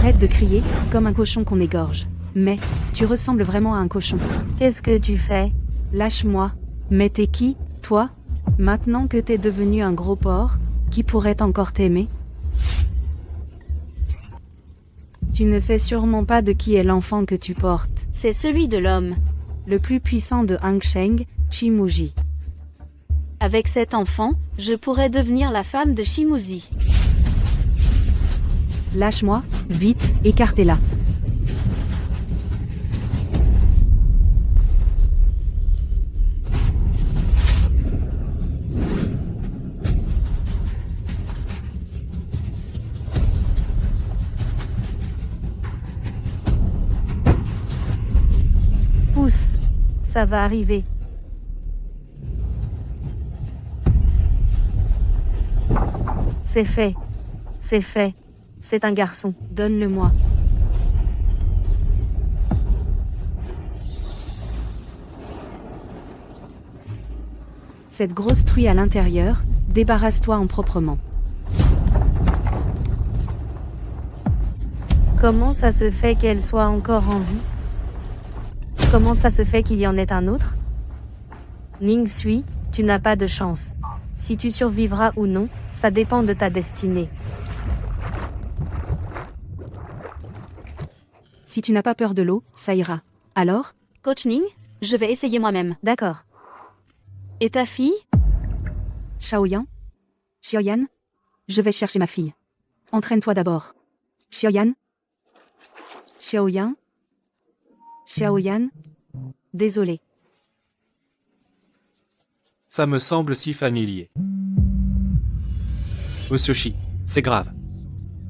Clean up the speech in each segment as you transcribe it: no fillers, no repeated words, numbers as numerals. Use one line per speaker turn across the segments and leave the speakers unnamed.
Arrête de crier, comme un cochon qu'on égorge. Mais, tu ressembles vraiment à un cochon.
Qu'est-ce que tu fais?
Lâche-moi. Mais t'es qui, toi? Maintenant que t'es devenu un gros porc, qui pourrait encore t'aimer? Tu ne sais sûrement pas de qui est l'enfant que tu portes.
C'est celui de l'homme.
Le plus puissant de Hangsheng, Chimuji.
Avec cet enfant, je pourrais devenir la femme de Shimuzi.
Lâche-moi, vite, écartez-la.
Pousse. Ça va arriver. C'est fait. C'est fait. C'est un garçon.
Donne-le-moi. Cette grosse truie à l'intérieur, débarrasse-toi en proprement.
Comment ça se fait qu'elle soit encore en vie? Comment ça se fait qu'il y en ait un autre? Ning Sui, tu n'as pas de chance. Si tu survivras ou non, ça dépend de ta destinée.
Si tu n'as pas peur de l'eau, ça ira. Alors?
Coach Ning, je vais essayer moi-même. D'accord. Et ta fille?
Xiaoyan? Xiaoyan? Je vais chercher ma fille. Entraîne-toi d'abord. Xiaoyan? Xiaoyan? Xiaoyan? Désolé.
Ça me semble si familier. Monsieur Shi, c'est grave.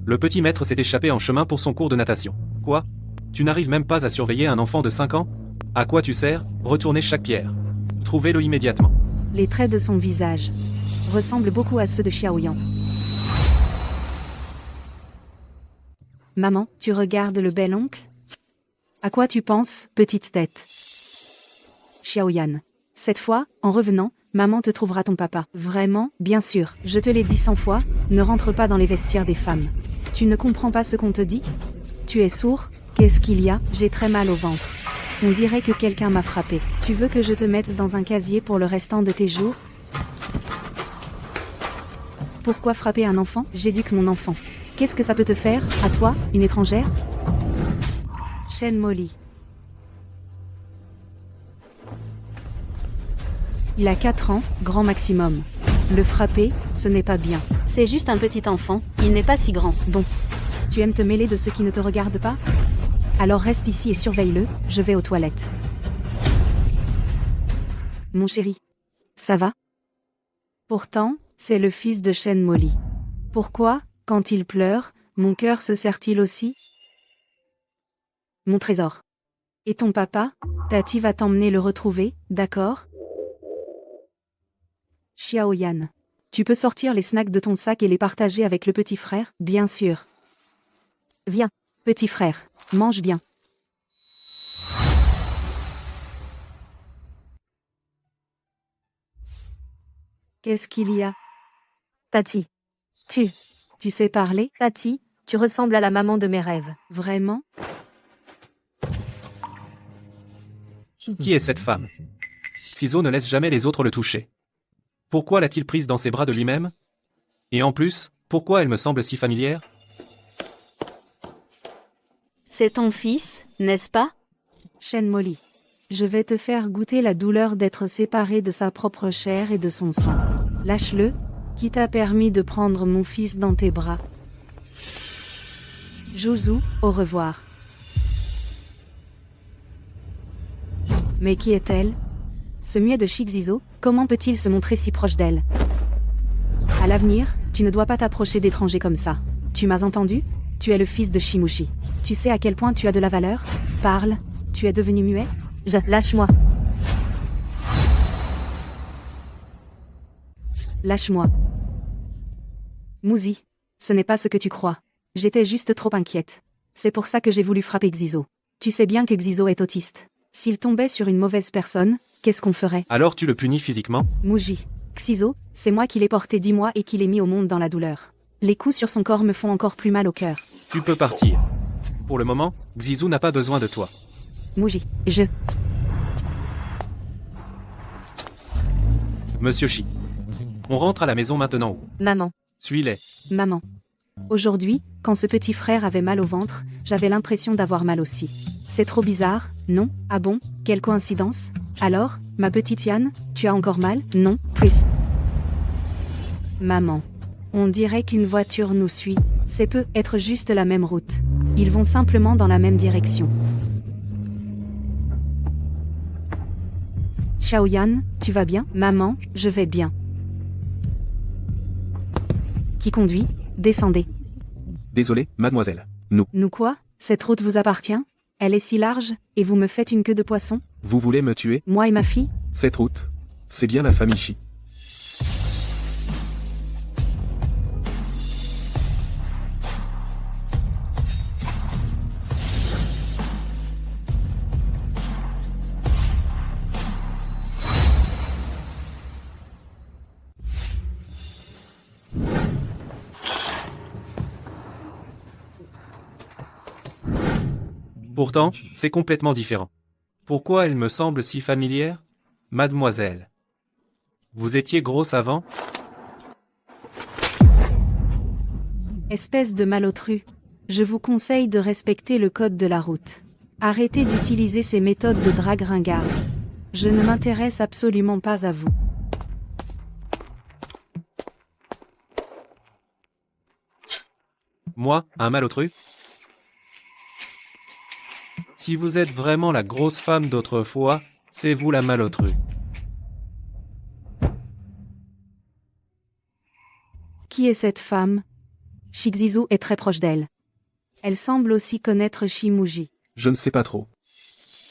Le petit maître s'est échappé en chemin pour son cours de natation. Quoi? Tu n'arrives même pas à surveiller un enfant de 5 ans? À quoi tu sers? Retournez chaque pierre. Trouvez-le immédiatement.
Les traits de son visage ressemblent beaucoup à ceux de Xiaoyan. Maman, tu regardes le bel oncle? À quoi tu penses, petite tête? Xiaoyan. Cette fois, en revenant, maman te trouvera ton papa. Vraiment? Bien sûr. Je te l'ai dit 100 fois, ne rentre pas dans les vestiaires des femmes. Tu ne comprends pas ce qu'on te dit? Tu es sourd? Qu'est-ce qu'il y a? J'ai très mal au ventre. On dirait que quelqu'un m'a frappé. Tu veux que je te mette dans un casier pour le restant de tes jours? Pourquoi frapper un enfant? J'éduque mon enfant. Qu'est-ce que ça peut te faire, à toi, une étrangère? Shen Molly. Il a 4 ans, grand maximum. Le frapper, ce n'est pas bien.
C'est juste un petit enfant, il n'est pas si grand.
Bon. Tu aimes te mêler de ceux qui ne te regardent pas? Alors reste ici et surveille-le, je vais aux toilettes. Mon chéri. Ça va? Pourtant, c'est le fils de Shen Molly. Pourquoi, quand il pleure, mon cœur se serre-t-il aussi? Mon trésor. Et ton papa? Tati va t'emmener le retrouver, d'accord? Xiaoyan. Tu peux sortir les snacks de ton sac et les partager avec le petit frère? Bien sûr. Viens, petit frère, mange bien. Qu'est-ce qu'il y a?
Tati.
Tu sais parler?
Tati, tu ressembles à la maman de mes rêves.
Vraiment?
Qui est cette femme? Ciseaux ne laisse jamais les autres le toucher. Pourquoi l'a-t-il prise dans ses bras de lui-même? Et en plus, pourquoi elle me semble si familière?
C'est ton fils, n'est-ce pas?
Shen Molly. Je vais te faire goûter la douleur d'être séparé de sa propre chair et de son sang. Lâche-le, qui t'a permis de prendre mon fils dans tes bras. Jouzou, au revoir. Mais qui est-elle? Ce muet de Shixizo, comment peut-il se montrer si proche d'elle? À l'avenir, tu ne dois pas t'approcher d'étrangers comme ça. Tu m'as entendu? Tu es le fils de Shimushi. Tu sais à quel point tu as de la valeur? Parle, tu es devenu muet?
Lâche-moi.
Lâche-moi. Mouzi, ce n'est pas ce que tu crois. J'étais juste trop inquiète. C'est pour ça que j'ai voulu frapper Xizo. Tu sais bien que Xizo est autiste. S'il tombait sur une mauvaise personne, qu'est-ce qu'on ferait?
Alors tu le punis physiquement?
Mouji. Xizo, c'est moi qui l'ai porté 10 mois et qui l'ai mis au monde dans la douleur. Les coups sur son corps me font encore plus mal au cœur.
Tu peux partir. Pour le moment, Xizou n'a pas besoin de toi.
Muji, je...
Monsieur Shi. On rentre à la maison maintenant ou?
Maman.
Suis-les.
Maman. Aujourd'hui, quand ce petit frère avait mal au ventre, j'avais l'impression d'avoir mal aussi. C'est trop bizarre, non? Ah bon? Quelle coïncidence? Alors, ma petite Yann, tu as encore mal? Non, plus. Maman. On dirait qu'une voiture nous suit. C'est peut être juste la même route. Ils vont simplement dans la même direction. Xiaoyan, tu vas bien? Maman, je vais bien. Qui conduit? Descendez.
Désolé, mademoiselle.
Nous quoi? Cette route vous appartient? Elle est si large, et vous me faites une queue de poisson?
Vous voulez me tuer?
Moi et ma fille?
Cette route, c'est bien la famille Shi.
Pourtant, c'est complètement différent. Pourquoi elle me semble si familière? Mademoiselle. Vous étiez grosse avant?
Espèce de malotru. Je vous conseille de respecter le code de la route. Arrêtez d'utiliser ces méthodes de drague ringarde. Je ne m'intéresse absolument pas à vous.
Moi, un malotru? Si vous êtes vraiment la grosse femme d'autrefois, c'est vous la malotru.
Qui est cette femme? Shixizu est très proche d'elle. Elle semble aussi connaître Shimuji.
Je ne sais pas trop.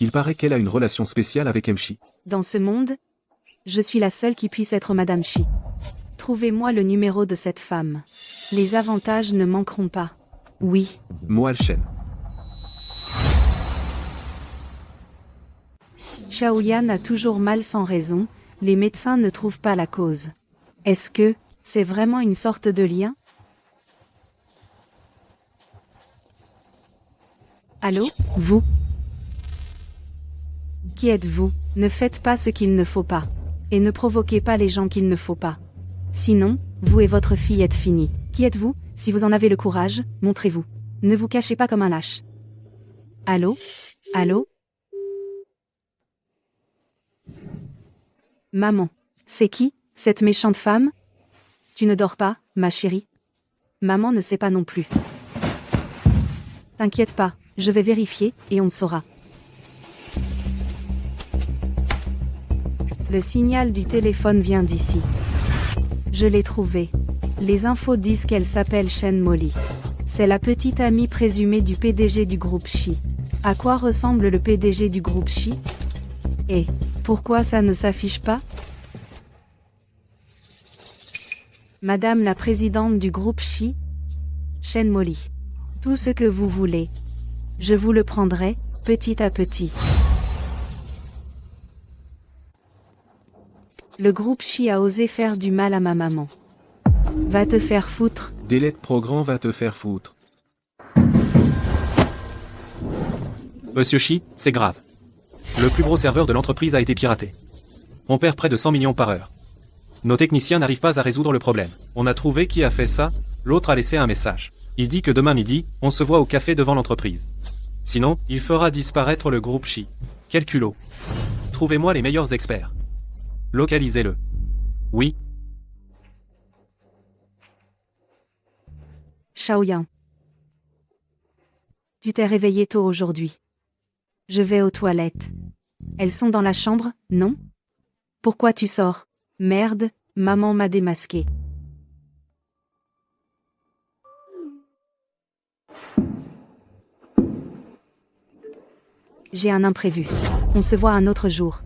Il paraît qu'elle a une relation spéciale avec Mshi.
Dans ce monde, je suis la seule qui puisse être Madame Shi. Trouvez-moi le numéro de cette femme. Les avantages ne manqueront pas. Oui.
Moi Shen.
Xiaoyan a toujours mal sans raison, les médecins ne trouvent pas la cause. Est-ce que c'est vraiment une sorte de lien? Allô? Vous? Qui êtes-vous? Ne faites pas ce qu'il ne faut pas. Et ne provoquez pas les gens qu'il ne faut pas. Sinon, vous et votre fille êtes finis. Qui êtes-vous? Si vous en avez le courage, montrez-vous. Ne vous cachez pas comme un lâche. Allô? Allô? Maman. C'est qui, cette méchante femme? Tu ne dors pas, ma chérie? Maman ne sait pas non plus. T'inquiète pas, je vais vérifier, et on saura. Le signal du téléphone vient d'ici. Je l'ai trouvée. Les infos disent qu'elle s'appelle Shen Molly. C'est la petite amie présumée du PDG du groupe Shi. À quoi ressemble le PDG du groupe Shi? Et pourquoi ça ne s'affiche pas? Madame la présidente du groupe Shi, Shen Molly. Tout ce que vous voulez. Je vous le prendrai, petit à petit. Le groupe Shi a osé faire du mal à ma maman. Va te faire foutre.
Délette Progrand va te faire foutre.
Monsieur Shi, c'est grave. Le plus gros serveur de l'entreprise a été piraté. On perd près de 100 millions par heure. Nos techniciens n'arrivent pas à résoudre le problème. On a trouvé qui a fait ça, l'autre a laissé un message. Il dit que demain midi, on se voit au café devant l'entreprise. Sinon, il fera disparaître le groupe Shi. Quel culot. Trouvez-moi les meilleurs experts. Localisez-le. Oui.
Xiaoyan. Tu t'es réveillé tôt aujourd'hui. Je vais aux toilettes. Elles sont dans la chambre, non? Pourquoi tu sors? Merde, maman m'a démasqué. J'ai un imprévu. On se voit un autre jour.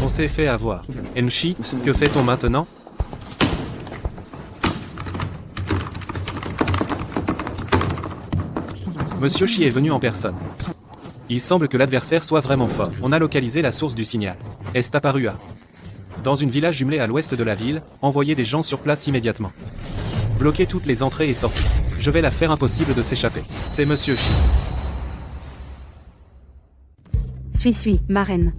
On s'est fait avoir. Mshi, que fait-on maintenant? Monsieur Shi est venu en personne. Il semble que l'adversaire soit vraiment fort. On a localisé la source du signal. Est apparu à... Dans une village jumelée à l'ouest de la ville, envoyez des gens sur place immédiatement. Bloquez toutes les entrées et sorties. Je vais la faire impossible de s'échapper. C'est Monsieur Shi.
Suis.
Ma reine.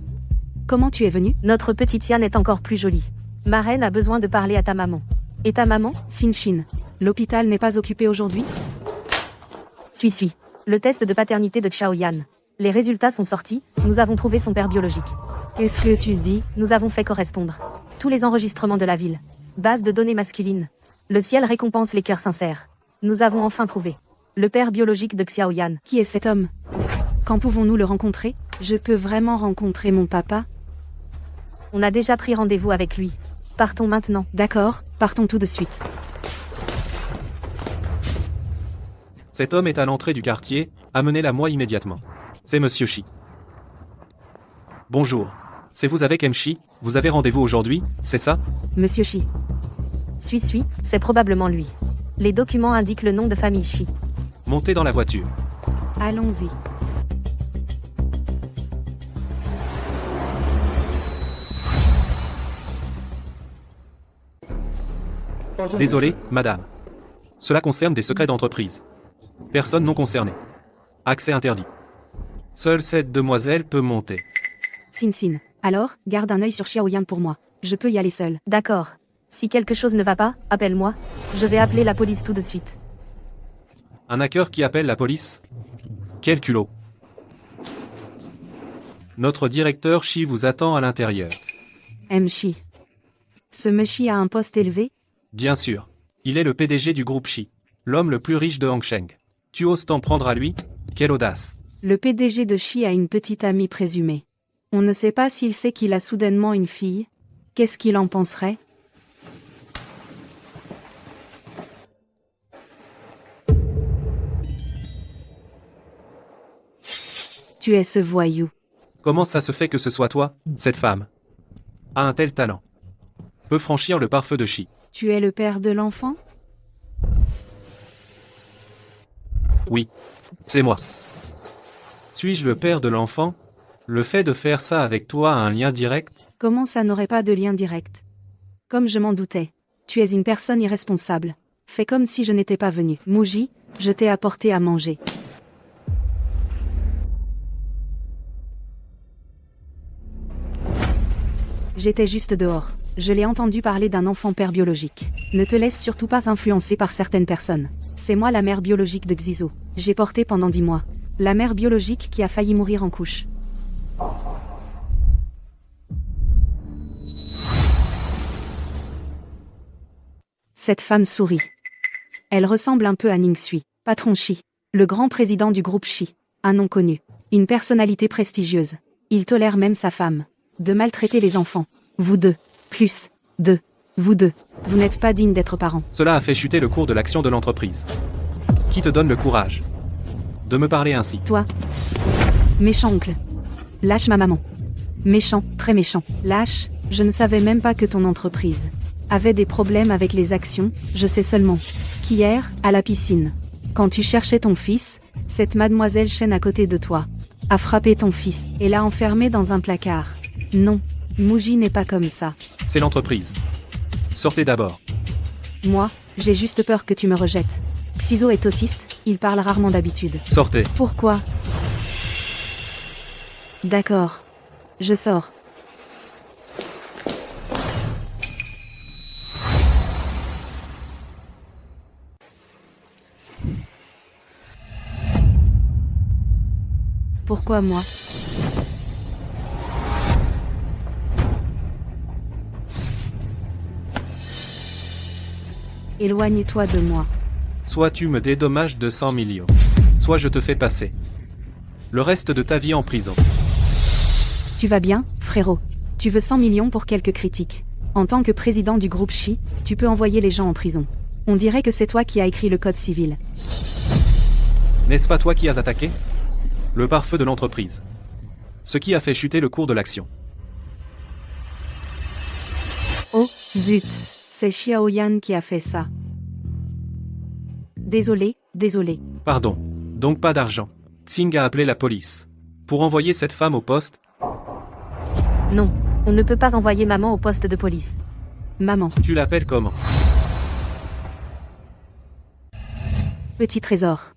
Comment tu es venue?
Notre petite Yann est encore plus jolie. Ma reine a besoin de parler à ta maman. Et ta maman?
Sinshin. L'hôpital n'est pas occupé aujourd'hui?
Suis. Le test de paternité de Xiaoyan. Les résultats sont sortis, nous avons trouvé son père biologique.
Qu'est-ce que tu dis?
Nous avons fait correspondre tous les enregistrements de la ville. Base de données masculines. Le ciel récompense les cœurs sincères. Nous avons enfin trouvé le père biologique de Xiaoyan.
Qui est cet homme? Quand pouvons-nous le rencontrer? Je peux vraiment rencontrer mon papa?
On a déjà pris rendez-vous avec lui. Partons maintenant.
D'accord, partons tout de suite.
Cet homme est à l'entrée du quartier, amenez-la-moi immédiatement. C'est Monsieur Shi. Bonjour. C'est vous avec M. Shi, vous avez rendez-vous aujourd'hui, c'est ça?
Monsieur Shi.
Suis, c'est probablement lui. Les documents indiquent le nom de famille Shi.
Montez dans la voiture.
Allons-y.
Désolé, madame. Cela concerne des secrets d'entreprise. Personne non concernée. Accès interdit. Seule cette demoiselle peut monter.
Sin. Alors, garde un œil sur Xiaoyan pour moi. Je peux y aller seule.
D'accord. Si quelque chose ne va pas, appelle-moi. Je vais appeler la police tout de suite.
Un hacker qui appelle la police? Quel culot. Notre directeur Shi vous attend à l'intérieur.
Shi. Ce monsieur a un poste élevé?
Bien sûr. Il est le PDG du groupe Shi. L'homme le plus riche de Hongsheng. Tu oses t'en prendre à lui? Quelle audace.
Le PDG de Shi a une petite amie présumée. On ne sait pas s'il sait qu'il a soudainement une fille. Qu'est-ce qu'il en penserait? Tu es ce voyou.
Comment ça se fait que ce soit toi, cette femme? A un tel talent. Peut franchir le pare-feu de Shi.
Tu es le père de l'enfant?
Oui. C'est moi. Suis-je le père de l'enfant? Le fait de faire ça avec toi a un lien direct?
Comment ça n'aurait pas de lien direct? Comme je m'en doutais. Tu es une personne irresponsable. Fais comme si je n'étais pas venu. Muji, je t'ai apporté à manger. J'étais juste dehors. Je l'ai entendu parler d'un enfant père biologique. Ne te laisse surtout pas influencer par certaines personnes. C'est moi la mère biologique de Xizo. J'ai porté pendant 10 mois. La mère biologique qui a failli mourir en couche. Cette femme sourit. Elle ressemble un peu à Ning Sui, patron Shi, le grand président du groupe Shi, un nom connu, une personnalité prestigieuse. Il tolère même sa femme. De maltraiter les enfants. Vous deux. Vous deux. Vous n'êtes pas dignes d'être parents.
Cela a fait chuter le cours de l'action de l'entreprise. Qui te donne le courage de me parler ainsi?
Toi. Méchant oncle. Lâche ma maman. Méchant, très méchant. Lâche, je ne savais même pas que ton entreprise avait des problèmes avec les actions, je sais seulement qu'hier, à la piscine, quand tu cherchais ton fils, cette mademoiselle Chen à côté de toi a frappé ton fils et l'a enfermé dans un placard. Non, Muji n'est pas comme ça.
C'est l'entreprise. Sortez d'abord.
Moi, j'ai juste peur que tu me rejettes. Xizo est autiste, il parle rarement d'habitude.
Sortez.
Pourquoi? D'accord. Je sors. Pourquoi moi? Éloigne-toi de moi.
Soit tu me dédommages de 100 millions. Soit je te fais passer le reste de ta vie en prison.
Tu vas bien, frérot? Tu veux 100 millions pour quelques critiques. En tant que président du groupe Shi, tu peux envoyer les gens en prison. On dirait que c'est toi qui as écrit le code civil.
N'est-ce pas toi qui as attaqué le pare-feu de l'entreprise? Ce qui a fait chuter le cours de l'action.
Oh, zut. C'est Xiaoyan qui a fait ça. Désolé.
Pardon. Donc pas d'argent. Xing a appelé la police. Pour envoyer cette femme au poste?
Non, on ne peut pas envoyer maman au poste de police.
Maman.
Tu l'appelles comment?
Petit trésor.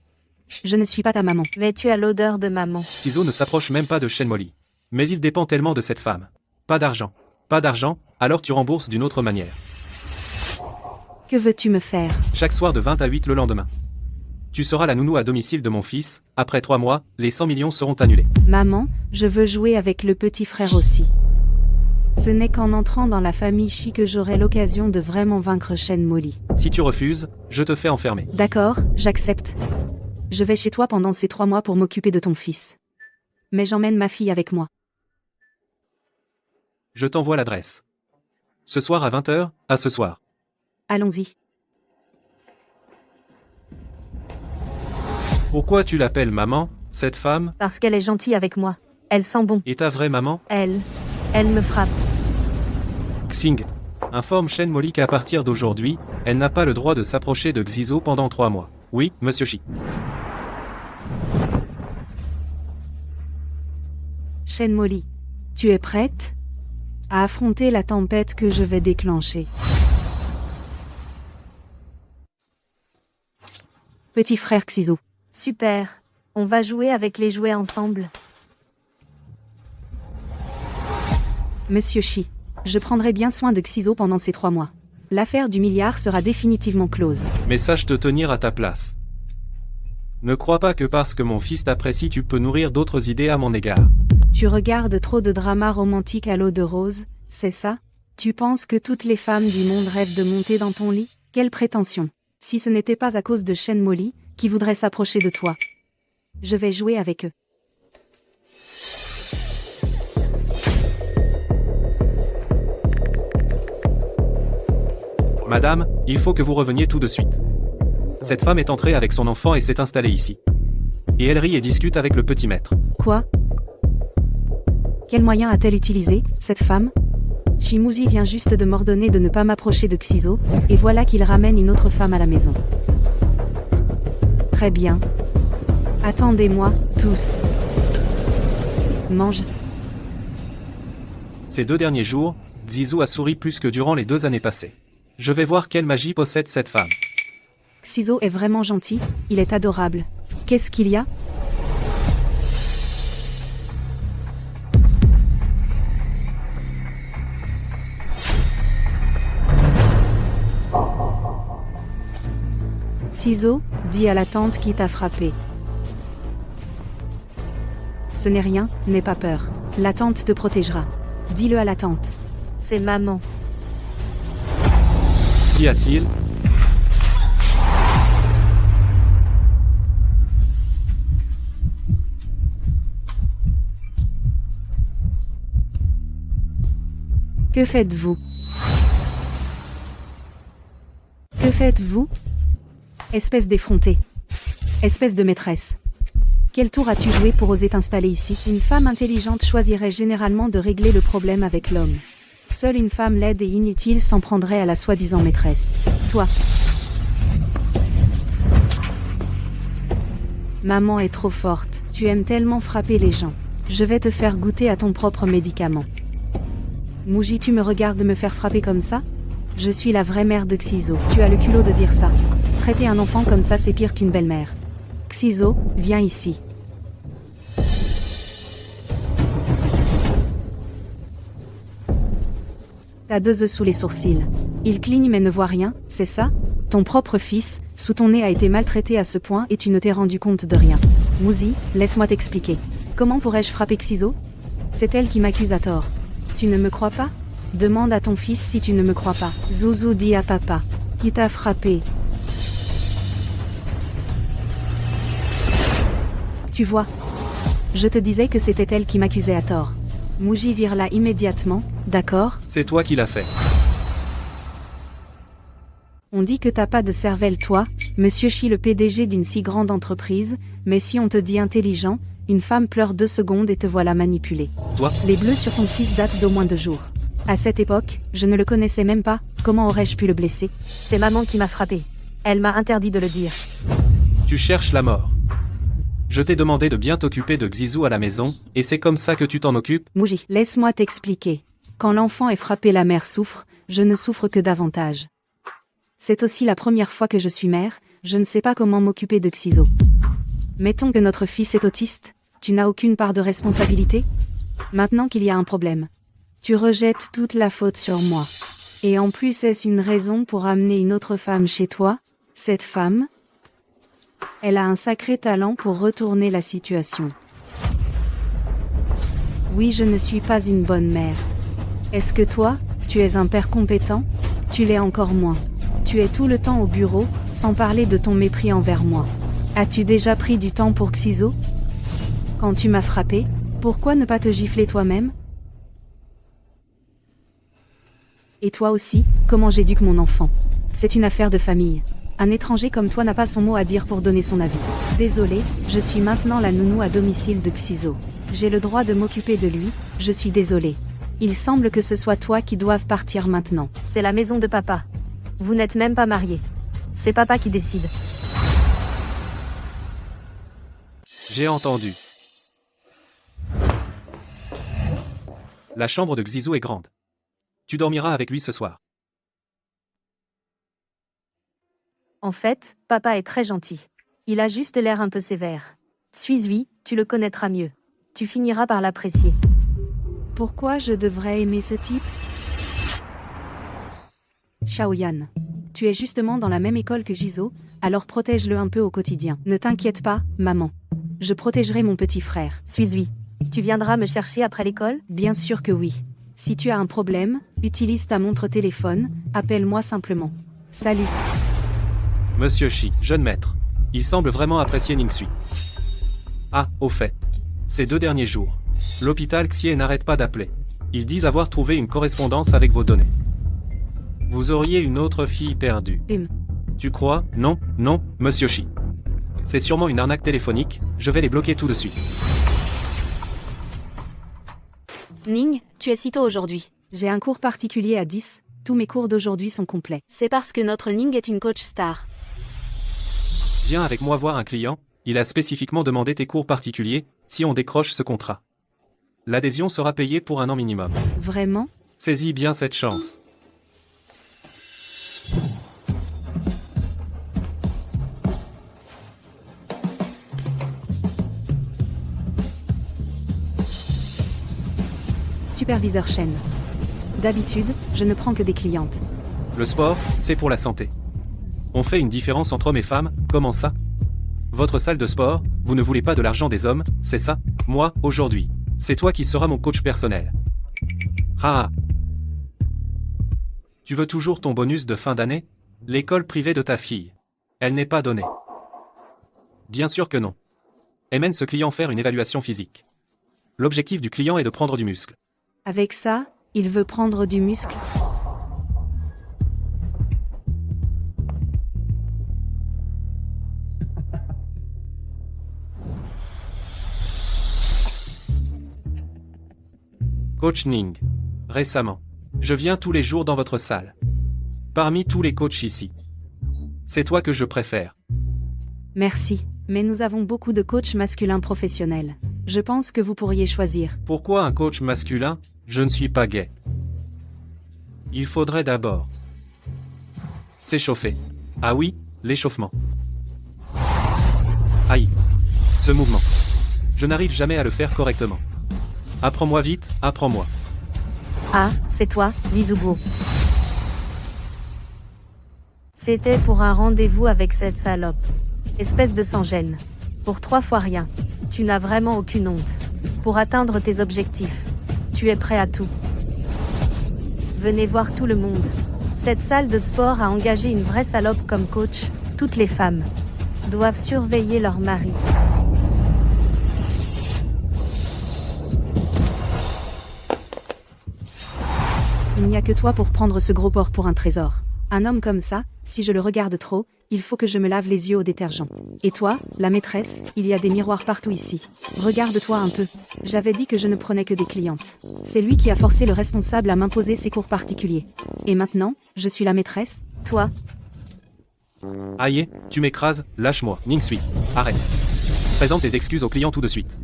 Je ne suis pas ta maman.
Mais tu as l'odeur de maman.
Ciseaux ne s'approche même pas de Shenmoli. Mais il dépend tellement de cette femme. Pas d'argent. Pas d'argent, alors tu rembourses d'une autre manière.
Que veux-tu me faire?
Chaque soir de 20 à 8 le lendemain. Tu seras la nounou à domicile de mon fils, après 3 mois, les 100 millions seront annulés.
Maman, je veux jouer avec le petit frère aussi. Ce n'est qu'en entrant dans la famille Chi que j'aurai l'occasion de vraiment vaincre Shen Molly.
Si tu refuses, je te fais enfermer.
D'accord, j'accepte. Je vais chez toi pendant ces 3 mois pour m'occuper de ton fils. Mais j'emmène ma fille avec moi.
Je t'envoie l'adresse. Ce soir à 20h, à ce soir.
Allons-y.
Pourquoi tu l'appelles maman, cette femme?
Parce qu'elle est gentille avec moi. Elle sent bon.
Et ta vraie maman?
Elle me frappe.
Xing. Informe Shen Molly qu'à partir d'aujourd'hui, elle n'a pas le droit de s'approcher de Xizo pendant 3 mois. Oui, monsieur Shi.
Shen Molly, tu es prête à affronter la tempête que je vais déclencher? Petit frère Xizo.
Super. On va jouer avec les jouets ensemble.
Monsieur Shi, je prendrai bien soin de Xizo pendant ces 3 mois. L'affaire du milliard sera définitivement close.
Mais sache te tenir à ta place. Ne crois pas que parce que mon fils t'apprécie tu peux nourrir d'autres idées à mon égard.
Tu regardes trop de dramas romantiques à l'eau de rose, c'est ça? Tu penses que toutes les femmes du monde rêvent de monter dans ton lit? Quelle prétention! Si ce n'était pas à cause de Shen Molly, qui voudrait s'approcher de toi. Je vais jouer avec eux.
Madame, il faut que vous reveniez tout de suite. Cette femme est entrée avec son enfant et s'est installée ici. Et elle rit et discute avec le petit maître.
Quoi? Quel moyen a-t-elle utilisé, cette femme? Shimuzi vient juste de m'ordonner de ne pas m'approcher de Xizo, et voilà qu'il ramène une autre femme à la maison. Très bien. Attendez-moi, tous. Mange.
Ces 2 derniers jours, Xizo a souri plus que durant les 2 années passées. Je vais voir quelle magie possède cette femme.
Xizo est vraiment gentil, il est adorable. Qu'est-ce qu'il y a? Xizo, dis à la tante qui t'a frappé. Ce n'est rien, n'aie pas peur. La tante te protégera. Dis-le à la tante.
C'est maman.
Qu'y a-t-il?
Que faites-vous? Que faites-vous? Espèce d'effrontée. Espèce de maîtresse. Quel tour as-tu joué pour oser t'installer ici? Une femme intelligente choisirait généralement de régler le problème avec l'homme. Seule une femme laide et inutile s'en prendrait à la soi-disant maîtresse. Toi. Maman est trop forte. Tu aimes tellement frapper les gens. Je vais te faire goûter à ton propre médicament. Muji, tu me regardes me faire frapper comme ça? Je suis la vraie mère de Xizo. Tu as le culot de dire ça. Traiter un enfant comme ça, c'est pire qu'une belle-mère. Xizo, viens ici. T'as 2 œufs sous les sourcils. Il cligne mais ne voit rien, c'est ça? Ton propre fils, sous ton nez, a été maltraité à ce point et tu ne t'es rendu compte de rien. Muzi, laisse-moi t'expliquer. Comment pourrais-je frapper Xizo? C'est elle qui m'accuse à tort. Tu ne me crois pas? Demande à ton fils si tu ne me crois pas. Zouzou, dis à papa. Qui t'a frappé? Tu vois? Je te disais que c'était elle qui m'accusait à tort. Muji, vire-la immédiatement, d'accord?
C'est toi qui l'as fait.
On dit que t'as pas de cervelle toi, monsieur Shi, le PDG d'une si grande entreprise, mais si on te dit intelligent, une femme pleure 2 secondes et te voilà manipulé.
Toi?
Les bleus sur ton fils datent d'au moins 2 jours. À cette époque, je ne le connaissais même pas, comment aurais-je pu le blesser?
C'est maman qui m'a frappé. Elle m'a interdit de le dire.
Tu cherches la mort. Je t'ai demandé de bien t'occuper de Xizo à la maison, et c'est comme ça que tu t'en occupes?
Muji, laisse-moi t'expliquer. Quand l'enfant est frappé, la mère souffre, je ne souffre que davantage. C'est aussi la première fois que je suis mère, je ne sais pas comment m'occuper de Xizo. Mettons que notre fils est autiste, tu n'as aucune part de responsabilité? Maintenant qu'il y a un problème, tu rejettes toute la faute sur moi. Et en plus, est-ce une raison pour amener une autre femme chez toi? Cette femme, elle a un sacré talent pour retourner la situation. Oui, je ne suis pas une bonne mère. Est-ce que toi, tu es un père compétent? Tu l'es encore moins. Tu es tout le temps au bureau, sans parler de ton mépris envers moi. As-tu déjà pris du temps pour Xizo? Quand tu m'as frappé, pourquoi ne pas te gifler toi-même? Et toi aussi, comment j'éduque mon enfant? C'est une affaire de famille. Un étranger comme toi n'a pas son mot à dire pour donner son avis. Désolé, je suis maintenant la nounou à domicile de Xizo. J'ai le droit de m'occuper de lui, je suis désolée. Il semble que ce soit toi qui doives partir maintenant.
C'est la maison de papa. Vous n'êtes même pas mariés. C'est papa qui décide.
J'ai entendu. La chambre de Xizo est grande. Tu dormiras avec lui ce soir.
En fait, papa est très gentil. Il a juste l'air un peu sévère. Suis-lui, tu le connaîtras mieux. Tu finiras par l'apprécier.
Pourquoi je devrais aimer ce type? Xiaoyan. Tu es justement dans la même école que Xizo, alors protège-le un peu au quotidien. Ne t'inquiète pas, maman. Je protégerai mon petit frère.
Suis-lui. Tu viendras me chercher après l'école?
Bien sûr que oui. Si tu as un problème, utilise ta montre téléphone, appelle-moi simplement. Salut.
Monsieur Shi, jeune maître. Il semble vraiment apprécier Ningsui. Ah, au fait. Ces 2 derniers jours, l'hôpital Xie n'arrête pas d'appeler. Ils disent avoir trouvé une correspondance avec vos données. Vous auriez une autre fille perdue. Tu crois? Non, non, monsieur Shi. C'est sûrement une arnaque téléphonique, je vais les bloquer tout de suite.
Ning, tu es si tôt aujourd'hui.
J'ai un cours particulier à 10, tous mes cours d'aujourd'hui sont complets.
C'est parce que notre Ning est une coach star.
Viens avec moi voir un client, il a spécifiquement demandé tes cours particuliers, si on décroche ce contrat. L'adhésion sera payée pour 1 an minimum.
Vraiment?
Saisis bien cette chance.
Superviseur Shen. D'habitude, je ne prends que des clientes.
Le sport, c'est pour la santé. On fait une différence entre hommes et femmes, comment ça? Votre salle de sport, vous ne voulez pas de l'argent des hommes, c'est ça? Moi, aujourd'hui, c'est toi qui seras mon coach personnel. Ah! Tu veux toujours ton bonus de fin d'année? L'école privée de ta fille. Elle n'est pas donnée. Bien sûr que non. Emmène ce client faire une évaluation physique. L'objectif du client est de prendre du muscle.
Avec ça, il veut prendre du muscle.
Coach Ning. Récemment. Je viens tous les jours dans votre salle. Parmi tous les coachs ici. C'est toi que je préfère.
Merci, mais nous avons beaucoup de coachs masculins professionnels. Je pense que vous pourriez choisir.
Pourquoi un coach masculin? Je ne suis pas gay. Il faudrait d'abord s'échauffer. Ah oui, l'échauffement. Aïe. Ce mouvement. Je n'arrive jamais à le faire correctement. Apprends-moi vite, apprends-moi.
Ah, c'est toi, Lizubo. C'était pour un rendez-vous avec cette salope. Espèce de sans-gêne. Pour 3 fois rien. Tu n'as vraiment aucune honte. Pour atteindre tes objectifs. Tu es prêt à tout. Venez voir tout le monde. Cette salle de sport a engagé une vraie salope comme coach. Toutes les femmes doivent surveiller leur mari.
Il n'y a que toi pour prendre ce gros porc pour un trésor. Un homme comme ça, si je le regarde trop, il faut que je me lave les yeux au détergent. Et toi, la maîtresse, il y a des miroirs partout ici. Regarde-toi un peu. J'avais dit que je ne prenais que des clientes. C'est lui qui a forcé le responsable à m'imposer ses cours particuliers. Et maintenant, je suis la maîtresse?
Toi,
Aïe, tu m'écrases, lâche-moi, Ningsui. Arrête. Présente tes excuses au client tout de suite.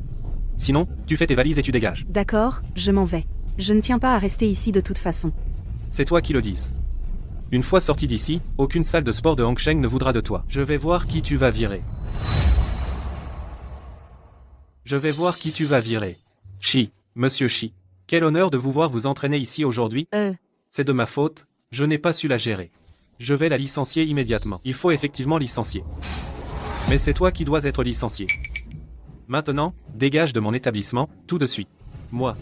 Sinon, tu fais tes valises et tu dégages.
D'accord, je m'en vais. Je ne tiens pas à rester ici de toute façon.
C'est toi qui le dises. Une fois sorti d'ici, aucune salle de sport de Hongsheng ne voudra de toi. Je vais voir qui tu vas virer. Je vais voir qui tu vas virer. Chi, Monsieur Chi. Quel honneur de vous voir vous entraîner ici aujourd'hui. C'est de ma faute, je n'ai pas su la gérer. Je vais la licencier immédiatement. Il faut effectivement licencier. Mais c'est toi qui dois être licencié. Maintenant, dégage de mon établissement, tout de suite. Moi.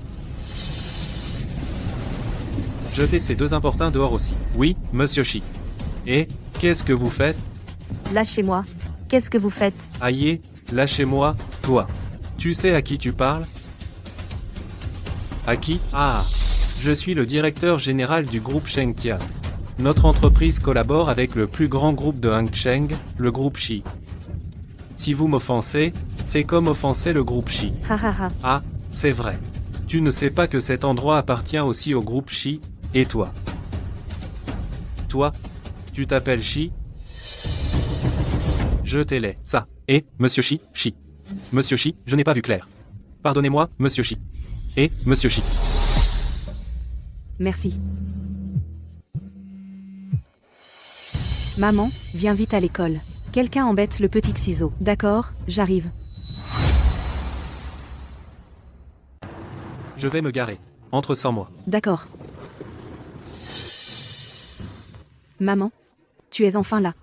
Jetez ces deux importuns dehors aussi. Oui, monsieur Chi. Et, qu'est-ce que vous faites?
Lâchez-moi. Qu'est-ce que vous faites?
Aïe, lâchez-moi, toi. Tu sais à qui tu parles? À qui? Ah, je suis le directeur général du groupe Shengtia. Notre entreprise collabore avec le plus grand groupe de Hangsheng, le groupe Shi. Si vous m'offensez, c'est comme offenser le groupe Shi. Ah, c'est vrai. Tu ne sais pas que cet endroit appartient aussi au groupe Shi, et toi? Toi? Tu t'appelles Shi? Jetez-les, ça. Et, monsieur Shi, Shi. Monsieur Shi, je n'ai pas vu clair. Pardonnez-moi, monsieur Shi. Et, monsieur Shi.
Merci. Maman, viens vite à l'école. Quelqu'un embête le petit Xizo. D'accord, j'arrive.
Je vais me garer. Entre sans moi.
D'accord. Maman, tu es enfin là.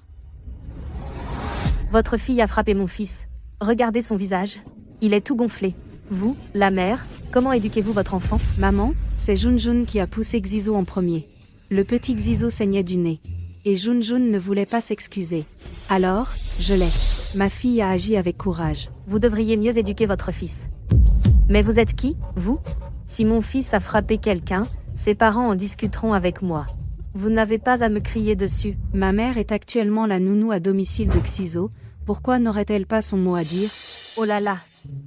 Votre fille a frappé mon fils. Regardez son visage. Il est tout gonflé. Vous, la mère, comment éduquez-vous votre enfant?
Maman, c'est Junjun qui a poussé Xizo en premier. Le petit Xizo saignait du nez. Et Junjun ne voulait pas s'excuser. Alors, je l'ai. Ma fille a agi avec courage.
Vous devriez mieux éduquer votre fils. Mais vous êtes qui, vous? Si mon fils a frappé quelqu'un, ses parents en discuteront avec moi. Vous n'avez pas à me crier dessus.
Ma mère est actuellement la nounou à domicile de Xizo. Pourquoi n'aurait-elle pas son mot à dire?
Oh là là.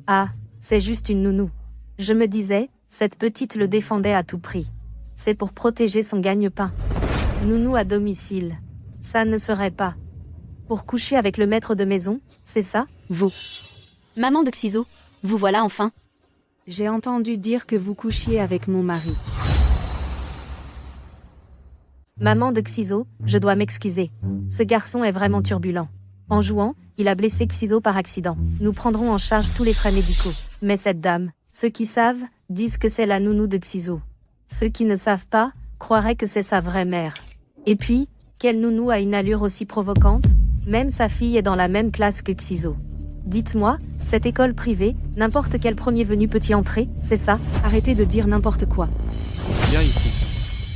Ah, c'est juste une nounou. Je me disais, cette petite le défendait à tout prix. C'est pour protéger son gagne-pain. Nounou à domicile. Ça ne serait pas. Pour coucher avec le maître de maison, c'est ça?
Vous.
Maman de Xizo, vous voilà enfin.
J'ai entendu dire que vous couchiez avec mon mari.
Maman de Xizo, je dois m'excuser. Ce garçon est vraiment turbulent. En jouant, il a blessé Xizo par accident. Nous prendrons en charge tous les frais médicaux. Mais cette dame, ceux qui savent, disent que c'est la nounou de Xizo. Ceux qui ne savent pas, croiraient que c'est sa vraie mère. Et puis, quelle nounou a une allure aussi provocante? Même sa fille est dans la même classe que Xizo. Dites-moi, cette école privée, n'importe quel premier venu peut y entrer, c'est ça?
Arrêtez de dire n'importe quoi.
Viens ici.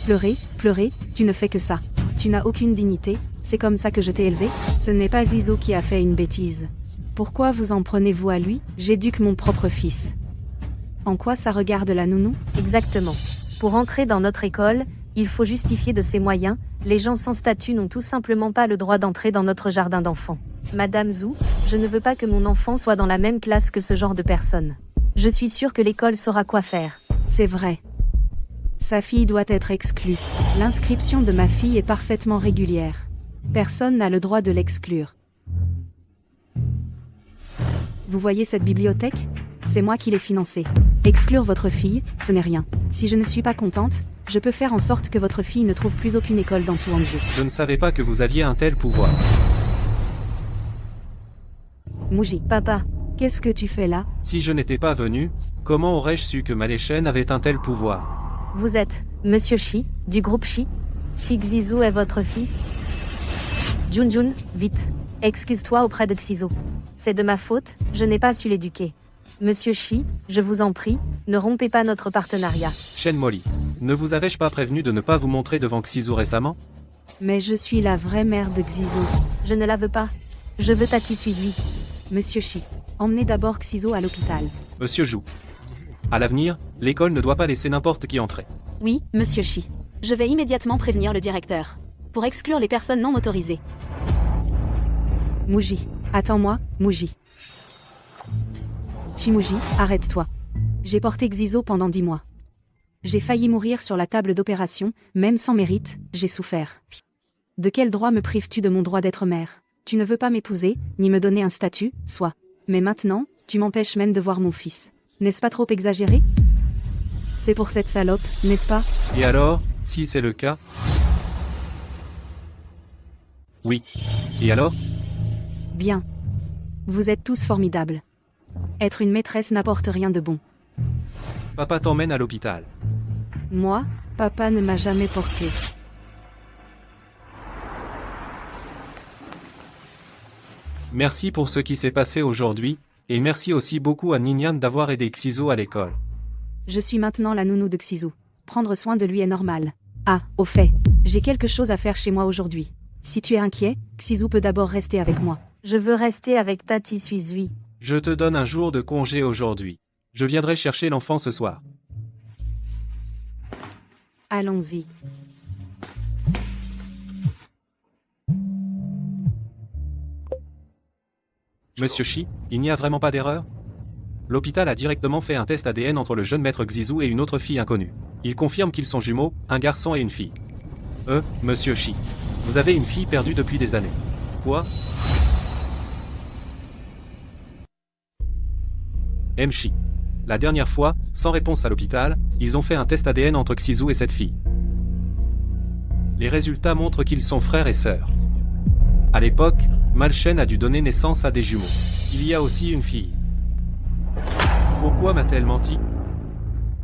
Pleurer, tu ne fais que ça. Tu n'as aucune dignité, c'est comme ça que je t'ai élevé? Ce n'est pas Xizo qui a fait une bêtise. Pourquoi vous en prenez-vous à lui? J'éduque mon propre fils. En quoi ça regarde la nounou?
Exactement. Pour entrer dans notre école, il faut justifier de ses moyens. Les gens sans statut n'ont tout simplement pas le droit d'entrer dans notre jardin d'enfants. Madame Zhu, je ne veux pas que mon enfant soit dans la même classe que ce genre de personnes. Je suis sûre que l'école saura quoi faire.
C'est vrai. Sa fille doit être exclue. L'inscription de ma fille est parfaitement régulière. Personne n'a le droit de l'exclure. Vous voyez cette bibliothèque? C'est moi qui l'ai financée. Exclure votre fille, ce n'est rien. Si je ne suis pas contente, je peux faire en sorte que votre fille ne trouve plus aucune école dans Tuanzhou.
Je ne savais pas que vous aviez un tel pouvoir.
Muji,
Papa,
qu'est-ce que tu fais là?
Si je n'étais pas venu, comment aurais-je su que Maléchen avait un tel pouvoir?
vous êtes Monsieur Shi, du groupe Shi? Shi Xizu est votre fils? Junjun, vite. Excuse-toi auprès de Xizo. C'est de ma faute, je n'ai pas su l'éduquer. Monsieur Shi, je vous en prie, ne rompez pas notre partenariat.
Shen Molly, ne vous avais-je pas prévenu de ne pas vous montrer devant Xizu récemment?
Mais je suis la vraie mère de Xizo.
Je ne la veux pas. Je veux Tati Suizui.
Monsieur Shi, emmenez d'abord Xizo à l'hôpital.
Monsieur Jou. À l'avenir, l'école ne doit pas laisser n'importe qui entrer.
Oui, monsieur Shi. Je vais immédiatement prévenir le directeur. Pour exclure les personnes non autorisées.
Muji, attends-moi, Muji. Shimuji, arrête-toi. J'ai porté Xizo pendant 10 mois. J'ai failli mourir sur la table d'opération, même sans mérite, j'ai souffert. De quel droit me prives-tu de mon droit d'être mère? Tu ne veux pas m'épouser, ni me donner un statut, soit. Mais maintenant, tu m'empêches même de voir mon fils. N'est-ce pas trop exagéré? C'est pour cette salope, n'est-ce pas?
Et alors, si c'est le cas? Oui. Et alors?
Bien. Vous êtes tous formidables. Être une maîtresse n'apporte rien de bon.
Papa t'emmène à l'hôpital.
Moi, papa ne m'a jamais porté.
Merci pour ce qui s'est passé aujourd'hui, et merci aussi beaucoup à Ninian d'avoir aidé Xizo à l'école.
Je suis maintenant la nounou de Xizu. Prendre soin de lui est normal. Ah, au fait, j'ai quelque chose à faire chez moi aujourd'hui. Si tu es inquiet, Xizu peut d'abord rester avec moi.
Je veux rester avec Tati Suizui.
Je te donne un jour de congé aujourd'hui. Je viendrai chercher l'enfant ce soir.
Allons-y.
Monsieur Shi, il n'y a vraiment pas d'erreur? L'hôpital a directement fait un test ADN entre le jeune maître Xizu et une autre fille inconnue. Il confirme qu'ils sont jumeaux, un garçon et une fille. Monsieur Shi. Vous avez une fille perdue depuis des années. Quoi? M. Shi. La dernière fois, sans réponse à l'hôpital, ils ont fait un test ADN entre Xizu et cette fille. Les résultats montrent qu'ils sont frères et sœurs. À l'époque, Malchen a dû donner naissance à des jumeaux. Il y a aussi une fille. Pourquoi m'a-t-elle menti?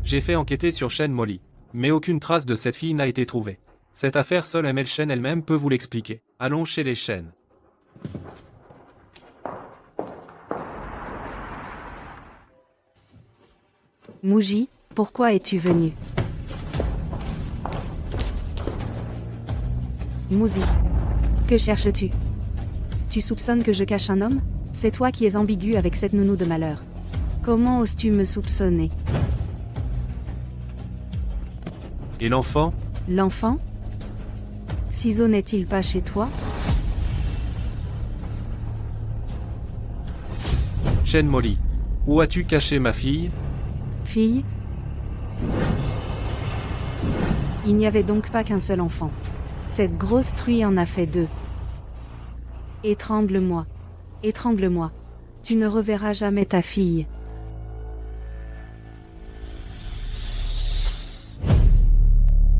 J'ai fait enquêter sur Shen Molly, mais aucune trace de cette fille n'a été trouvée. Cette affaire seule Malchen elle-même peut vous l'expliquer. Allons chez les Shen.
Muji, pourquoi es-tu venu? Muzi. Que cherches-tu? Tu soupçonnes que je cache un homme? C'est toi qui es ambigu avec cette nounou de malheur. Comment oses-tu me soupçonner?
Et l'enfant?
L'enfant? Ciseau n'est-il pas chez toi?
Shen Molly. Où as-tu caché ma fille?
Fille? Il n'y avait donc pas qu'un seul enfant. Cette grosse truie en a fait deux. Étrangle-moi. Étrangle-moi. Tu ne reverras jamais ta fille.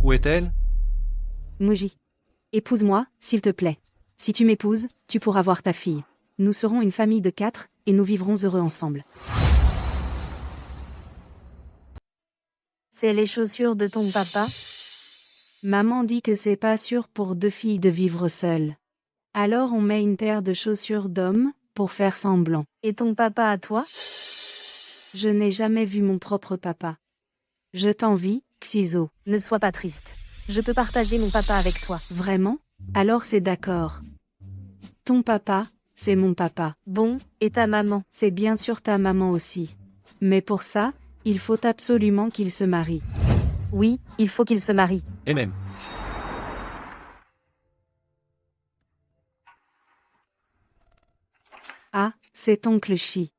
Où est-elle?
Muji. Épouse-moi, s'il te plaît. Si tu m'épouses, tu pourras voir ta fille. Nous serons une famille de 4, et nous vivrons heureux ensemble.
C'est les chaussures de ton papa?
Maman dit que c'est pas sûr pour 2 filles de vivre seules. Alors on met une paire de chaussures d'homme, pour faire semblant.
Et ton papa à toi?
Je n'ai jamais vu mon propre papa. Je t'envie, Xizo.
Ne sois pas triste. Je peux partager mon papa avec toi.
Vraiment? Alors c'est d'accord. Ton papa, c'est mon papa.
Bon, et ta maman?
C'est bien sûr ta maman aussi. Mais pour ça, il faut absolument qu'il se marie.
Oui, il faut qu'il se marie.
Et même.
Ah, c'est oncle Shi.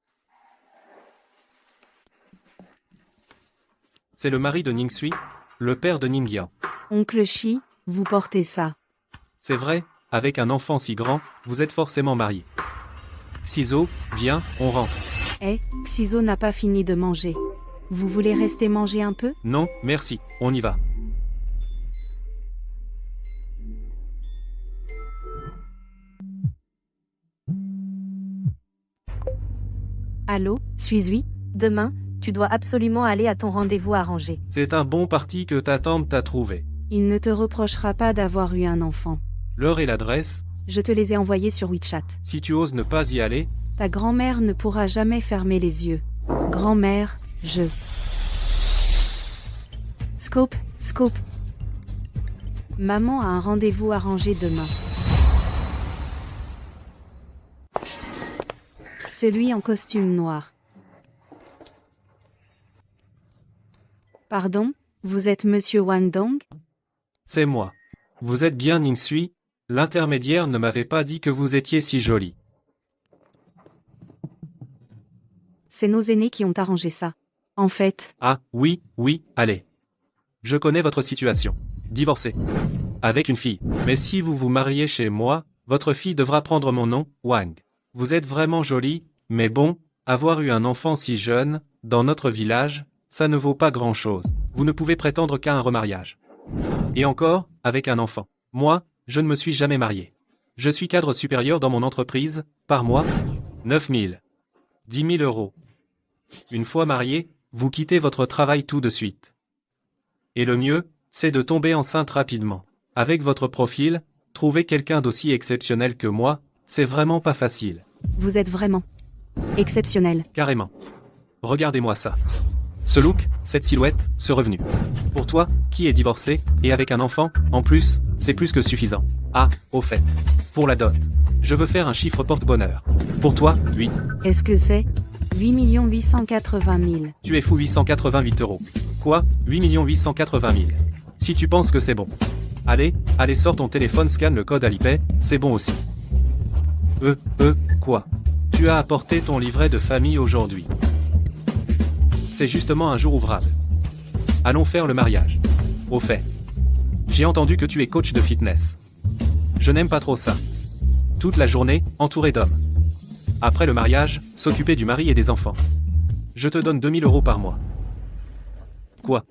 C'est le mari de Ningsui, le père de Ningyan.
Oncle Shi, vous portez ça.
C'est vrai, avec un enfant si grand, vous êtes forcément marié. Xizo, viens, on rentre.
Xizo n'a pas fini de manger. Vous voulez rester manger un peu?
Non, merci, on y va.
Allô, suis-je?
Demain, tu dois absolument aller à ton rendez-vous arrangé.
C'est un bon parti que ta tante t'a trouvé.
Il ne te reprochera pas d'avoir eu un enfant.
L'heure et l'adresse,
Je te les ai envoyés sur WeChat.
si tu oses ne pas y aller,
Ta grand-mère ne pourra jamais fermer les yeux. Grand-mère, je... Scope. Maman a un rendez-vous arrangé demain. Celui en costume noir. Pardon, vous êtes Monsieur Wang Dong?
c'est moi. Vous êtes bien Ningsui? L'intermédiaire ne m'avait pas dit que vous étiez si jolie.
C'est nos aînés qui ont arrangé ça. En fait,
Ah, oui, allez. Je connais votre situation. Divorcé. Avec une fille. Mais si vous vous mariez chez moi, votre fille devra prendre mon nom, Wang. Vous êtes vraiment jolie, mais bon, avoir eu un enfant si jeune, dans notre village, ça ne vaut pas grand-chose. Vous ne pouvez prétendre qu'à un remariage. Et encore, avec un enfant. Moi, je ne me suis jamais marié. Je suis cadre supérieur dans mon entreprise, par mois, 9 000. 10 000 euros. Une fois marié, vous quittez votre travail tout de suite. Et le mieux, c'est de tomber enceinte rapidement. Avec votre profil, trouver quelqu'un d'aussi exceptionnel que moi, c'est vraiment pas facile.
Vous êtes vraiment exceptionnel.
Carrément. Regardez-moi ça. Ce look, cette silhouette, ce revenu. Pour toi, qui est divorcé, et avec un enfant, en plus, c'est plus que suffisant. Ah, au fait. Pour la dot. Je veux faire un chiffre porte-bonheur. Pour toi, 8.
Est-ce que c'est 8 880 000.
Tu es fou 888 €. Quoi 8 880 000. Si tu penses que c'est bon. Allez, sors ton téléphone, scanne le code Alipay, c'est bon aussi. Quoi? Tu as apporté ton livret de famille aujourd'hui. C'est justement un jour ouvrable. Allons faire le mariage. Au fait. J'ai entendu que tu es coach de fitness. Je n'aime pas trop ça. Toute la journée, entouré d'hommes. Après le mariage, s'occuper du mari et des enfants. Je te donne 2000 € par mois. Quoi?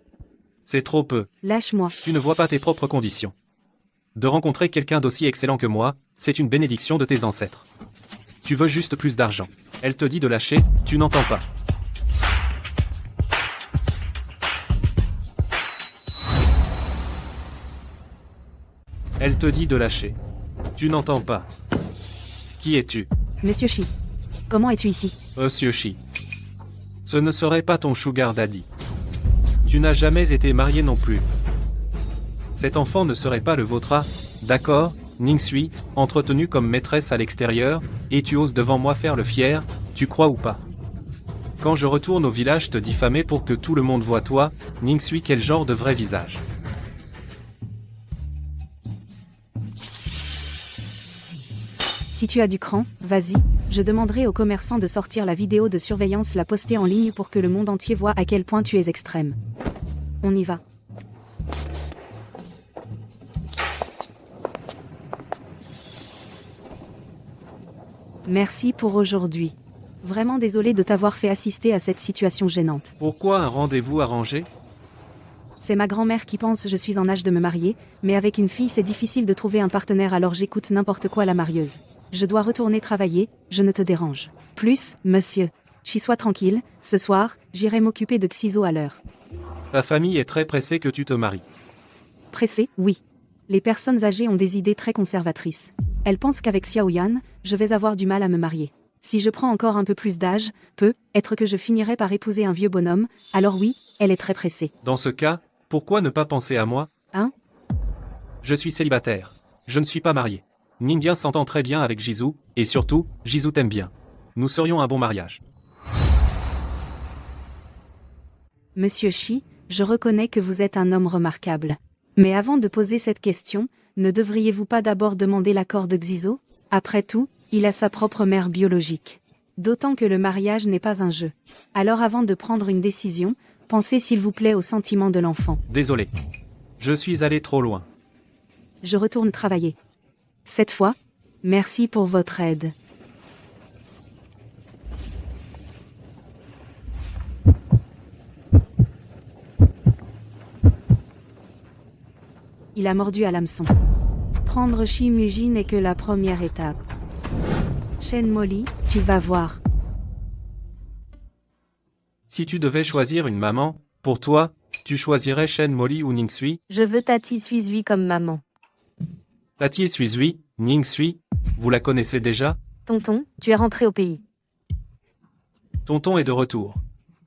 C'est trop peu.
Lâche-moi.
Tu ne vois pas tes propres conditions. De rencontrer quelqu'un d'aussi excellent que moi, c'est une bénédiction de tes ancêtres. Tu veux juste plus d'argent. Elle te dit de lâcher, tu n'entends pas. Elle te dit de lâcher. Tu n'entends pas. Qui es-tu?
Monsieur Shi. Comment es-tu ici?
Monsieur Shi. Ce ne serait pas ton sugar daddy. Tu n'as jamais été marié non plus. Cet enfant ne serait pas le vôtre, ah, d'accord, Ningshui, entretenue comme maîtresse à l'extérieur, et tu oses devant moi faire le fier, tu crois ou pas? Quand je retourne au village te diffamer pour que tout le monde voit toi, Ningshui, quel genre de vrai visage?
Si tu as du cran, vas-y, je demanderai aux commerçants de sortir la vidéo de surveillance, la poster en ligne pour que le monde entier voit à quel point tu es extrême. On y va. Merci pour aujourd'hui. Vraiment désolé de t'avoir fait assister à cette situation gênante.
Pourquoi un rendez-vous arrangé?
C'est ma grand-mère qui pense je suis en âge de me marier, mais avec une fille c'est difficile de trouver un partenaire, alors j'écoute n'importe quoi la marieuse. Je dois retourner travailler, je ne te dérange plus, monsieur. Chi, sois tranquille, ce soir, j'irai m'occuper de Xizo à l'heure.
Ta famille est très pressée que tu te maries.
Pressé, oui. Les personnes âgées ont des idées très conservatrices. Elles pensent qu'avec Xiaoyan, je vais avoir du mal à me marier. Si je prends encore un peu plus d'âge, peut-être que je finirai par épouser un vieux bonhomme, alors oui, elle est très pressée.
Dans ce cas, pourquoi ne pas penser à moi?
Hein?
Je suis célibataire. Je ne suis pas marié. Ningyan s'entend très bien avec Jizou, et surtout, Jizou t'aime bien. Nous serions un bon mariage.
Monsieur Shi, je reconnais que vous êtes un homme remarquable. Mais avant de poser cette question, ne devriez-vous pas d'abord demander l'accord de Xizo? Après tout, il a sa propre mère biologique. D'autant que le mariage n'est pas un jeu. Alors avant de prendre une décision, pensez s'il vous plaît aux sentiments de l'enfant.
Désolé. Je suis allé trop loin.
Je retourne travailler. Cette fois, merci pour votre aide. Il a mordu à l'hameçon. Prendre Shimuji n'est que la première étape. Shen Molly, tu vas voir.
Si tu devais choisir une maman, pour toi, tu choisirais Shen Molly ou Ningshui?
Je veux Tati Suizui comme maman.
Tati Suizui, Ningshui, vous la connaissez déjà?
Tonton, tu es rentré au pays.
Tonton est de retour.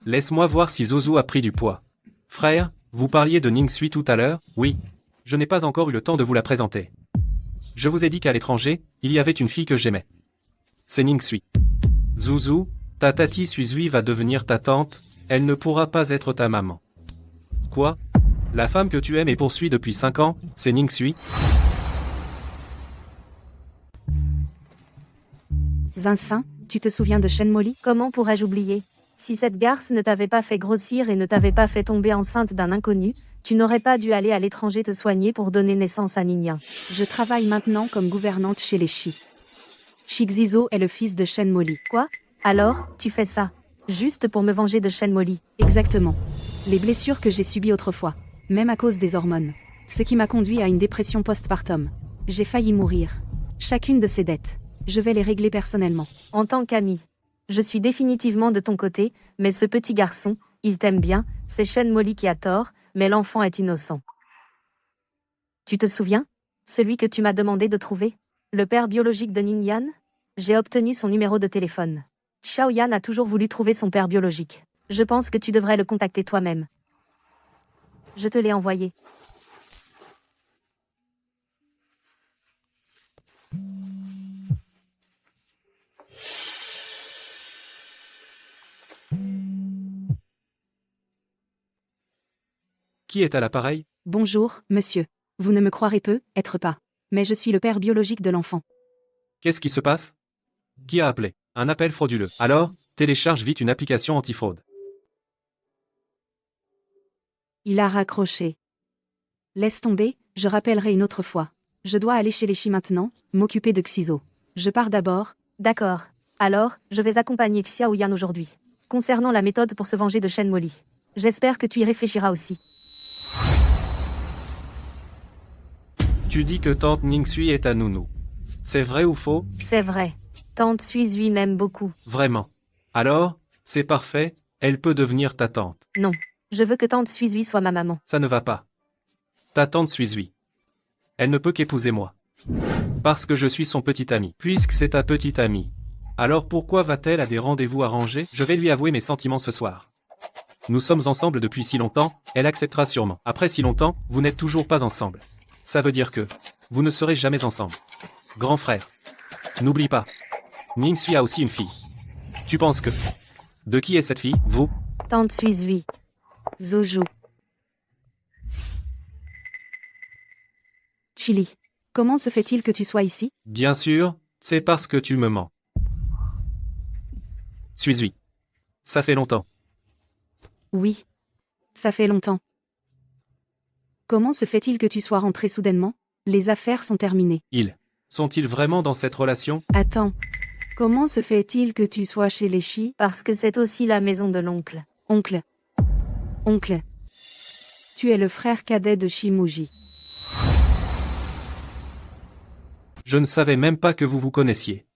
Laisse-moi voir si Zouzou a pris du poids. Frère, vous parliez de Ningshui tout à l'heure? Oui. Je n'ai pas encore eu le temps de vous la présenter. Je vous ai dit qu'à l'étranger, il y avait une fille que j'aimais. C'est Ningshui. Zouzou, ta Tati Suizui va devenir ta tante, elle ne pourra pas être ta maman. Quoi? La femme que tu aimes et poursuis depuis 5 ans, c'est Ningshui?
Zinsin, tu te souviens de Shen Molly?
Comment pourrais-je oublier? Si cette garce ne t'avait pas fait grossir et ne t'avait pas fait tomber enceinte d'un inconnu, tu n'aurais pas dû aller à l'étranger te soigner pour donner naissance à Ningyan.
Je travaille maintenant comme gouvernante chez les Shi. Shi Xizo est le fils de Shen Molly.
Quoi? Alors, tu fais ça juste pour me venger de Shen Molly?
Exactement. Les blessures que j'ai subies autrefois, même à cause des hormones. Ce qui m'a conduit à une dépression postpartum. J'ai failli mourir. Chacune de ces dettes, je vais les régler personnellement.
En tant qu'ami, je suis définitivement de ton côté, mais ce petit garçon, Il t'aime bien, c'est Shen Molly qui a tort, mais l'enfant est innocent. Tu te souviens? Celui que tu m'as demandé de trouver? Le père biologique de Ningyan? J'ai obtenu son numéro de téléphone. Xiaoyan a toujours voulu trouver son père biologique. Je pense que tu devrais le contacter toi-même. Je te l'ai envoyé.
Qui est à l'appareil?
Bonjour, monsieur. Vous ne me croirez peut-être pas. Mais je suis le père biologique de l'enfant.
Qu'est-ce qui se passe? Qui a appelé? Un appel frauduleux. Alors, télécharge vite une application antifraude.
Il a raccroché. Laisse tomber, je rappellerai une autre fois. Je dois aller chez les Chi maintenant, m'occuper de Xizo. Je pars d'abord.
D'accord. Alors, je vais accompagner Xiaoyan aujourd'hui. Concernant la méthode pour se venger de Shen Molly. J'espère que tu y réfléchiras aussi.
Tu dis que tante Ningsui est ta nounou. C'est vrai ou faux?
C'est vrai. Tante Suizui m'aime beaucoup.
Vraiment. Alors, c'est parfait, elle peut devenir ta tante.
Non. Je veux que tante Suizui soit ma maman.
Ça ne va pas. Ta tante Suizui. Elle ne peut qu'épouser moi. Parce que je suis son petit ami. Puisque c'est ta petite amie. Alors pourquoi va-t-elle à des rendez-vous arrangés? Je vais lui avouer mes sentiments ce soir. Nous sommes ensemble depuis si longtemps, elle acceptera sûrement. Après si longtemps, vous n'êtes toujours pas ensemble. Ça veut dire que vous ne serez jamais ensemble. Grand frère. N'oublie pas. Ningsui a aussi une fille. Tu penses que... De qui est cette fille, vous?
Tante Suizui.
Zoju. Chili. Comment se fait-il que tu sois ici?
Bien sûr, c'est parce que tu me mens. Suizui. Ça fait longtemps.
Oui. Ça fait longtemps. Comment se fait-il que tu sois rentré soudainement? Les affaires sont terminées.
Ils. Sont-ils vraiment dans cette relation?
Attends. Comment se fait-il que tu sois chez les Chi?
Parce que c'est aussi la maison de l'oncle.
Oncle. Oncle. Tu es le frère cadet de Shimuji.
Je ne savais même pas que vous vous connaissiez.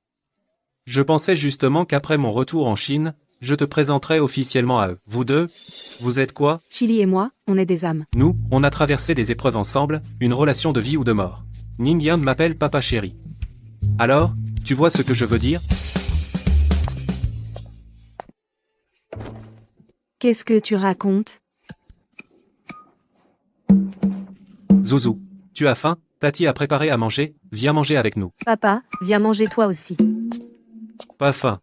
Je pensais justement qu'après mon retour en Chine, je te présenterais officiellement à eux. Vous deux, vous êtes quoi?
Chili et moi, on est des âmes.
Nous, on a traversé des épreuves ensemble, une relation de vie ou de mort. Ningyan m'appelle papa chéri. Alors, tu vois ce que je veux dire?
Qu'est-ce que tu racontes?
Zouzou, tu as faim? Tati a préparé à manger, viens manger avec nous.
Papa, viens manger toi aussi.
Pas faim.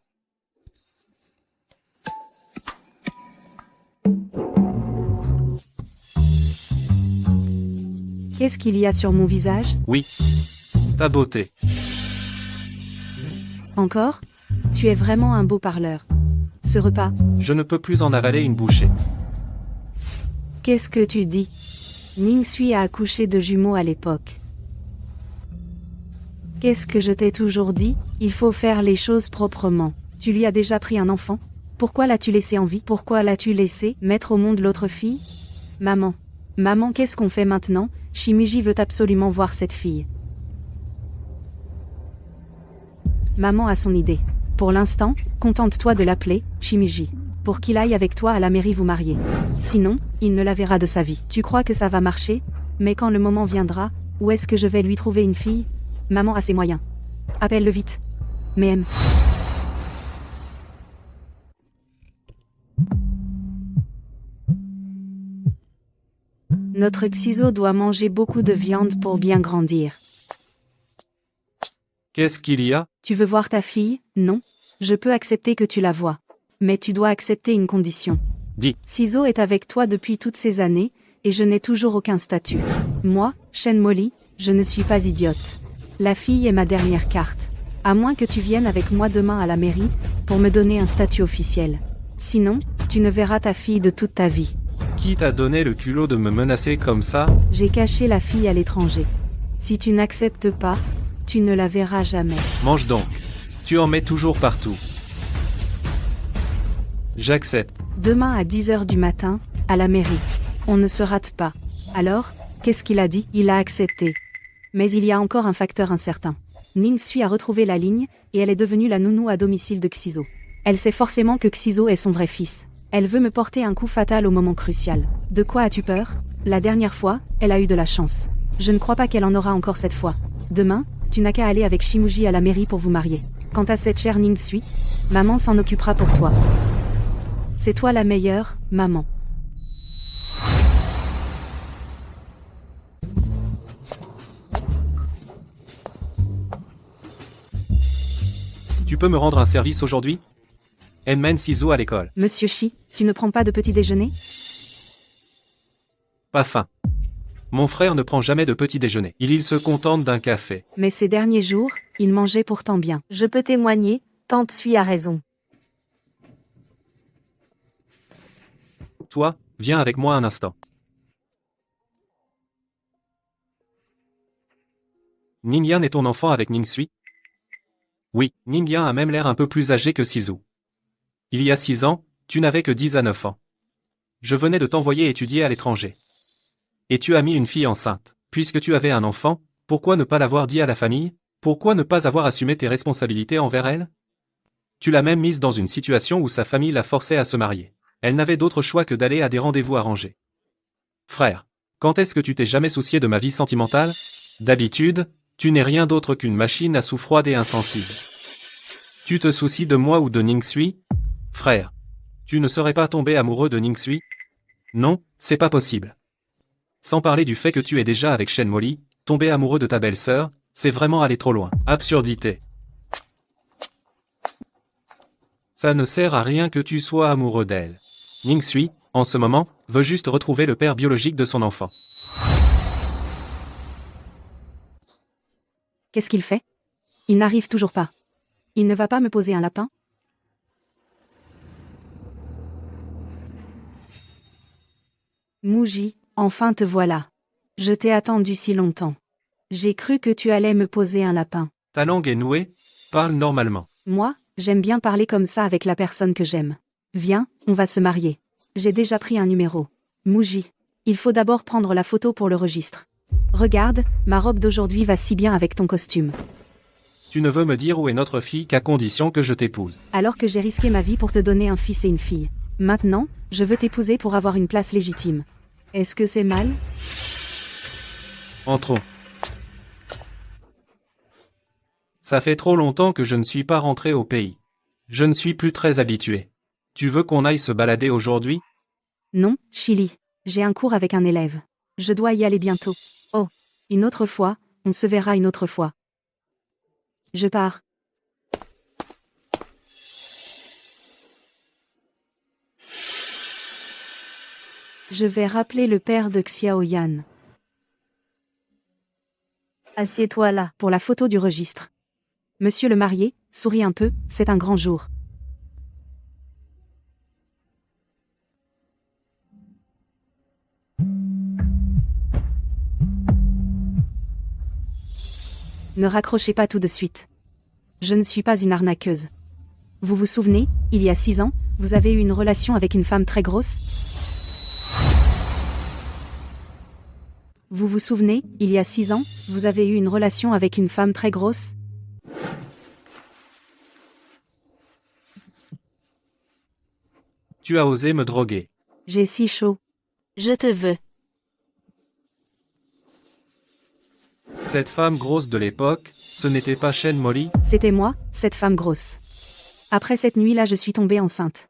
Qu'est-ce qu'il y a sur mon visage?
Oui. Ta beauté.
Encore? Tu es vraiment un beau parleur. Ce repas,
Je ne peux plus en avaler une bouchée.
qu'est-ce que tu dis? Ningsui a accouché de jumeaux à l'époque. Qu'est-ce que je t'ai toujours dit? Il faut faire les choses proprement. Tu lui as déjà pris un enfant? Pourquoi l'as-tu laissé en vie? Pourquoi l'as-tu laissé mettre au monde l'autre fille? Maman. Maman, qu'est-ce qu'on fait maintenant? Shimiji veut absolument voir cette fille. Maman a son idée. Pour l'instant, contente-toi de l'appeler Shimiji. Pour qu'il aille avec toi à la mairie vous marier. Sinon, il ne la verra de sa vie. Tu crois que ça va marcher? Mais quand le moment viendra, où est-ce que je vais lui trouver une fille? Maman a ses moyens. Appelle-le vite. Mais aime. Notre Xizo doit manger beaucoup de viande pour bien grandir.
Qu'est-ce qu'il y a?
Tu veux voir ta fille? Non. Je peux accepter que tu la vois. Mais tu dois accepter une condition.
Dis.
Xizo est avec toi depuis toutes ces années, et je n'ai toujours aucun statut. Moi, Shen Molly, je ne suis pas idiote. La fille est ma dernière carte. À moins que tu viennes avec moi demain à la mairie, pour me donner un statut officiel. Sinon, tu ne verras ta fille de toute ta vie.
Qui t'a donné le culot de me menacer comme ça?
J'ai caché la fille à l'étranger. Si tu n'acceptes pas, tu ne la verras jamais.
Mange donc. Tu en mets toujours partout. J'accepte.
Demain à 10h du matin, à la mairie. On ne se rate pas. Alors, qu'est-ce qu'il a dit? Il a accepté. Mais il y a encore un facteur incertain. Ningsui a retrouvé la ligne, et elle est devenue la nounou à domicile de Xizo. Elle sait forcément que Xizo est son vrai fils. Elle veut me porter un coup fatal au moment crucial. De quoi as-tu peur? La dernière fois, elle a eu de la chance. Je ne crois pas qu'elle en aura encore cette fois. Demain, tu n'as qu'à aller avec Shimuji à la mairie pour vous marier. Quant à cette chère Ning-sui, maman s'en occupera pour toi. C'est toi la meilleure, maman.
Tu peux me rendre un service aujourd'hui? Emmène Shizu à l'école.
Monsieur Shi, tu ne prends pas de petit déjeuner?
Pas faim. Mon frère ne prend jamais de petit déjeuner. Il se contente d'un café.
Mais ces derniers jours, il mangeait pourtant bien.
Je peux témoigner, tante Sui a raison.
Toi, viens avec moi un instant. Ningyan est ton enfant avec Ning-sui? Oui, Ningyan a même l'air un peu plus âgé que Shizu. Il y a 6 ans, tu n'avais que 10 à 9 ans. Je venais de t'envoyer étudier à l'étranger. Et tu as mis une fille enceinte. Puisque tu avais un enfant, pourquoi ne pas l'avoir dit à la famille? Pourquoi ne pas avoir assumé tes responsabilités envers elle? Tu l'as même mise dans une situation où sa famille la forçait à se marier. Elle n'avait d'autre choix que d'aller à des rendez-vous arrangés. Frère, quand est-ce que tu t'es jamais soucié de ma vie sentimentale? D'habitude, tu n'es rien d'autre qu'une machine à sous froide et insensible. Tu te soucies de moi ou de Ning-sui? Frère, tu ne serais pas tombé amoureux de Ning-sui? Non, c'est pas possible. Sans parler du fait que tu es déjà avec Shen Molly, tomber amoureux de ta belle-sœur, c'est vraiment aller trop loin. Absurdité. Ça ne sert à rien que tu sois amoureux d'elle. Ning-sui, en ce moment, veut juste retrouver le père biologique de son enfant.
Qu'est-ce qu'il fait? Il n'arrive toujours pas. Il ne va pas me poser un lapin? Muji, enfin te voilà. Je t'ai attendu si longtemps. J'ai cru que tu allais me poser un lapin.
Ta langue est nouée, parle normalement.
Moi, j'aime bien parler comme ça avec la personne que j'aime. Viens, on va se marier. J'ai déjà pris un numéro. Muji, il faut d'abord prendre la photo pour le registre. Regarde, ma robe d'aujourd'hui va si bien avec ton costume.
Tu ne veux me dire où est notre fille qu'à condition que je t'épouse.
Alors que j'ai risqué ma vie pour te donner un fils et une fille. Maintenant, je veux t'épouser pour avoir une place légitime. Est-ce que c'est mal?
Entrons. Ça fait trop longtemps que je ne suis pas rentré au pays. Je ne suis plus très habitué. Tu veux qu'on aille se balader aujourd'hui?
Non, Chili. J'ai un cours avec un élève. Je dois y aller bientôt. Oh, une autre fois, on se verra une autre fois. Je pars. Je vais rappeler le père de Xiaoyan.
Assieds-toi là.
Pour la photo du registre. Monsieur le marié, souris un peu, c'est un grand jour. Ne raccrochez pas tout de suite. Je ne suis pas une arnaqueuse. Vous vous souvenez, il y a 6 ans, vous avez eu une relation avec une femme très grosse? Vous vous souvenez, il y a 6 ans, vous avez eu une relation avec une femme très grosse?
Tu as osé me droguer.
J'ai si chaud.
Je te veux.
Cette femme grosse de l'époque, ce n'était pas Shen Molly?
C'était moi, cette femme grosse. Après cette nuit-là, je suis tombée enceinte.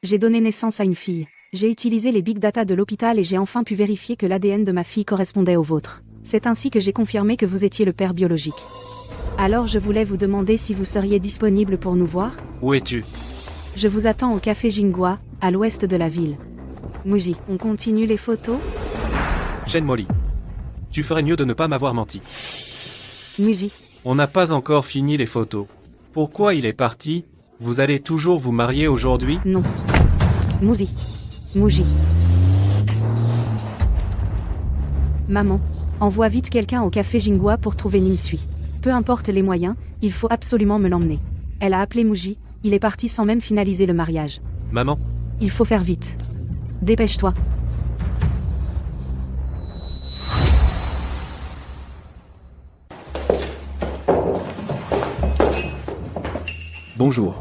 J'ai donné naissance à une fille. J'ai utilisé les big data de l'hôpital et j'ai enfin pu vérifier que l'ADN de ma fille correspondait au vôtre. C'est ainsi que j'ai confirmé que vous étiez le père biologique. Alors je voulais vous demander si vous seriez disponible pour nous voir?
Où es-tu?
Je vous attends au café Jingua, à l'ouest de la ville. Muji, on continue les photos?
Shen Molly. Tu ferais mieux de ne pas m'avoir menti.
Muji,
On n'a pas encore fini les photos. Pourquoi il est parti? Vous allez toujours vous marier aujourd'hui?
non. Muji. Muji. Maman, envoie vite quelqu'un au café Jingua pour trouver Ning-sui. Peu importe les moyens, il faut absolument me l'emmener. Elle a appelé Muji, il est parti sans même finaliser le mariage.
Maman,
Il faut faire vite. Dépêche-toi.
Bonjour.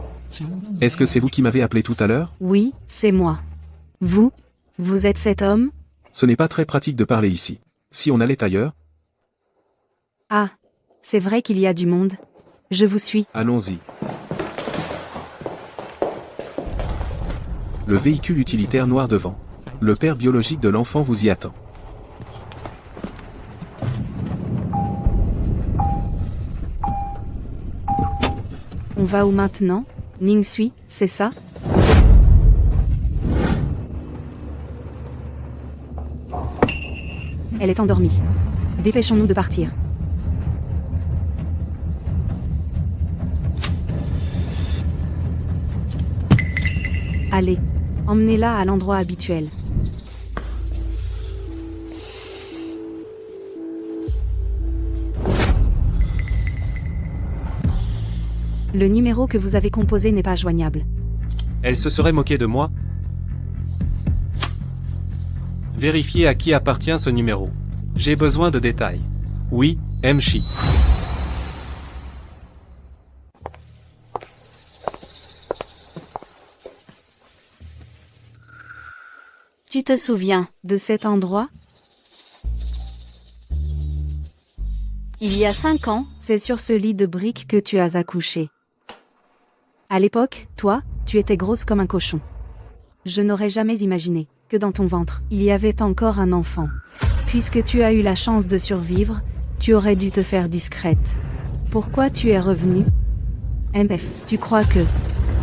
Est-ce que c'est vous qui m'avez appelé tout à l'heure?
Oui, c'est moi. Vous êtes cet homme?
Ce n'est pas très pratique de parler ici. Si on allait ailleurs?
Ah, c'est vrai qu'il y a du monde. Je vous suis.
Allons-y. Le véhicule utilitaire noir devant. Le père biologique de l'enfant vous y attend.
On va où maintenant? Ning Sui, c'est ça? Elle est endormie. Dépêchons-nous de partir. Allez, emmenez-la à l'endroit habituel. Le numéro que vous avez composé n'est pas joignable.
Elle se serait moquée de moi? Vérifiez à qui appartient ce numéro. J'ai besoin de détails. Oui, Mchi.
Tu te souviens,
De cet endroit?
il y a 5 ans,
C'est sur ce lit de briques que tu as accouché. À l'époque, toi, tu étais grosse comme un cochon. Je n'aurais jamais imaginé que dans ton ventre, il y avait encore un enfant. Puisque tu as eu la chance de survivre, tu aurais dû te faire discrète. Pourquoi tu es revenue? MF, tu crois que,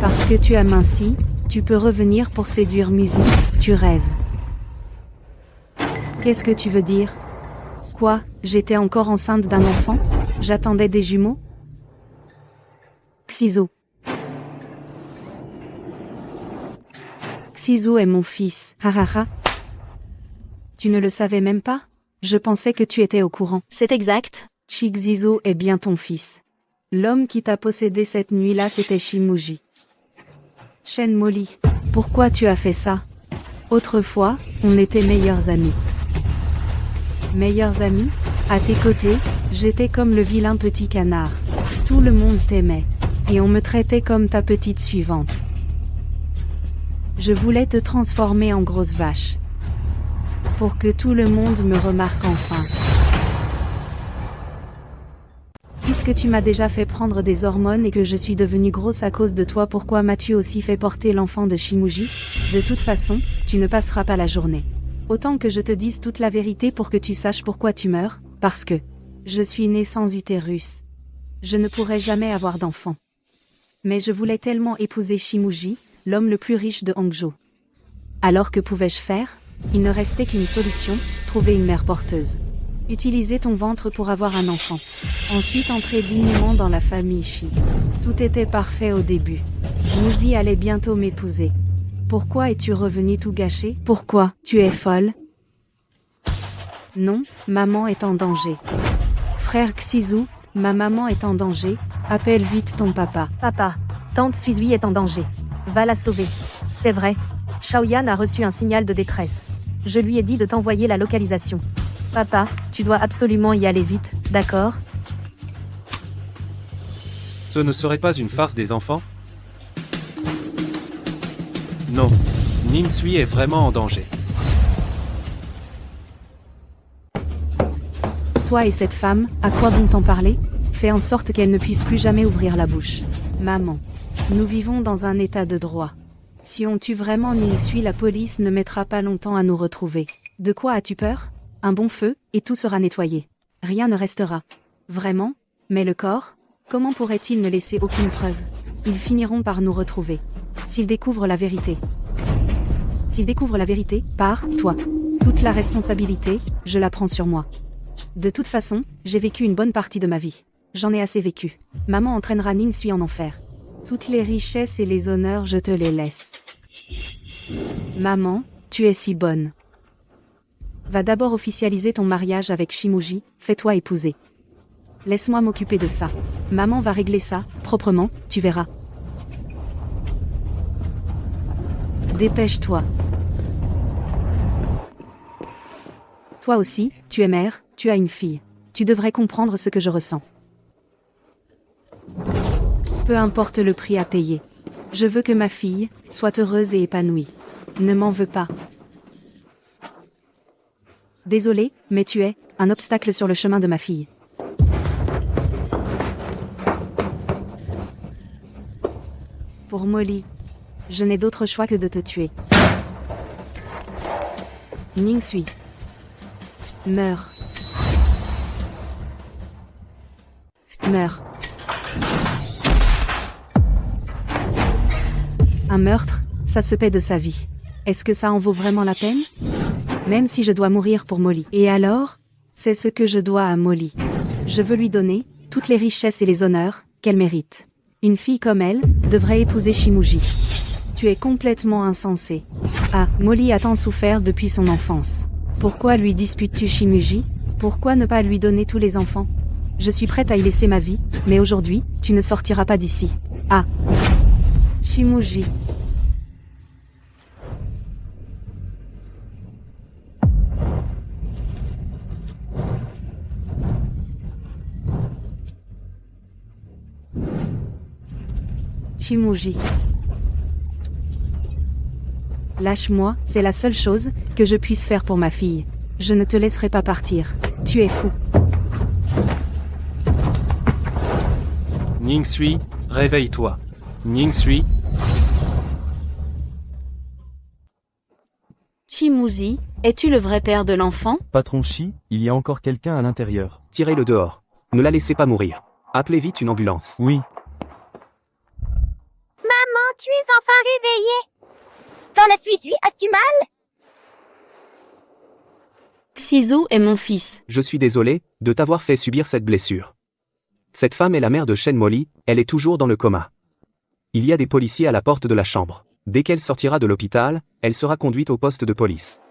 parce que tu as minci, tu peux revenir pour séduire Musique? Tu rêves. Qu'est-ce que tu veux dire? Quoi, j'étais encore enceinte d'un enfant? J'attendais des jumeaux? Xizo. Xizo est mon fils. Hahaha. Tu ne le savais même pas? Je pensais que tu étais au courant.
c'est exact.
Xizo est bien ton fils. L'homme qui t'a possédé cette nuit-là, c'était Shimuji. Shen Molly, pourquoi tu as fait ça? Autrefois, on était meilleurs amis. Meilleurs amis? À tes côtés, j'étais comme le vilain petit canard. Tout le monde t'aimait. Et on me traitait comme ta petite suivante. Je voulais te transformer en grosse vache. Pour que tout le monde me remarque enfin. Puisque tu m'as déjà fait prendre des hormones et que je suis devenue grosse à cause de toi, pourquoi m'as-tu aussi fait porter l'enfant de Shimuji? De toute façon, tu ne passeras pas la journée. Autant que je te dise toute la vérité pour que tu saches pourquoi tu meurs, parce que je suis née sans utérus. Je ne pourrai jamais avoir d'enfant. Mais je voulais tellement épouser Shimuji, l'homme le plus riche de Hangzhou. Alors que pouvais-je faire? Il ne restait qu'une solution, trouver une mère porteuse. Utiliser ton ventre pour avoir un enfant. Ensuite entrer dignement dans la famille Shi. Tout était parfait au début. Muzi allait bientôt m'épouser. Pourquoi es-tu revenu tout gâcher? Pourquoi? Tu es folle? Non, maman est en danger. Frère Xizu, ma maman est en danger, appelle vite ton papa.
Papa, tante Suizui est en danger. Va la sauver. C'est vrai. Shaoyan a reçu un signal de détresse. Je lui ai dit de t'envoyer la localisation. Papa, tu dois absolument y aller vite, d'accord?
Ce ne serait pas une farce des enfants? Non. Ning Sui est vraiment en danger.
Toi et cette femme, à quoi bon t'en parler? Fais en sorte qu'elle ne puisse plus jamais ouvrir la bouche. Maman, nous vivons dans un état de droit. Si on tue vraiment Ning Sui, la police ne mettra pas longtemps à nous retrouver. De quoi as-tu peur? Un bon feu, et tout sera nettoyé. Rien ne restera. Vraiment? Mais le corps? Comment pourrait-il ne laisser aucune preuve? Ils finiront par nous retrouver. S'ils découvrent la vérité. S'ils découvrent la vérité, par toi. Toute la responsabilité, je la prends sur moi. De toute façon, j'ai vécu une bonne partie de ma vie. J'en ai assez vécu. Maman entraînera Ning Sui en enfer. Toutes les richesses et les honneurs, je te les laisse. Maman, tu es si bonne. Va d'abord officialiser ton mariage avec Shimuji, fais-toi épouser. Laisse-moi m'occuper de ça. Maman va régler ça, proprement, tu verras. Dépêche-toi. Toi aussi, tu es mère, tu as une fille. Tu devrais comprendre ce que je ressens. Peu importe le prix à payer. Je veux que ma fille soit heureuse et épanouie. Ne m'en veux pas. Désolé, mais tu es un obstacle sur le chemin de ma fille. Pour Molly, je n'ai d'autre choix que de te tuer. Ning-Sui. Meurs. Meurs. Un meurtre, ça se paie de sa vie. Est-ce que ça en vaut vraiment la peine? Même si je dois mourir pour Molly. Et alors? C'est ce que je dois à Molly. Je veux lui donner toutes les richesses et les honneurs qu'elle mérite. Une fille comme elle devrait épouser Shimuji. Tu es complètement insensé. Ah, Molly a tant souffert depuis son enfance. Pourquoi lui disputes-tu Shimuji? Pourquoi ne pas lui donner tous les enfants? Je suis prête à y laisser ma vie, mais aujourd'hui, tu ne sortiras pas d'ici. Ah. Shimuji. Shimuji. Lâche-moi, c'est la seule chose que je puisse faire pour ma fille. Je ne te laisserai pas partir. Tu es fou.
Ning-Sui, réveille-toi. Ning-Sui.
Shimuji, es-tu le vrai père de l'enfant?
Patron Shi, il y a encore quelqu'un à l'intérieur.
Tirez-le dehors. Ne la laissez pas mourir. Appelez vite une ambulance.
Oui.
Maman, tu es enfin réveillée. T'en as-tu as-tu mal?
Xizu est mon fils.
Je suis désolé de t'avoir fait subir cette blessure. Cette femme est la mère de Shen Molly, elle est toujours dans le coma. Il y a des policiers à la porte de la chambre. Dès qu'elle sortira de l'hôpital, elle sera conduite au poste de police.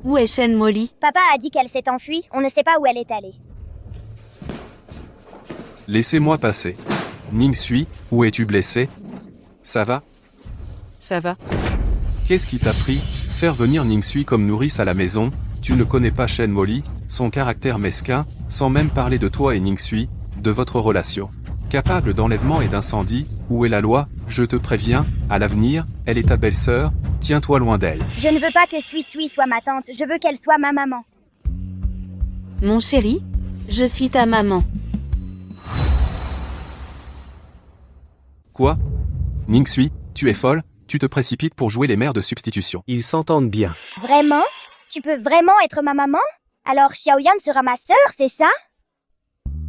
Où est Shen Molly?
Papa a dit qu'elle s'est enfuie, on ne sait pas où elle est allée.
Laissez-moi passer. Ning-Sui, où es-tu blessé? Ça va?
Ça va.
Qu'est-ce qui t'a pris? Faire venir Ning-Sui comme nourrice à la maison? Tu ne connais pas Shen Molly, son caractère mesquin, sans même parler de toi et Ning-Sui, de votre relation. Capable d'enlèvement et d'incendie, où est la loi? Je te préviens, à l'avenir, elle est ta belle-sœur, tiens-toi loin d'elle.
Je ne veux pas que Sui soit ma tante, je veux qu'elle soit ma maman.
Mon chéri, je suis ta maman.
Quoi? Ning-Sui, tu es folle? Tu te précipites pour jouer les mères de substitution.
Ils s'entendent bien.
Vraiment? Tu peux vraiment être ma maman? Alors Xiaoyan sera ma sœur, c'est ça?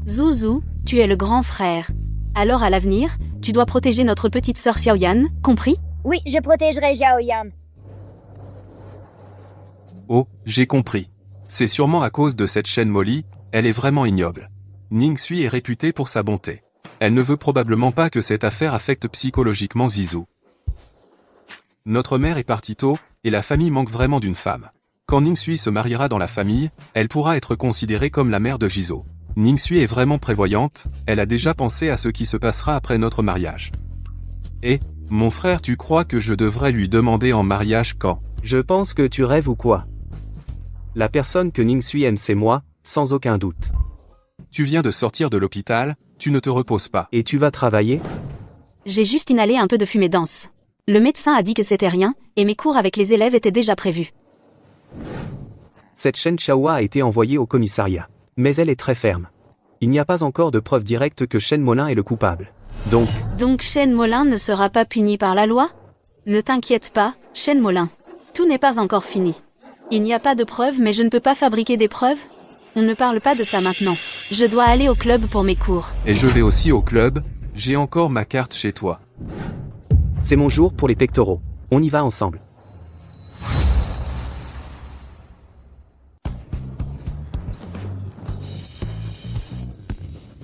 Zuzu, tu es le grand frère. Alors à l'avenir, tu dois protéger notre petite sœur Xiaoyan, compris?
Oui, je protégerai Xiaoyan.
Oh, j'ai compris. C'est sûrement à cause de cette Shen Molly, elle est vraiment ignoble. Ning-Sui est réputée pour sa bonté. Elle ne veut probablement pas que cette affaire affecte psychologiquement Zizu. Notre mère est partie tôt, et la famille manque vraiment d'une femme. Quand Ning-Sui se mariera dans la famille, elle pourra être considérée comme la mère de Jizo. Ning-Sui est vraiment prévoyante, elle a déjà pensé à ce qui se passera après notre mariage. Et, mon frère, tu crois que je devrais lui demander en mariage quand?
Je pense que tu rêves ou quoi? La personne que Ning-Sui aime c'est moi, sans aucun doute.
Tu viens de sortir de l'hôpital, tu ne te reposes pas.
Et tu vas travailler?
J'ai juste inhalé un peu de fumée dense. Le médecin a dit que c'était rien, et mes cours avec les élèves étaient déjà prévus.
Cette Shen Chaoua a été envoyée au commissariat. Mais elle est très ferme. Il n'y a pas encore de preuve directe que Shen Molin est le coupable.
Donc Shen Molin ne sera pas puni par la loi? Ne t'inquiète pas, Shen Molin. Tout n'est pas encore fini. Il n'y a pas de preuves mais je ne peux pas fabriquer des preuves? On ne parle pas de ça maintenant. Je dois aller au club pour mes cours.
Et je vais aussi au club, j'ai encore ma carte chez toi.
C'est mon jour pour les pectoraux. On y va ensemble.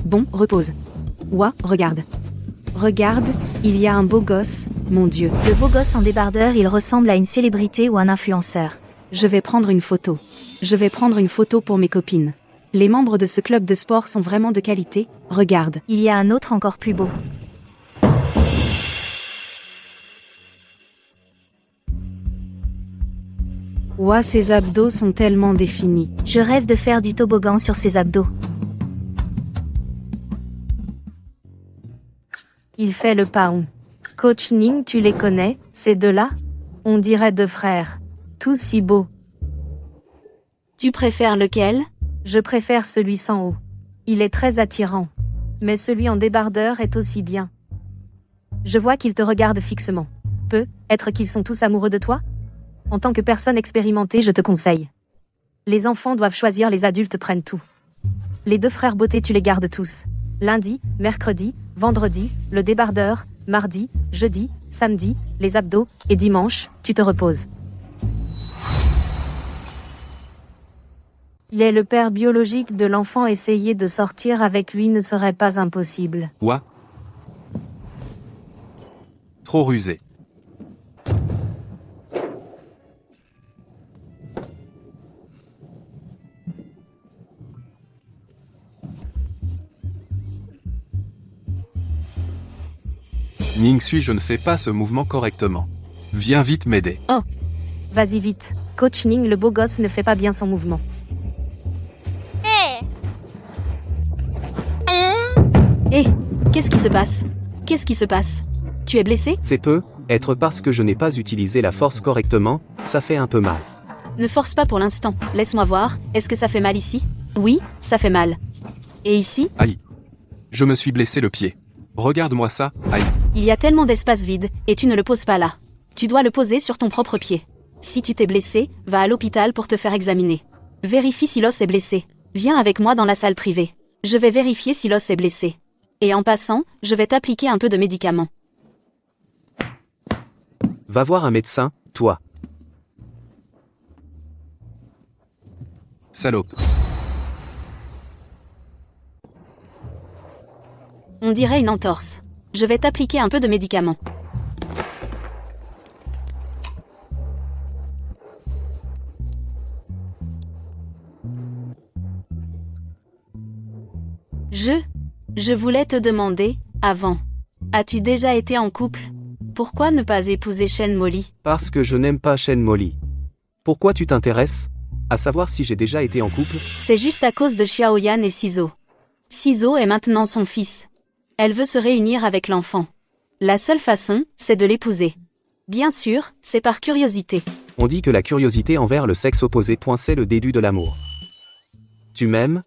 Bon, repose. Ouah, regarde. Regarde, il y a un beau gosse, mon Dieu.
Le beau gosse en débardeur, il ressemble à une célébrité ou un influenceur.
Je vais prendre une photo. Je vais prendre une photo pour mes copines. Les membres de ce club de sport sont vraiment de qualité, regarde.
Il y a un autre encore plus beau.
Ouah, ses abdos sont tellement définis.
Je rêve de faire du toboggan sur ses abdos. Il fait le paon. Coach Ning, tu les connais, ces deux-là? On dirait deux frères. Tous si beaux.
Tu préfères lequel?
Je préfère celui sans haut. Il est très attirant. Mais celui en débardeur est aussi bien. Je vois qu'ils te regardent fixement. Peut-être qu'ils sont tous amoureux de toi? En tant que personne expérimentée, je te conseille. Les enfants doivent choisir, les adultes prennent tout. Les deux frères beauté, tu les gardes tous. Lundi, mercredi, vendredi, le débardeur, mardi, jeudi, samedi, les abdos, et dimanche, tu te reposes. Il est le père biologique de l'enfant, essayer de sortir avec lui ne serait pas impossible.
Ouah. Trop rusé. Ning-Sui, je ne fais pas ce mouvement correctement. Viens vite m'aider.
Vas-y vite. Coach Ning, le beau gosse, ne fait pas bien son mouvement.
Hé, qu'est-ce qui se passe? Qu'est-ce qui se passe? Tu es blessé?
C'est peu, être parce que je n'ai pas utilisé la force correctement, ça fait un peu mal.
Ne force pas pour l'instant. Laisse-moi voir. Est-ce que ça fait mal ici? Oui, ça fait mal. Et ici?
Aïe. Je me suis blessé le pied. Regarde-moi ça, aïe.
Il y a tellement d'espace vide, et tu ne le poses pas là. Tu dois le poser sur ton propre pied. Si tu t'es blessé, va à l'hôpital pour te faire examiner. Vérifie si l'os est blessé. Viens avec moi dans la salle privée. Je vais vérifier si l'os est blessé. Et en passant, je vais t'appliquer un peu de médicaments.
Va voir un médecin, toi.
Salope.
On dirait une entorse. Je vais t'appliquer un peu de médicaments. Je voulais te demander, avant. As-tu déjà été en couple? Pourquoi ne pas épouser Shen Molly?
Parce que je n'aime pas Shen Molly. Pourquoi tu t'intéresses à savoir si j'ai déjà été en couple?
C'est juste à cause de Xiaoyan et Ciseaux. Ciseaux est maintenant son fils. Elle veut se réunir avec l'enfant. La seule façon, c'est de l'épouser. Bien sûr, c'est par curiosité.
On dit que la curiosité envers le sexe opposé, c'est le début de l'amour. Tu m'aimes?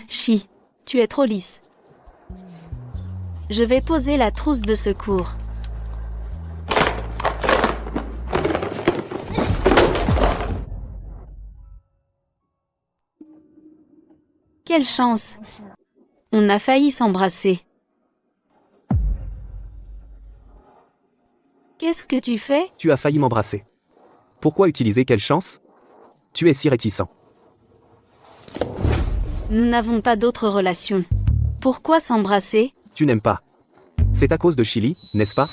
Chi. Tu es trop lisse. Je vais poser la trousse de secours. Quelle chance! On a failli s'embrasser. Qu'est-ce que tu fais?
Tu as failli m'embrasser. Pourquoi utiliser quelle chance? Tu es si réticent.
Nous n'avons pas d'autre relation. Pourquoi s'embrasser?
Tu n'aimes pas. C'est à cause de Chili, n'est-ce pas?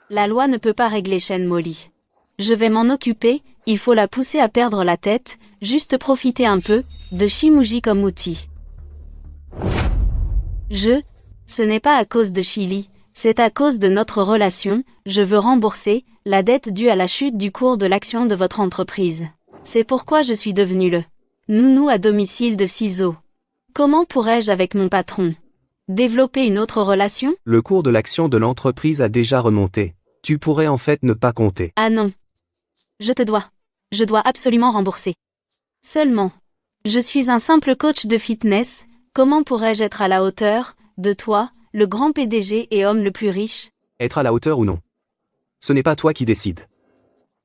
La loi ne peut pas régler Shen Molly. Je vais m'en occuper, il faut la pousser à perdre la tête, juste profiter un peu de Shimuji comme outil. Ce n'est pas à cause de Chili, c'est à cause de notre relation, je veux rembourser la dette due à la chute du cours de l'action de votre entreprise. C'est pourquoi je suis devenu le nounou à domicile de Ciseaux. Comment pourrais-je avec mon patron développer une autre relation?
Le cours de l'action de l'entreprise a déjà remonté. Tu pourrais en fait ne pas compter.
Ah non. Je dois absolument rembourser. Seulement. Je suis un simple coach de fitness, comment pourrais-je être à la hauteur de toi, le grand PDG et homme le plus riche?
Être à la hauteur ou non? Ce n'est pas toi qui décides.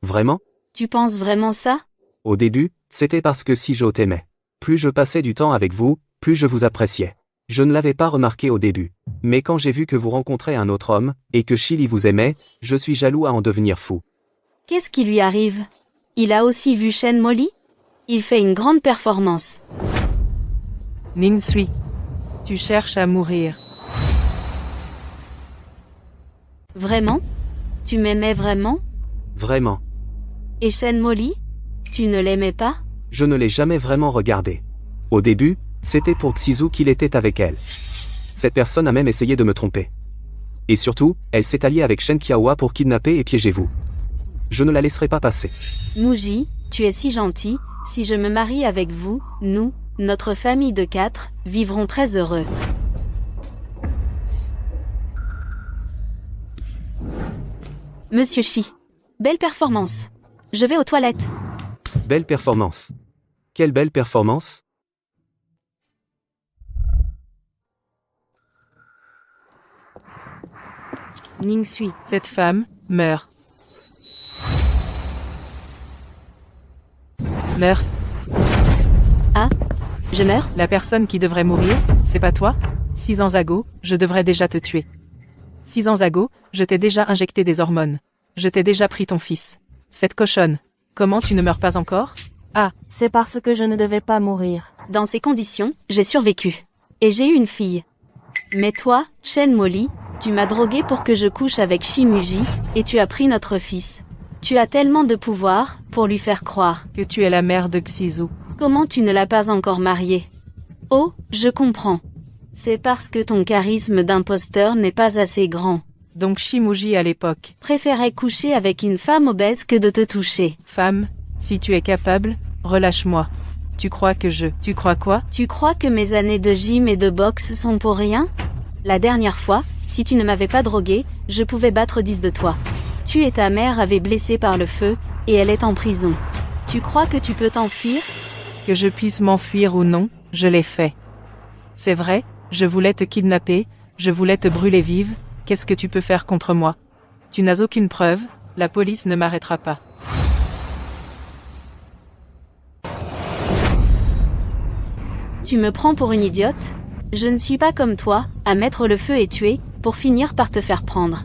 Vraiment?
Tu penses vraiment ça?
Au début, c'était parce que si je t'aimais. Plus je passais du temps avec vous, plus je vous appréciais. Je ne l'avais pas remarqué au début. Mais quand j'ai vu que vous rencontrez un autre homme, et que Chili vous aimait, je suis jaloux à en devenir fou.
Qu'est-ce qui lui arrive? Il a aussi vu Shen Molly? Il fait une grande performance.
Ning-Sui, tu cherches à mourir.
Vraiment? Tu m'aimais vraiment?
Vraiment.
Et Shen Molly? Tu ne l'aimais pas?
Je ne l'ai jamais vraiment regardé. Au début, c'était pour Xizu qu'il était avec elle. Cette personne a même essayé de me tromper. Et surtout, elle s'est alliée avec Shen Qiaohua pour kidnapper et piéger vous. Je ne la laisserai pas passer.
Muji, tu es si gentil, Si je me marie avec vous, nous, notre famille de 4, vivrons très heureux. Monsieur Shi. Belle performance. Je vais aux toilettes.
Belle performance. Quelle belle performance?
Ning-sui, cette femme, meurt. Meurs.
Je meurs?
La personne qui devrait mourir, c'est pas toi? 6 ans ago, je devrais déjà te tuer. 6 ans ago, je t'ai déjà injecté des hormones. Je t'ai déjà pris ton fils. Cette cochonne. Comment tu ne meurs pas encore?
C'est parce que je ne devais pas mourir.
Dans ces conditions, j'ai survécu. Et j'ai eu une fille. Mais toi, Shen Molly, tu m'as drogué pour que je couche avec Shimuji, et tu as pris notre fils. Tu as tellement de pouvoir, pour lui faire croire.
Que tu es la mère de Xizu.
Comment tu ne l'as pas encore marié? Oh, je comprends. C'est parce que ton charisme d'imposteur n'est pas assez grand.
Donc Shimuji à l'époque.
Préférais coucher avec une femme obèse que de te toucher.
Femme, si tu es capable, relâche-moi. Tu crois quoi?
Tu crois que mes années de gym et de boxe sont pour rien? La dernière fois, si tu ne m'avais pas drogué, je pouvais battre 10 de toi. Tu et ta mère avaient blessé par le feu, et elle est en prison. Tu crois que tu peux t'enfuir?
Que je puisse m'enfuir ou non, je l'ai fait. C'est vrai, je voulais te kidnapper, je voulais te brûler vive, qu'est-ce que tu peux faire contre moi? Tu n'as aucune preuve, la police ne m'arrêtera pas.
Tu me prends pour une idiote? Je ne suis pas comme toi, à mettre le feu et tuer, pour finir par te faire prendre.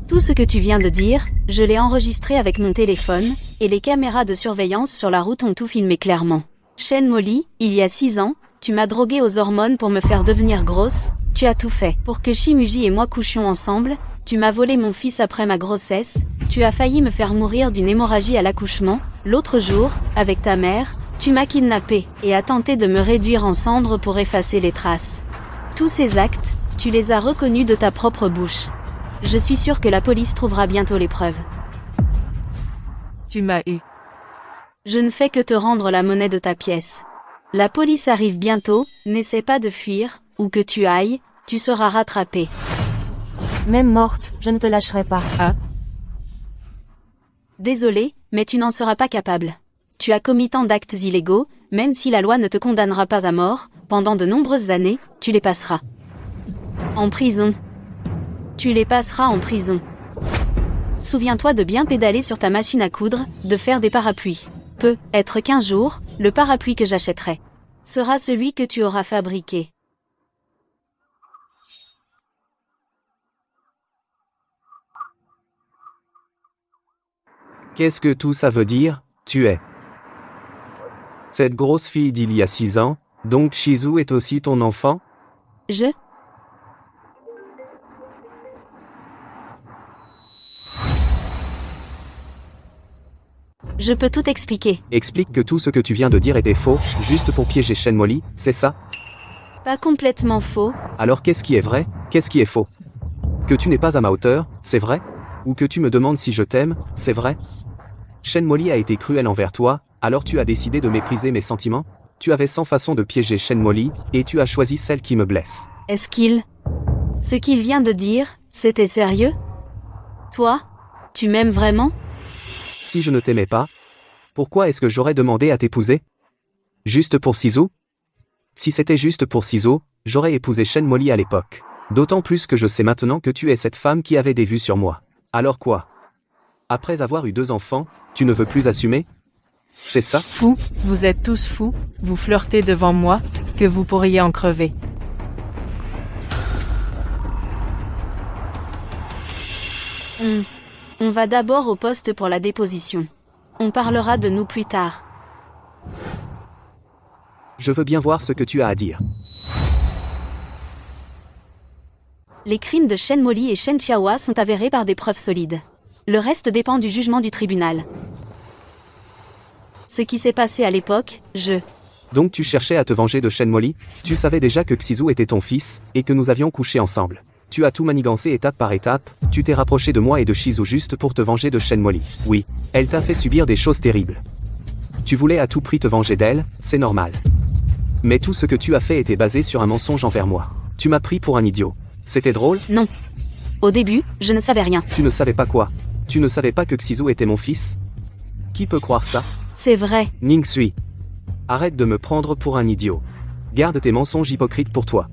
Tout ce que tu viens de dire, je l'ai enregistré avec mon téléphone, et les caméras de surveillance sur la route ont tout filmé clairement. Shen Molly, il y a 6 ans, tu m'as drogué aux hormones pour me faire devenir grosse, tu as tout fait pour que Shimuji et moi couchions ensemble, tu m'as volé mon fils après ma grossesse, tu as failli me faire mourir d'une hémorragie à l'accouchement, l'autre jour, avec ta mère, tu m'as kidnappé et as tenté de me réduire en cendres pour effacer les traces. Tous ces actes, tu les as reconnus de ta propre bouche. Je suis sûre que la police trouvera bientôt les preuves.
Tu m'as eu.
Je ne fais que te rendre la monnaie de ta pièce. La police arrive bientôt, n'essaie pas de fuir, où que tu ailles, tu seras rattrapé.
Même morte, je ne te lâcherai pas.
Désolé, mais tu n'en seras pas capable. Tu as commis tant d'actes illégaux, même si la loi ne te condamnera pas à mort, pendant de nombreuses années, tu les passeras. En prison. Tu les passeras en prison. Souviens-toi de bien pédaler sur ta machine à coudre, de faire des parapluies. Peut être qu'un jour, le parapluie que j'achèterai sera celui que tu auras fabriqué.
Qu'est-ce que tout ça veut dire? Tu es cette grosse fille d'il y a 6 ans, donc Shizu est aussi ton enfant?
Je peux tout expliquer.
Explique que tout ce que tu viens de dire était faux, juste pour piéger Shen Molly, c'est ça?
Pas complètement faux.
Alors qu'est-ce qui est vrai, qu'est-ce qui est faux? Que tu n'es pas à ma hauteur, c'est vrai? Ou que tu me demandes si je t'aime, c'est vrai? Shen Molly a été cruel envers toi, alors tu as décidé de mépriser mes sentiments? Tu avais 100 façons de piéger Shen Molly, et tu as choisi celle qui me blesse.
Est-ce qu'il... Ce qu'il vient de dire, c'était sérieux? Toi, tu m'aimes vraiment?
Si je ne t'aimais pas, pourquoi est-ce que j'aurais demandé à t'épouser? Juste pour Shizu? Si c'était juste pour Shizu, j'aurais épousé Shen Molly à l'époque. D'autant plus que je sais maintenant que tu es cette femme qui avait des vues sur moi. Alors quoi? Après avoir eu 2 enfants, tu ne veux plus assumer? C'est ça?
Fou, vous êtes tous fous, vous flirtez devant moi, que vous pourriez en crever.
On va d'abord au poste pour la déposition. On parlera de nous plus tard.
Je veux bien voir ce que tu as à dire.
Les crimes de Shen Molly et Shen Qiaohua sont avérés par des preuves solides. Le reste dépend du jugement du tribunal. Ce qui s'est passé à l'époque,
Donc tu cherchais à te venger de Shen Molly? Tu savais déjà que Xizu était ton fils, et que nous avions couché ensemble. Tu as tout manigancé étape par étape, tu t'es rapproché de moi et de Shizu juste pour te venger de Shen Molly. Oui, elle t'a fait subir des choses terribles. Tu voulais à tout prix te venger d'elle, c'est normal. Mais tout ce que tu as fait était basé sur un mensonge envers moi. Tu m'as pris pour un idiot. C'était drôle?
Non. Au début, je ne savais rien.
Tu ne savais pas quoi? Tu ne savais pas que Xizu était mon fils? Qui peut croire ça?
C'est vrai.
Ning-Sui. Arrête de me prendre pour un idiot. Garde tes mensonges hypocrites pour toi.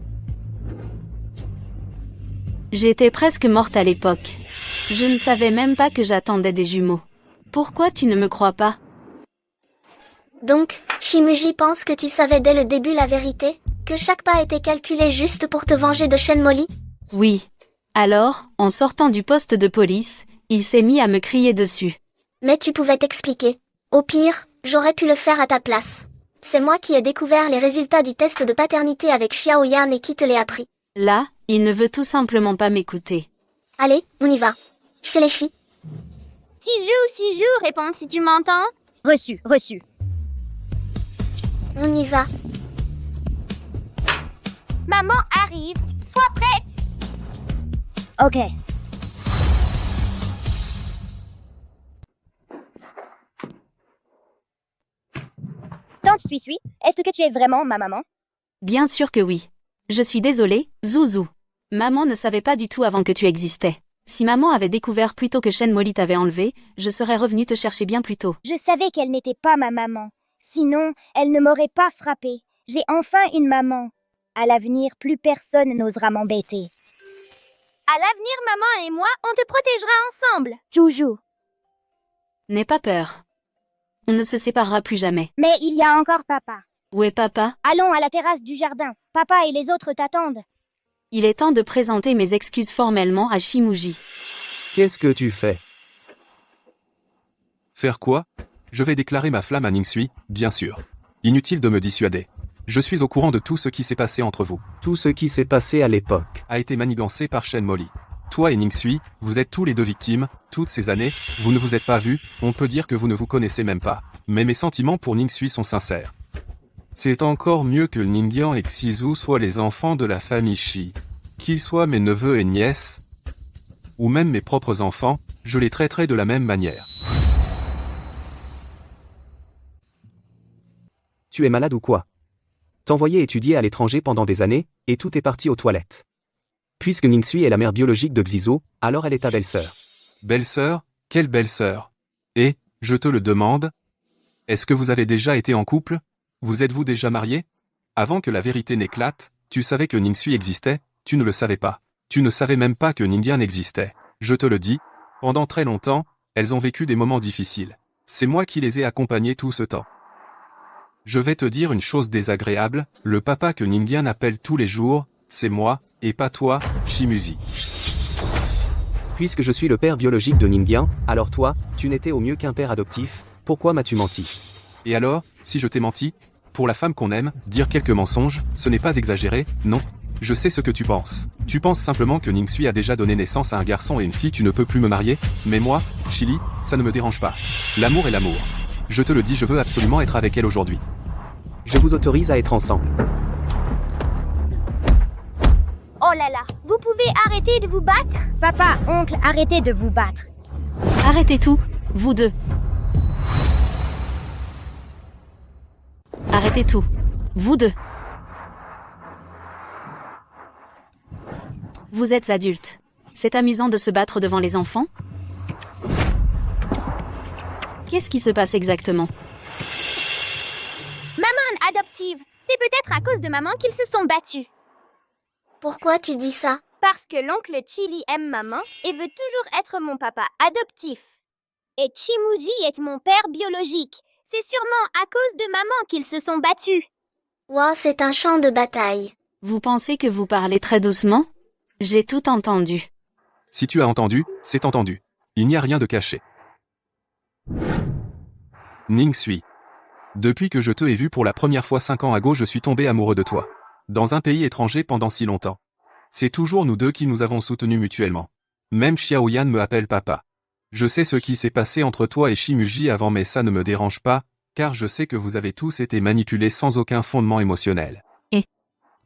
J'étais presque morte à l'époque. Je ne savais même pas que j'attendais des jumeaux. Pourquoi tu ne me crois pas?
Donc, Shimuji pense que tu savais dès le début la vérité? Que chaque pas était calculé juste pour te venger de Shenmoli?
Oui. Alors, en sortant du poste de police, il s'est mis à me crier dessus.
Mais tu pouvais t'expliquer. Au pire, j'aurais pu le faire à ta place. C'est moi qui ai découvert les résultats du test de paternité avec Xiaoyan et qui te l'ai appris.
Là, il ne veut tout simplement pas m'écouter.
Allez, on y va. Chez les Shi.
Siju, réponds si tu m'entends. Reçu.
On y va.
Maman arrive, sois prête. Ok. Tante Suis, est-ce que tu es vraiment ma maman?
Bien sûr que oui. Je suis désolée, Zouzou. Maman ne savait pas du tout avant que tu existais. Si maman avait découvert plus tôt que Shenmoli t'avait enlevé, je serais revenue te chercher bien plus tôt.
Je savais qu'elle n'était pas ma maman. Sinon, elle ne m'aurait pas frappée. J'ai enfin une maman. À l'avenir, plus personne n'osera m'embêter. À l'avenir, maman et moi, on te protégera ensemble. Joujou.
N'aie pas peur. On ne se séparera plus jamais.
Mais il y a encore papa.
Où est papa?
Allons à la terrasse du jardin. Papa et les autres t'attendent.
Il est temps de présenter mes excuses formellement à Shimuji.
Qu'est-ce que tu fais?
Faire quoi? Je vais déclarer ma flamme à Ning-Sui, bien sûr. Inutile de me dissuader. Je suis au courant de tout ce qui s'est passé entre vous.
Tout ce qui s'est passé à l'époque
A été manigancé par Shenmoli. Toi et Ning-Sui, vous êtes tous les deux victimes. Toutes ces années, vous ne vous êtes pas vus, on peut dire que vous ne vous connaissez même pas. Mais mes sentiments pour Ning-Sui sont sincères. C'est encore mieux que Ningyan et Xizu soient les enfants de la famille Shi. Qu'ils soient mes neveux et nièces, ou même mes propres enfants, je les traiterai de la même manière.
Tu es malade ou quoi? T'envoyer étudier à l'étranger pendant des années, et tout est parti aux toilettes. Puisque Ning-Sui est la mère biologique de Xizu, alors elle est ta belle-sœur.
Belle-sœur? Quelle belle-sœur? Et, je te le demande, est-ce que vous avez déjà été en couple? Vous êtes-vous déjà mariés? Avant que la vérité n'éclate, tu savais que Ning-Sui existait, tu ne le savais pas. Tu ne savais même pas que Ningyan existait. Je te le dis, pendant très longtemps, elles ont vécu des moments difficiles. C'est moi qui les ai accompagnées tout ce temps. Je vais te dire une chose désagréable, le papa que Ningyan appelle tous les jours, c'est moi, et pas toi, Shimuji.
Puisque je suis le père biologique de Ningyan, alors toi, tu n'étais au mieux qu'un père adoptif, pourquoi m'as-tu menti?
Et alors, si je t'ai menti? Pour la femme qu'on aime, dire quelques mensonges, ce n'est pas exagéré, non? Je sais ce que tu penses. Tu penses simplement que Ning-Sui a déjà donné naissance à un garçon et une fille, tu ne peux plus me marier? Mais moi, Chili, ça ne me dérange pas. L'amour est l'amour. Je te le dis, je veux absolument être avec elle aujourd'hui.
Je vous autorise à être ensemble.
Oh là là, vous pouvez arrêter de vous battre? Papa, oncle, arrêtez de vous battre.
Arrêtez tout, vous deux. Arrêtez tout, vous deux. Vous êtes adultes. C'est amusant de se battre devant les enfants? Qu'est-ce qui se passe exactement?
Maman adoptive, c'est peut-être à cause de maman qu'ils se sont battus.
Pourquoi tu dis ça?
Parce que l'oncle Chili aime maman et veut toujours être mon papa adoptif. Et Chimuji est mon père biologique. C'est sûrement à cause de maman qu'ils se sont battus.
Wow, c'est un champ de bataille.
Vous pensez que vous parlez très doucement? J'ai tout entendu.
Si tu as entendu, c'est entendu. Il n'y a rien de caché. Ning-Sui. Depuis que je te ai vu pour la première fois 5 ans ago, je suis tombé amoureux de toi. Dans un pays étranger pendant si longtemps. C'est toujours nous deux qui nous avons soutenus mutuellement. Même Xiaoyan me appelle papa. Je sais ce qui s'est passé entre toi et Shimuji avant, mais ça ne me dérange pas, car je sais que vous avez tous été manipulés sans aucun fondement émotionnel.
Et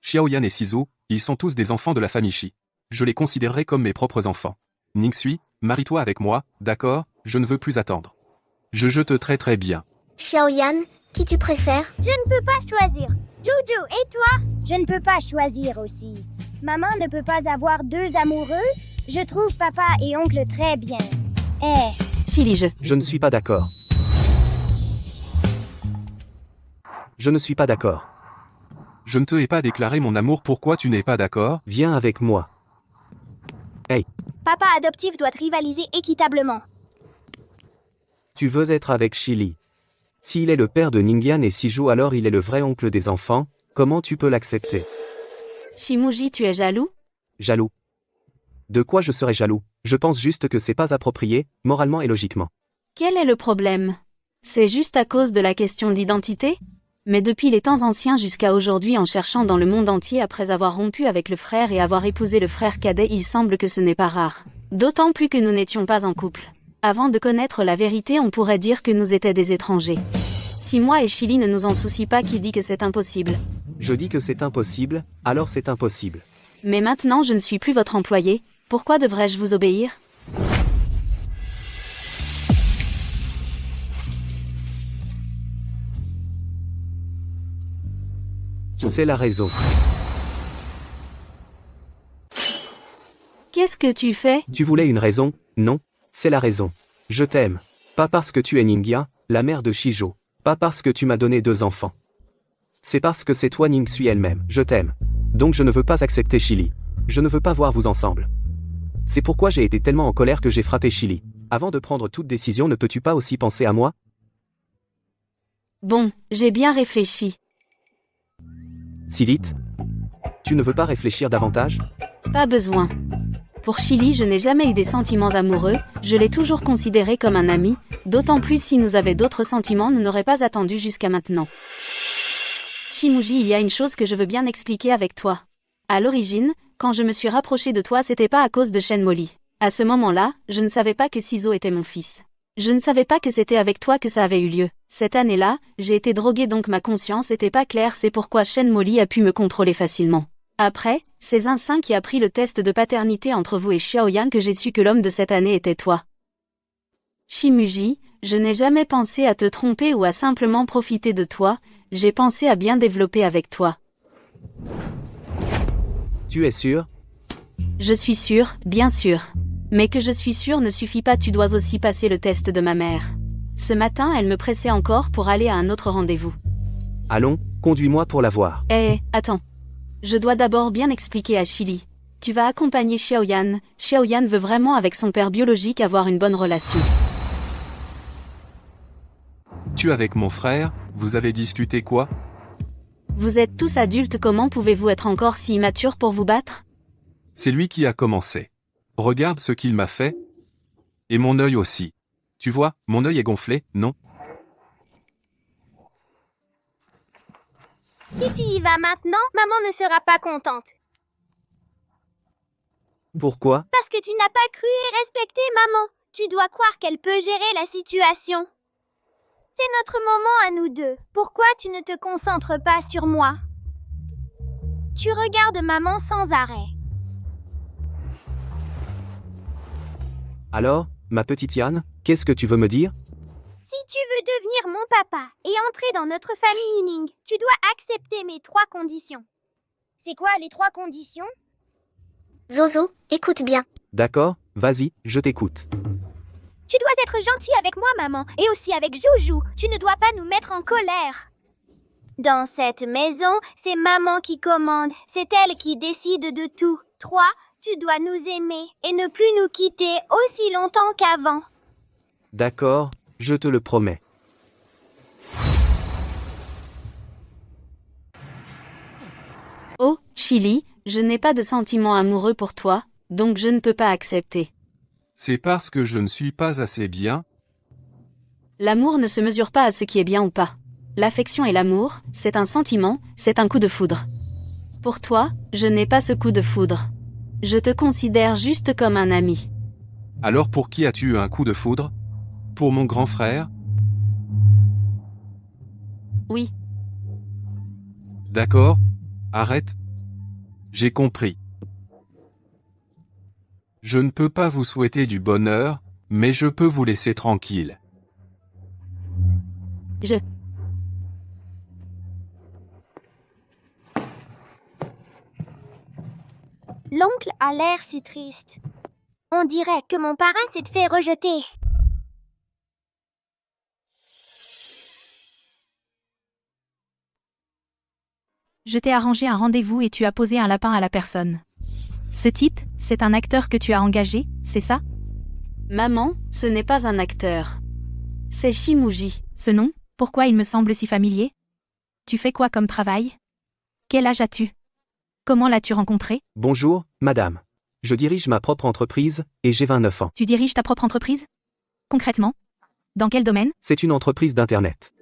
Xiaoyan et Xizu, ils sont tous des enfants de la famille Shi. Je les considérerai comme mes propres enfants. Ning-Sui, marie-toi avec moi, d'accord? Je ne veux plus attendre. Je te traiterai bien.
Xiaoyan, qui tu préfères?
Je ne peux pas choisir. Jojo, et toi? Je ne peux pas choisir aussi. Maman ne peut pas avoir deux amoureux? Je trouve papa et oncle très bien.
Chili,
Je ne suis pas d'accord. Je ne suis pas d'accord.
Je ne te ai pas déclaré mon amour, pourquoi tu n'es pas d'accord?
Viens avec moi. Hey,
Papa adoptif doit rivaliser équitablement.
tu veux être avec Chili. S'il est le père de Ningyan et Siju, alors il est le vrai oncle des enfants, comment tu peux l'accepter?
Shimuji, tu es jaloux?
Jaloux. De quoi je serais jaloux? Je pense juste que c'est pas approprié, moralement et logiquement.
Quel est le problème? C'est juste à cause de la question d'identité? Mais depuis les temps anciens jusqu'à aujourd'hui, en cherchant dans le monde entier après avoir rompu avec le frère et avoir épousé le frère cadet, il semble que ce n'est pas rare. D'autant plus que nous n'étions pas en couple. Avant de connaître la vérité, on pourrait dire que nous étions des étrangers. Si moi et Chili ne nous en soucie pas, qui dit que c'est impossible?
Je dis que c'est impossible, alors c'est impossible.
Mais maintenant je ne suis plus votre employé, pourquoi devrais-je vous obéir?
C'est la raison.
Qu'est-ce que tu fais?
Tu voulais une raison? Non, c'est la raison. Je t'aime. Pas parce que tu es Ningya, la mère de Shijo. Pas parce que tu m'as donné 2 enfants. C'est parce que c'est toi Ningsui elle-même. Je t'aime. Donc je ne veux pas accepter Chili. Je ne veux pas voir vous ensemble. C'est pourquoi j'ai été tellement en colère que j'ai frappé Chili. Avant de prendre toute décision, ne peux-tu pas aussi penser à moi?
Bon, j'ai bien réfléchi.
Si vite? Tu ne veux pas réfléchir davantage?
Pas besoin. Pour Chili, je n'ai jamais eu des sentiments amoureux, je l'ai toujours considéré comme un ami, d'autant plus si nous avions d'autres sentiments, nous n'aurions pas attendu jusqu'à maintenant. Shimuji, il y a une chose que je veux bien expliquer avec toi. À l'origine, quand je me suis rapprochée de toi, c'était pas à cause de Shenmoli. À ce moment-là, je ne savais pas que Sizo était mon fils. Je ne savais pas que c'était avec toi que ça avait eu lieu. Cette année-là, j'ai été droguée donc ma conscience était pas claire, c'est pourquoi Shenmoli a pu me contrôler facilement. Après, c'est Zinsin qui a pris le test de paternité entre vous et Xiaoyan que j'ai su que l'homme de cette année était toi. Shimuji, je n'ai jamais pensé à te tromper ou à simplement profiter de toi, j'ai pensé à bien développer avec toi.
Tu es sûr?
Je suis sûre, bien sûr. Mais que je suis sûre ne suffit pas, tu dois aussi passer le test de ma mère. Ce matin, elle me pressait encore pour aller à un autre rendez-vous.
Allons, conduis-moi pour la voir.
Attends. Je dois d'abord bien expliquer à Chili. Tu vas accompagner Xiaoyan. Xiaoyan veut vraiment avec son père biologique avoir une bonne relation.
Tu avec mon frère, vous avez discuté quoi?
Vous êtes tous adultes, comment pouvez-vous être encore si immature pour vous battre?
C'est lui qui a commencé. Regarde ce qu'il m'a fait. Et mon œil aussi. Tu vois, mon œil est gonflé, non?
Si tu y vas maintenant, maman ne sera pas contente.
Pourquoi?
Parce que tu n'as pas cru et respecté maman. Tu dois croire qu'elle peut gérer la situation. C'est notre moment à nous deux. Pourquoi tu ne te concentres pas sur moi? Tu regardes maman sans arrêt.
Alors, ma petite Yann, qu'est-ce que tu veux me dire?
Si tu veux devenir mon papa et entrer dans notre famille Ning, tu dois accepter mes 3 conditions. C'est quoi les 3 conditions?
Zozo, écoute bien.
D'accord, vas-y, je t'écoute.
Tu dois être gentil avec moi, maman, et aussi avec Joujou. Tu ne dois pas nous mettre en colère. Dans cette maison, c'est maman qui commande. C'est elle qui décide de tout. 3, tu dois nous aimer et ne plus nous quitter aussi longtemps qu'avant.
D'accord, je te le promets.
Oh, Chili, je n'ai pas de sentiments amoureux pour toi, donc je ne peux pas accepter.
C'est parce que je ne suis pas assez bien.
L'amour ne se mesure pas à ce qui est bien ou pas. L'affection et l'amour, c'est un sentiment, c'est un coup de foudre. Pour toi, je n'ai pas ce coup de foudre. Je te considère juste comme un ami.
Alors pour qui as-tu eu un coup de foudre? Pour mon grand frère?
Oui.
D'accord. Arrête. J'ai compris. Je ne peux pas vous souhaiter du bonheur, mais je peux vous laisser tranquille.
L'oncle a l'air si triste. On dirait que mon parrain s'est fait rejeter.
Je t'ai arrangé un rendez-vous et tu as posé un lapin à la personne. Ce type, c'est un acteur que tu as engagé, c'est ça?
Maman, ce n'est pas un acteur. C'est Shimuji.
Ce nom, pourquoi il me semble si familier? Tu fais quoi comme travail? Quel âge as-tu? Comment l'as-tu rencontré?
Bonjour, madame. Je dirige ma propre entreprise, et j'ai 29 ans.
Tu diriges ta propre entreprise? Concrètement? Dans quel domaine?
C'est une entreprise d'Internet.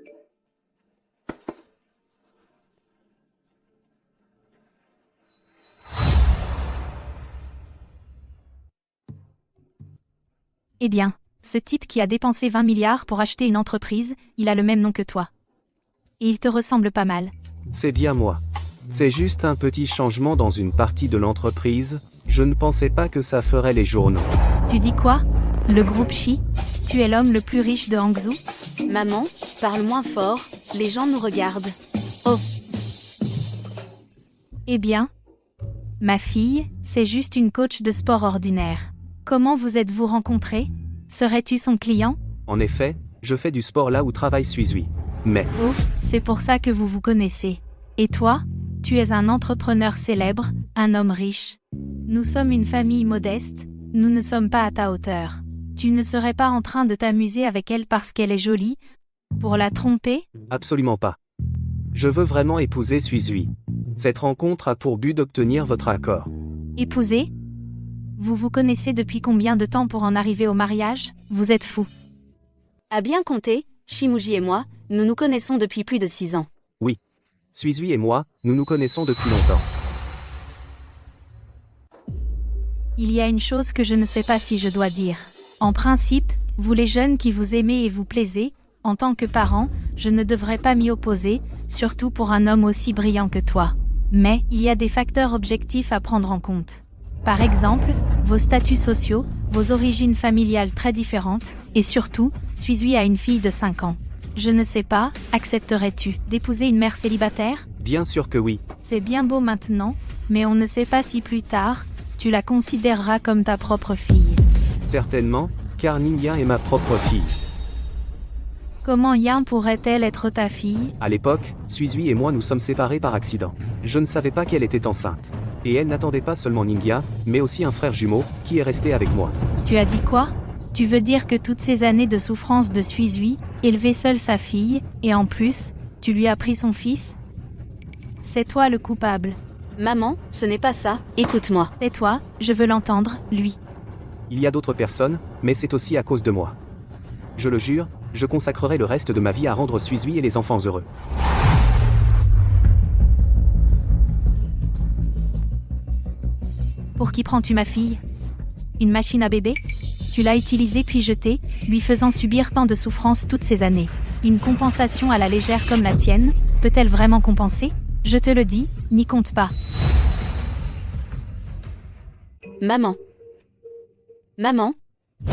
Eh bien, ce type qui a dépensé 20 milliards pour acheter une entreprise, il a le même nom que toi. Et il te ressemble pas mal.
C'est bien moi. C'est juste un petit changement dans une partie de l'entreprise, je ne pensais pas que ça ferait les journaux.
Tu dis quoi? Le groupe Shi? Tu es l'homme le plus riche de Hangzhou?
Maman, parle moins fort, les gens nous regardent. Oh.
Eh bien, ma fille, c'est juste une coach de sport ordinaire. Comment vous êtes-vous rencontrés? Serais-tu son client?
En effet, je fais du sport là où travaille Suizui. Mais...
Oh, c'est pour ça que vous vous connaissez. Et toi? Tu es un entrepreneur célèbre, un homme riche. Nous sommes une famille modeste, nous ne sommes pas à ta hauteur. Tu ne serais pas en train de t'amuser avec elle parce qu'elle est jolie? Pour la tromper?
Absolument pas. Je veux vraiment épouser Suizui. Cette rencontre a pour but d'obtenir votre accord.
Épouser? Vous vous connaissez depuis combien de temps pour en arriver au mariage? Vous êtes fou.
À bien compter, Shimuji et moi, nous nous connaissons depuis plus de 6 ans.
Oui. Suizui et moi, nous nous connaissons depuis longtemps.
Il y a une chose que je ne sais pas si je dois dire. En principe, vous les jeunes qui vous aimez et vous plaisez, en tant que parent, je ne devrais pas m'y opposer, surtout pour un homme aussi brillant que toi. Mais, il y a des facteurs objectifs à prendre en compte. Par exemple, vos statuts sociaux, vos origines familiales très différentes, et surtout, Suizui a une fille de 5 ans. Je ne sais pas, accepterais-tu d'épouser une mère célibataire?
Bien sûr que oui.
C'est bien beau maintenant, mais on ne sait pas si plus tard, tu la considéreras comme ta propre fille.
Certainement, car Ningya est ma propre fille.
Comment Yan pourrait-elle être ta fille?
À l'époque, Suizui et moi nous sommes séparés par accident. Je ne savais pas qu'elle était enceinte. Et elle n'attendait pas seulement Ningya, mais aussi un frère jumeau, qui est resté avec moi.
Tu as dit quoi? Tu veux dire que toutes ces années de souffrance de Suizui, élever seule sa fille, et en plus, tu lui as pris son fils? C'est toi le coupable.
Maman, ce n'est pas ça, écoute-moi.
Tais-toi, je veux l'entendre, lui.
Il y a d'autres personnes, mais c'est aussi à cause de moi. Je le jure, je consacrerai le reste de ma vie à rendre Suizui et les enfants heureux.
Pour qui prends-tu ma fille? Une machine à bébé? Tu l'as utilisée puis jetée, lui faisant subir tant de souffrances toutes ces années. Une compensation à la légère comme la tienne, peut-elle vraiment compenser? Je te le dis, n'y compte pas.
Maman. Maman.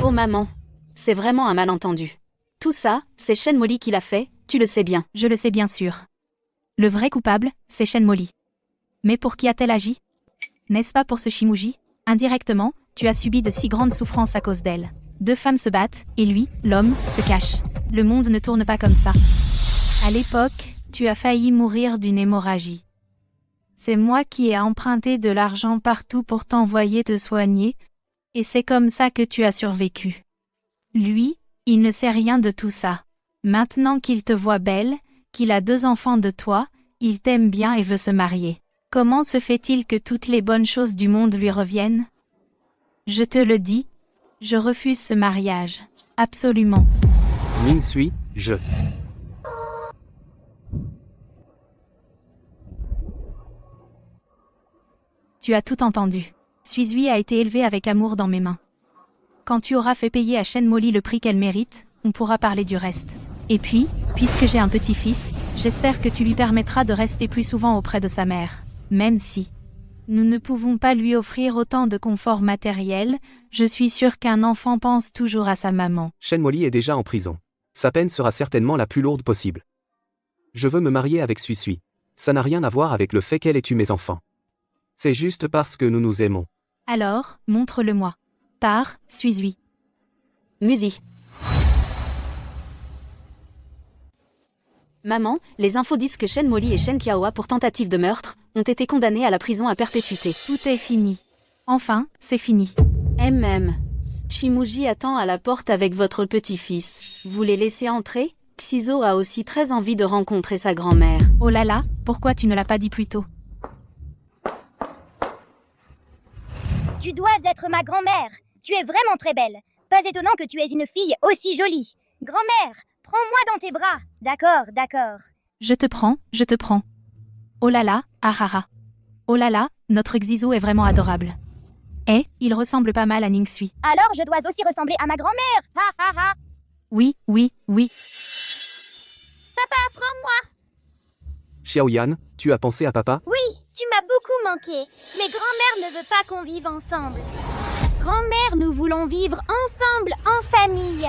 Oh maman. C'est vraiment un malentendu. Tout ça, c'est Shen Molly qui l'a fait, tu le sais bien.
Je le sais bien sûr. Le vrai coupable, c'est Shen Molly. Mais pour qui a-t-elle agi? N'est-ce pas pour ce Shimuji? Indirectement, tu as subi de si grandes souffrances à cause d'elle. 2 femmes se battent, et lui, l'homme, se cache. Le monde ne tourne pas comme ça. À l'époque, tu as failli mourir d'une hémorragie. C'est moi qui ai emprunté de l'argent partout pour t'envoyer te soigner, et c'est comme ça que tu as survécu. Lui, il ne sait rien de tout ça. Maintenant qu'il te voit belle, qu'il a 2 enfants de toi, il t'aime bien et veut se marier. Comment se fait-il que toutes les bonnes choses du monde lui reviennent? Je te le dis, je refuse ce mariage. Absolument.
Ning-sui, je...
Tu as tout entendu. Suizui a été élevé avec amour dans mes mains. Quand tu auras fait payer à Shen Molly le prix qu'elle mérite, on pourra parler du reste. Et puis, puisque j'ai un petit-fils, j'espère que tu lui permettras de rester plus souvent auprès de sa mère. Même si nous ne pouvons pas lui offrir autant de confort matériel, je suis sûre qu'un enfant pense toujours à sa maman.
Shen Molly est déjà en prison. Sa peine sera certainement la plus lourde possible. Je veux me marier avec Sui. Ça n'a rien à voir avec le fait qu'elle ait tué mes enfants. C'est juste parce que nous nous aimons.
Alors, montre-le-moi. Pars, suis-lui.
Musi. Maman, les infos disent que Shen Molly et Shen Qiaohua pour tentative de meurtre ont été condamnés à la prison à perpétuité.
Tout est fini. Enfin, c'est fini.
Shimuji attend à la porte avec votre petit-fils. Vous les laissez entrer? Xizo a aussi très envie de rencontrer sa grand-mère.
Oh là là, pourquoi tu ne l'as pas dit plus tôt?
Tu dois être ma grand-mère. Tu es vraiment très belle. Pas étonnant que tu aies une fille aussi jolie. Grand-mère, prends-moi dans tes bras. D'accord.
Je te prends. Oh là là, ahara. Oh là là, notre Xizo est vraiment adorable. Eh, il ressemble pas mal à Ningsui.
Alors je dois aussi ressembler à ma grand-mère. Ha ha ha.
Oui.
Papa, prends-moi.
Xiaoyan, tu as pensé à papa?
Oui, tu m'as beaucoup manqué. Mais grand-mère ne veut pas qu'on vive ensemble. Grand-mère, nous voulons vivre ensemble, en famille.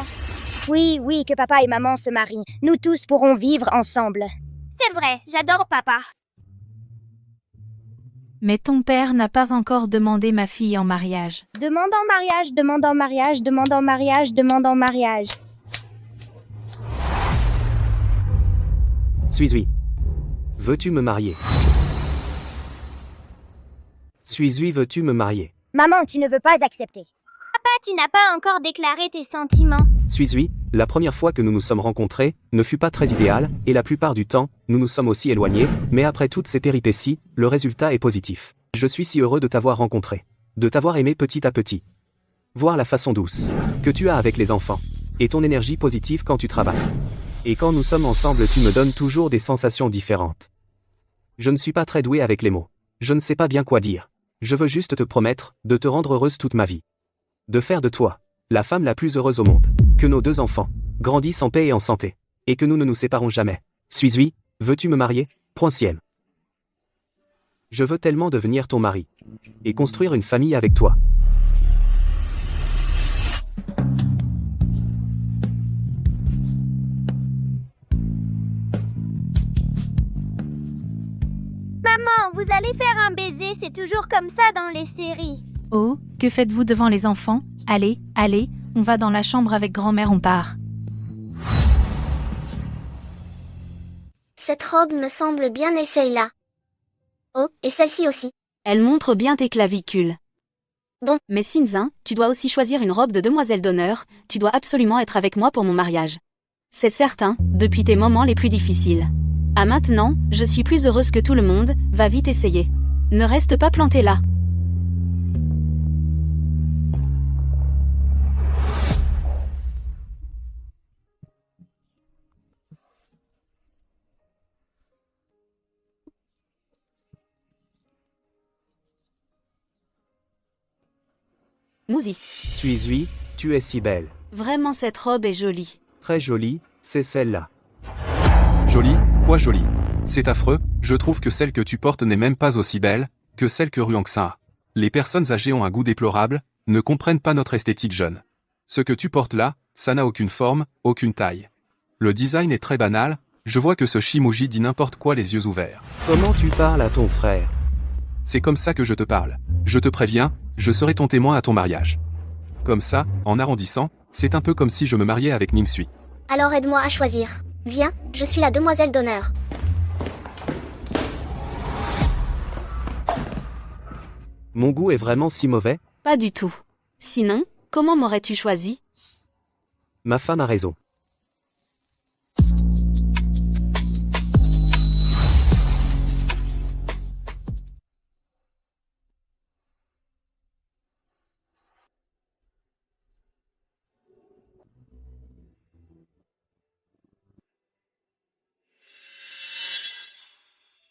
Oui, que papa et maman se marient. Nous tous pourrons vivre ensemble. C'est vrai, j'adore papa.
Mais ton père n'a pas encore demandé ma fille en mariage.
Demande en mariage.
Sui. Veux-tu me marier? Sui, veux-tu me marier?
Maman, tu ne veux pas accepter. Papa, tu n'as pas encore déclaré tes sentiments.
Sui, la première fois que nous nous sommes rencontrés ne fut pas très idéale, et la plupart du temps, nous nous sommes aussi éloignés, mais après toutes ces péripéties, le résultat est positif. Je suis si heureux de t'avoir rencontré, de t'avoir aimé petit à petit. Voir la façon douce que tu as avec les enfants, et ton énergie positive quand tu travailles. Et quand nous sommes ensemble, tu me donnes toujours des sensations différentes. Je ne suis pas très doué avec les mots. Je ne sais pas bien quoi dire. Je veux juste te promettre de te rendre heureuse toute ma vie. De faire de toi la femme la plus heureuse au monde. Que nos 2 enfants grandissent en paix et en santé. Et que nous ne nous séparons jamais. Sui, veux-tu me marier? Ciel. Je veux tellement devenir ton mari. Et construire une famille avec toi.
Maman, vous allez faire un baiser, c'est toujours comme ça dans les séries.
Oh, que faites-vous devant les enfants? Allez, on va dans la chambre avec grand-mère, on part.
Cette robe me semble bien, essaye-la. Oh, et celle-ci aussi.
Elle montre bien tes clavicules.
Bon.
Mais Sinzin, tu dois aussi choisir une robe de demoiselle d'honneur, tu dois absolument être avec moi pour mon mariage. C'est certain, depuis tes moments les plus difficiles. À maintenant, je suis plus heureuse que tout le monde, va vite essayer. Ne reste pas planté là. Musi.
Sui, tu es si belle.
Vraiment cette robe est jolie.
Très jolie, c'est celle-là.
Jolie? Quoi jolie? C'est affreux, je trouve que celle que tu portes n'est même pas aussi belle que celle que Ruangxin a. Les personnes âgées ont un goût déplorable, ne comprennent pas notre esthétique jeune. Ce que tu portes là, ça n'a aucune forme, aucune taille. Le design est très banal, je vois que ce Shimuji dit n'importe quoi les yeux ouverts.
Comment tu parles à ton frère?
C'est comme ça que je te parle. Je te préviens, je serai ton témoin à ton mariage. Comme ça, en arrondissant, c'est un peu comme si je me mariais avec Ningsui.
Alors aide-moi à choisir. Viens, je suis la demoiselle d'honneur.
Mon goût est vraiment si mauvais?
Pas du tout. Sinon, comment m'aurais-tu choisi?
Ma femme a raison.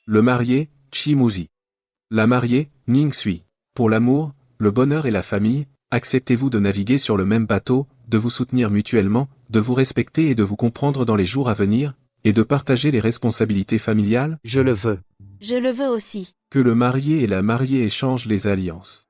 Le marié, Chimuzi. La mariée, Ningsui. Pour l'amour, le bonheur et la famille, acceptez-vous de naviguer sur le même bateau, de vous soutenir mutuellement, de vous respecter et de vous comprendre dans les jours à venir, et de partager les responsabilités familiales?
Je le veux.
Je le veux aussi.
Que le marié et la mariée échangent les alliances.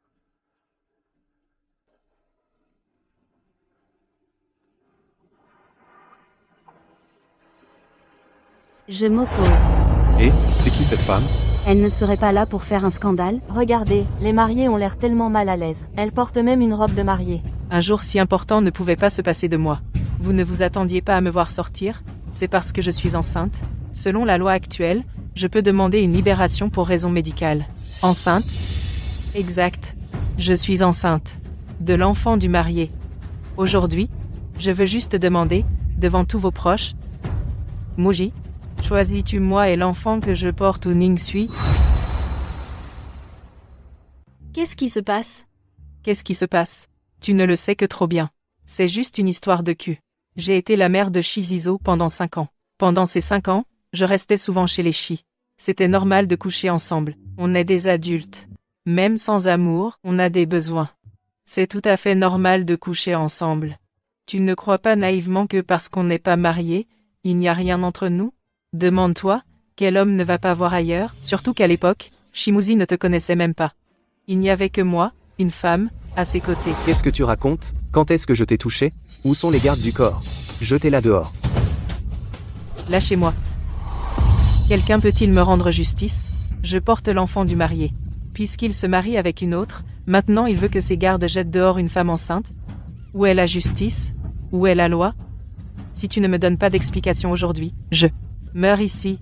Je m'oppose.
Et, c'est qui cette femme?
Elle ne serait pas là pour faire un scandale?
Regardez, les mariés ont l'air tellement mal à l'aise. Elle porte même une robe de mariée.
Un jour si important ne pouvait pas se passer de moi. Vous ne vous attendiez pas à me voir sortir? C'est parce que je suis enceinte? Selon la loi actuelle, je peux demander une libération pour raison médicale. Enceinte? Exact. Je suis enceinte. De l'enfant du marié. Aujourd'hui, je veux juste demander, devant tous vos proches, Muji, choisis-tu moi et l'enfant que je porte ou Ningshui?
Qu'est-ce qui se passe?
Qu'est-ce qui se passe? Tu ne le sais que trop bien. C'est juste une histoire de cul. J'ai été la mère de Shizuo pendant 5 ans. Pendant ces 5 ans, je restais souvent chez les Shi. C'était normal de coucher ensemble. On est des adultes. Même sans amour, on a des besoins. C'est tout à fait normal de coucher ensemble. Tu ne crois pas naïvement que parce qu'on n'est pas mariés, il n'y a rien entre nous? Demande-toi, quel homme ne va pas voir ailleurs? Surtout qu'à l'époque, Shimuzi ne te connaissait même pas. Il n'y avait que moi, une femme, à ses côtés.
Qu'est-ce que tu racontes? Quand est-ce que je t'ai touché? Où sont les gardes du corps? Jetez-la dehors.
Lâchez-moi. Quelqu'un peut-il me rendre justice? Je porte l'enfant du marié. Puisqu'il se marie avec une autre, maintenant il veut que ses gardes jettent dehors une femme enceinte? Où est la justice? Où est la loi? Si tu ne me donnes pas d'explication aujourd'hui, je meurs ici.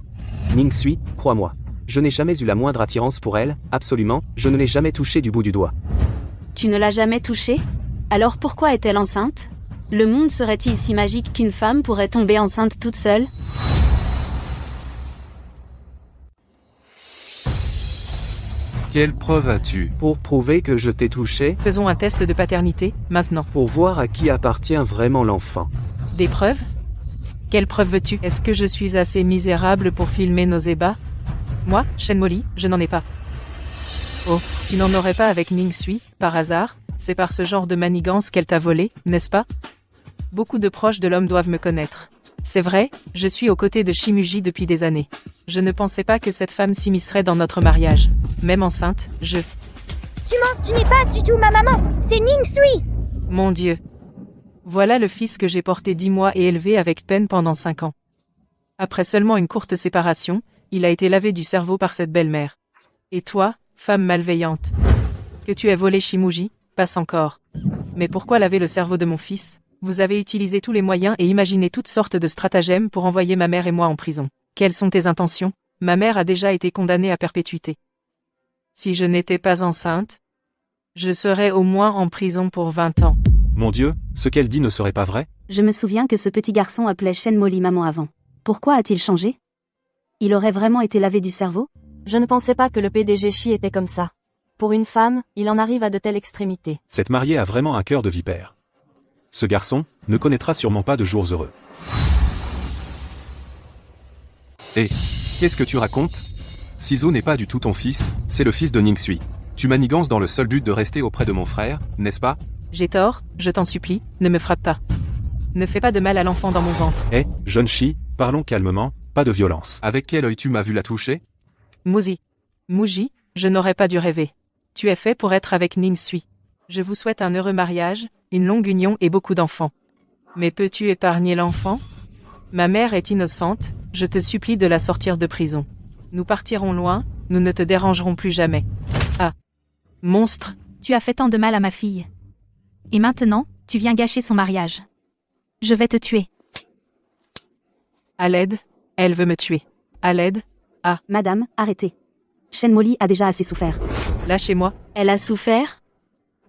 Ningshui, crois-moi. Je n'ai jamais eu la moindre attirance pour elle, absolument, je ne l'ai jamais touchée du bout du doigt.
Tu ne l'as jamais touchée? Alors pourquoi est-elle enceinte? Le monde serait-il si magique qu'une femme pourrait tomber enceinte toute seule?
Quelle preuve as-tu?
Pour prouver que je t'ai touché?
Faisons un test de paternité, maintenant.
Pour voir à qui appartient vraiment l'enfant.
Des preuves? Quelles preuves veux-tu? Est-ce que je suis assez misérable pour filmer nos ébats? Moi, Shenmoli, je n'en ai pas. Oh, tu n'en aurais pas avec Ningshui, par hasard? C'est par ce genre de manigance qu'elle t'a volé, n'est-ce pas? Beaucoup de proches de l'homme doivent me connaître. C'est vrai, je suis aux côtés de Shimuji depuis des années. Je ne pensais pas que cette femme s'immiscerait dans notre mariage. Même enceinte,
Tu mens, tu n'es pas du tout ma maman. C'est Ningshui.
Mon Dieu. Voilà le fils que j'ai porté 10 mois et élevé avec peine pendant 5 ans. Après seulement une courte séparation, il a été lavé du cerveau par cette belle-mère. Et toi, femme malveillante? Que tu aies volé Shimuji, passe encore. Mais pourquoi laver le cerveau de mon fils? Vous avez utilisé tous les moyens et imaginé toutes sortes de stratagèmes pour envoyer ma mère et moi en prison. Quelles sont tes intentions? Ma mère a déjà été condamnée à perpétuité. Si je n'étais pas enceinte, je serais au moins en prison pour 20 ans.
Mon Dieu, ce qu'elle dit ne serait pas vrai?
Je me souviens que ce petit garçon appelait Shenmoli maman avant. Pourquoi a-t-il changé? Il aurait vraiment été lavé du cerveau?
Je ne pensais pas que le PDG Shi était comme ça. Pour une femme, il en arrive à de telles extrémités.
Cette mariée a vraiment un cœur de vipère. Ce garçon ne connaîtra sûrement pas de jours heureux. Hé, qu'est-ce que tu racontes? Shizuo n'est pas du tout ton fils, c'est le fils de Ningshui. Tu manigances dans le seul but de rester auprès de mon frère, n'est-ce pas?
J'ai tort, je t'en supplie, ne me frappe pas. Ne fais pas de mal à l'enfant dans mon ventre.
Hé, jeune Shi, parlons calmement, pas de violence. Avec quel œil tu m'as vu la toucher?
Muji, je n'aurais pas dû rêver. Tu es fait pour être avec Ningshui. Je vous souhaite un heureux mariage, une longue union et beaucoup d'enfants. Mais peux-tu épargner l'enfant? Ma mère est innocente, je te supplie de la sortir de prison. Nous partirons loin, nous ne te dérangerons plus jamais. Ah. Monstre.
Tu as fait tant de mal à ma fille. Et maintenant, tu viens gâcher son mariage. Je vais te tuer.
À l'aide, elle veut me tuer. À l'aide, ah.
Madame, arrêtez. Shenmoli a déjà assez souffert.
Lâchez-moi.
Elle a souffert?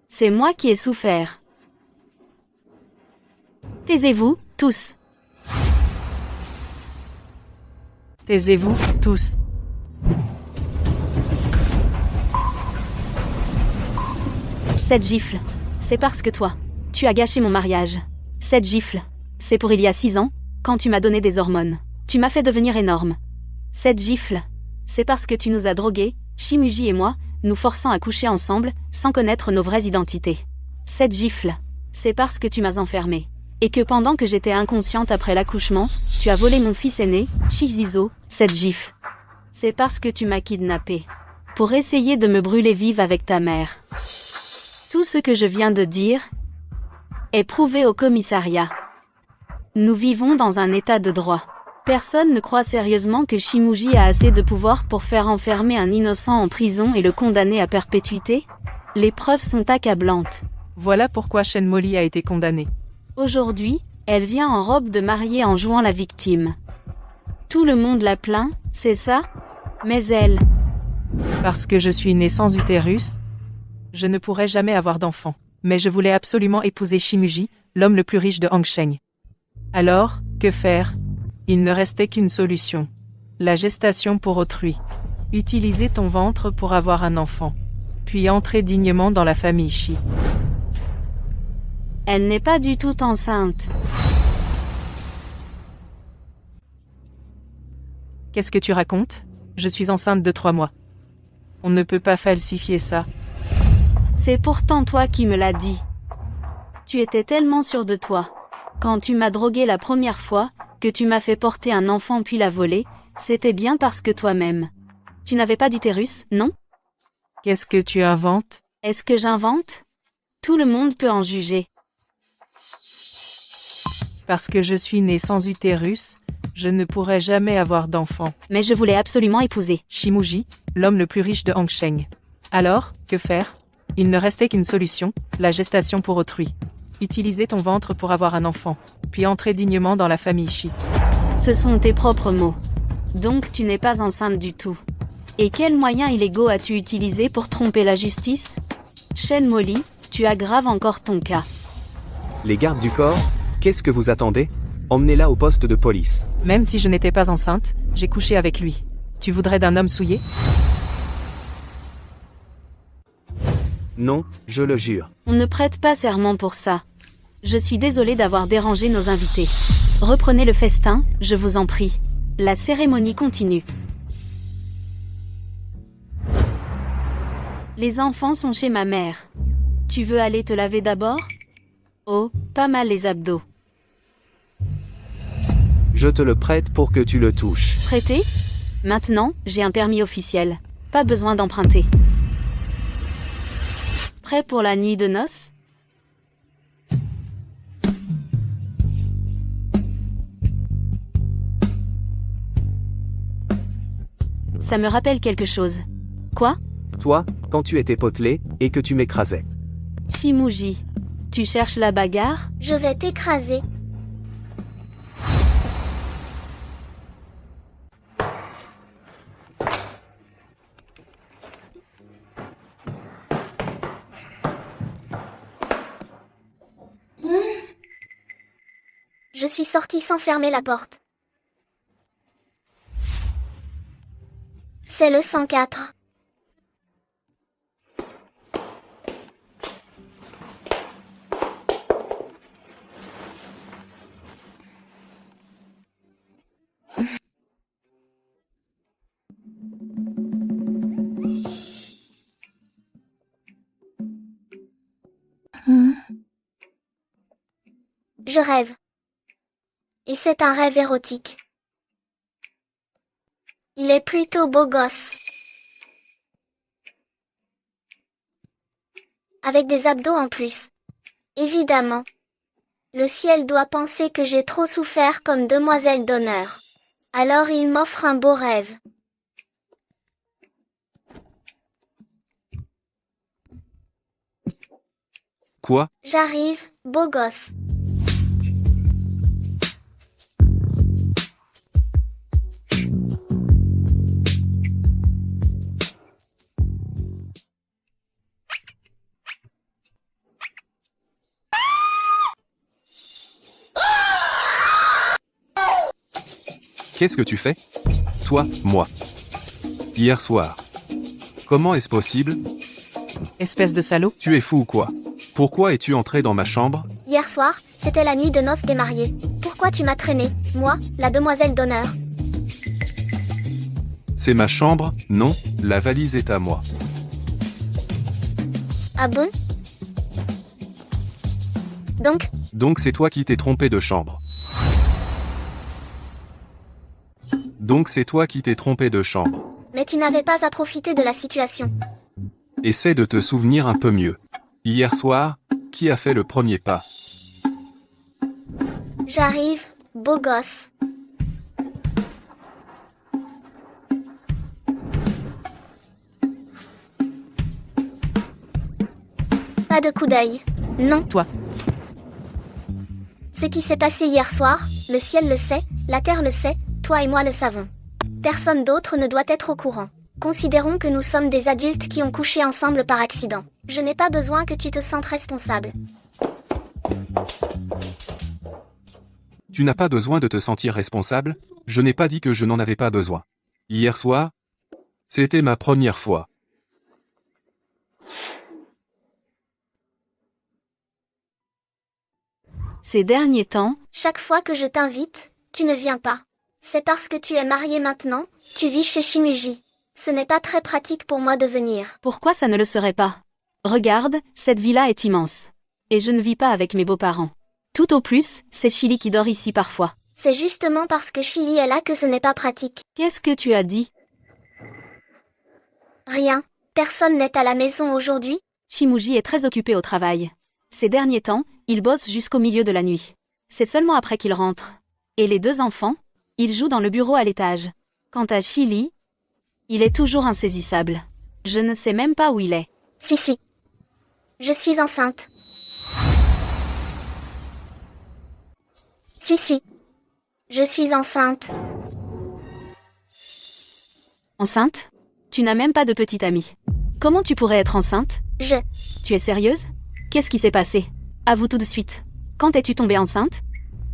C'est moi qui ai souffert. Taisez-vous, tous.
Taisez-vous, tous.
Cette gifle, c'est parce que toi, tu as gâché mon mariage. Cette gifle, c'est pour il y a 6 ans, quand tu m'as donné des hormones. Tu m'as fait devenir énorme. Cette gifle, c'est parce que tu nous as drogués, Shimuji et moi, nous forçant à coucher ensemble, sans connaître nos vraies identités. Cette gifle, c'est parce que tu m'as enfermée. Et que pendant que j'étais inconsciente après l'accouchement, tu as volé mon fils aîné, Shizuo. Cette gifle, c'est parce que tu m'as kidnappée. Pour essayer de me brûler vive avec ta mère. Tout ce que je viens de dire est prouvé au commissariat. Nous vivons dans un état de droit. Personne ne croit sérieusement que Shimuji a assez de pouvoir pour faire enfermer un innocent en prison et le condamner à perpétuité? Les preuves sont accablantes.
Voilà pourquoi Shen Molly a été condamnée.
Aujourd'hui, elle vient en robe de mariée en jouant la victime. Tout le monde la plaint, c'est ça? Mais elle...
Parce que je suis née sans utérus, je ne pourrai jamais avoir d'enfant. Mais je voulais absolument épouser Shimuji, l'homme le plus riche de Hangsheng. Alors, que faire? Il ne restait qu'une solution. La gestation pour autrui. Utiliser ton ventre pour avoir un enfant. Puis entrer dignement dans la famille Shi.
Elle n'est pas du tout enceinte.
Qu'est-ce que tu racontes? Je suis enceinte de 3 mois. On ne peut pas falsifier ça.
C'est pourtant toi qui me l'as dit. Tu étais tellement sûr de toi. Quand tu m'as drogué la première fois, que tu m'as fait porter un enfant puis la voler, c'était bien parce que toi-même. Tu n'avais pas d'utérus, non?
Qu'est-ce que tu inventes?
Est-ce que j'invente? Tout le monde peut en juger.
Parce que je suis née sans utérus, je ne pourrai jamais avoir d'enfant.
Mais je voulais absolument épouser
Shimuji, l'homme le plus riche de Hangsheng. Alors, que faire? Il ne restait qu'une solution, la gestation pour autrui. Utiliser ton ventre pour avoir un enfant, puis entrer dignement dans la famille Shi.
Ce sont tes propres mots. Donc tu n'es pas enceinte du tout. Et quels moyens illégaux as-tu utilisés pour tromper la justice? Shen Molly, tu aggraves encore ton cas.
Les gardes du corps, qu'est-ce que vous attendez? Emmenez-la au poste de police.
Même si je n'étais pas enceinte, j'ai couché avec lui. Tu voudrais d'un homme souillé?
Non, je le jure.
On ne prête pas serment pour ça. Je suis désolée d'avoir dérangé nos invités. Reprenez le festin, je vous en prie. La cérémonie continue. Les enfants sont chez ma mère. Tu veux aller te laver d'abord? Oh, pas mal les abdos.
Je te le prête pour que tu le touches.
Prêté? Maintenant, j'ai un permis officiel. Pas besoin d'emprunter. Prêt pour la nuit de noces? Ça me rappelle quelque chose. Quoi?
Toi, quand tu étais potelé, et que tu m'écrasais.
Shimuji, tu cherches la bagarre?
Je vais t'écraser. Je suis sortie sans fermer la porte. C'est le 104. Je rêve. Et c'est un rêve érotique. Il est plutôt beau gosse. Avec des abdos en plus. Évidemment. Le ciel doit penser que j'ai trop souffert comme demoiselle d'honneur. Alors il m'offre un beau rêve.
Quoi?
J'arrive, beau gosse.
Qu'est-ce que tu fais? Toi, moi. Hier soir. Comment est-ce possible?
Espèce de salaud.
Tu es fou ou quoi? Pourquoi es-tu entré dans ma chambre?
Hier soir, c'était la nuit de noces des mariés. Pourquoi tu m'as traîné, moi, la demoiselle d'honneur?
C'est ma chambre? Non, la valise est à moi.
Ah bon? Donc
c'est toi qui t'es trompé de chambre. Donc c'est toi qui t'es trompé de chambre.
Mais tu n'avais pas à profiter de la situation.
Essaie de te souvenir un peu mieux. Hier soir, qui a fait le premier pas?
J'arrive, beau gosse. Pas de coup d'œil. Non.
Toi.
Ce qui s'est passé hier soir, le ciel le sait, la terre le sait, toi et moi le savons. Personne d'autre ne doit être au courant. Considérons que nous sommes des adultes qui ont couché ensemble par accident. Je n'ai pas besoin que tu te sentes responsable.
Tu n'as pas besoin de te sentir responsable, je n'ai pas dit que je n'en avais pas besoin. Hier soir, c'était ma première fois.
Ces derniers temps,
Chaque fois que je t'invite, tu ne viens pas. C'est parce que tu es marié maintenant, tu vis chez Shimuji. Ce n'est pas très pratique pour moi de venir.
pourquoi ça ne le serait pas? Regarde, cette villa est immense. Et je ne vis pas avec mes beaux-parents. Tout au plus, c'est Chili qui dort ici parfois.
C'est justement parce que Chili est là que ce n'est pas pratique.
Qu'est-ce que tu as dit?
Rien. Personne n'est à la maison aujourd'hui.
Shimuji est très occupé au travail. Ces derniers temps, il bosse jusqu'au milieu de la nuit. C'est seulement après qu'il rentre. Et les 2 enfants? Ils jouent dans le bureau à l'étage. Quant à Chili, il est toujours insaisissable. Je ne sais même pas où il est.
Suis. Je suis enceinte. Suis. Je suis enceinte.
Enceinte? Tu n'as même pas de petite amie. Comment tu pourrais être enceinte?
Je.
Tu es sérieuse? Qu'est-ce qui s'est passé? Avoue tout de suite. Quand es-tu tombée enceinte?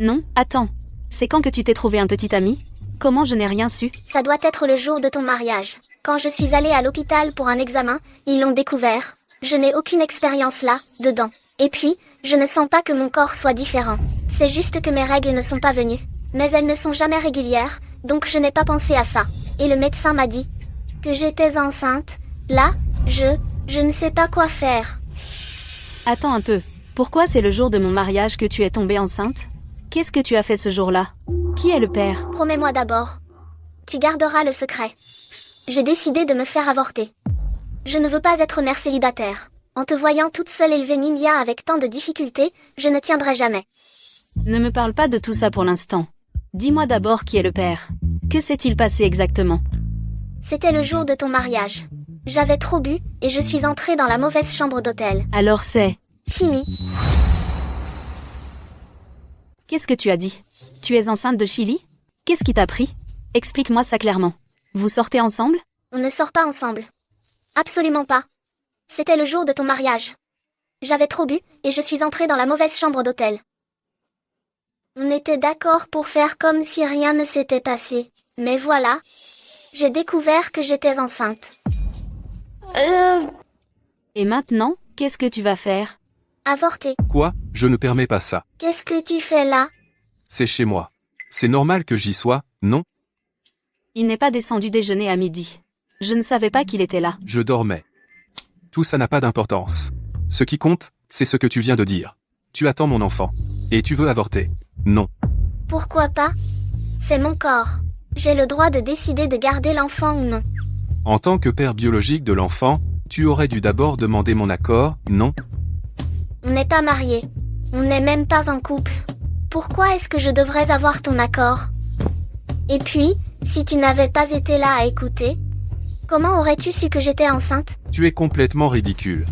Non, attends. C'est quand que tu t'es trouvé un petit ami? Comment je n'ai rien su?
Ça doit être le jour de ton mariage. Quand je suis allée à l'hôpital pour un examen, ils l'ont découvert. Je n'ai aucune expérience là, dedans. Et puis, je ne sens pas que mon corps soit différent. C'est juste que mes règles ne sont pas venues. Mais elles ne sont jamais régulières, donc je n'ai pas pensé à ça. Et le médecin m'a dit que j'étais enceinte. Là, je ne sais pas quoi faire.
Attends un peu. Pourquoi c'est le jour de mon mariage que tu es tombée enceinte? Qu'est-ce que tu as fait ce jour-là? Qui est le père?
Promets-moi d'abord. Tu garderas le secret. J'ai décidé de me faire avorter. Je ne veux pas être mère célibataire. En te voyant toute seule élever Ninya avec tant de difficultés, je ne tiendrai jamais.
Ne me parle pas de tout ça pour l'instant. Dis-moi d'abord qui est le père. Que s'est-il passé exactement?
C'était le jour de ton mariage. J'avais trop bu, et je suis entrée dans la mauvaise chambre d'hôtel.
Alors c'est...
Chimie.
Qu'est-ce que tu as dit? Tu es enceinte de Chili? Qu'est-ce qui t'a pris? Explique-moi ça clairement. Vous sortez ensemble?
On ne sort pas ensemble. Absolument pas. C'était le jour de ton mariage. J'avais trop bu, et je suis entrée dans la mauvaise chambre d'hôtel. On était d'accord pour faire comme si rien ne s'était passé. Mais voilà, j'ai découvert que j'étais enceinte.
Et maintenant, qu'est-ce que tu vas faire?
Avorter.
Quoi? Je ne permets pas ça.
Qu'est-ce que tu fais là?
C'est chez moi. C'est normal que j'y sois, non?
Il n'est pas descendu déjeuner à midi. Je ne savais pas qu'il était là.
Je dormais. Tout ça n'a pas d'importance. Ce qui compte, c'est ce que tu viens de dire. Tu attends mon enfant. Et tu veux avorter. Non.
Pourquoi pas? C'est mon corps. J'ai le droit de décider de garder l'enfant ou non.
En tant que père biologique de l'enfant, tu aurais dû d'abord demander mon accord, non?
On n'est pas mariés. On n'est même pas en couple. Pourquoi est-ce que je devrais avoir ton accord? Et puis, si tu n'avais pas été là à écouter, comment aurais-tu su que j'étais enceinte?
Tu es complètement ridicule.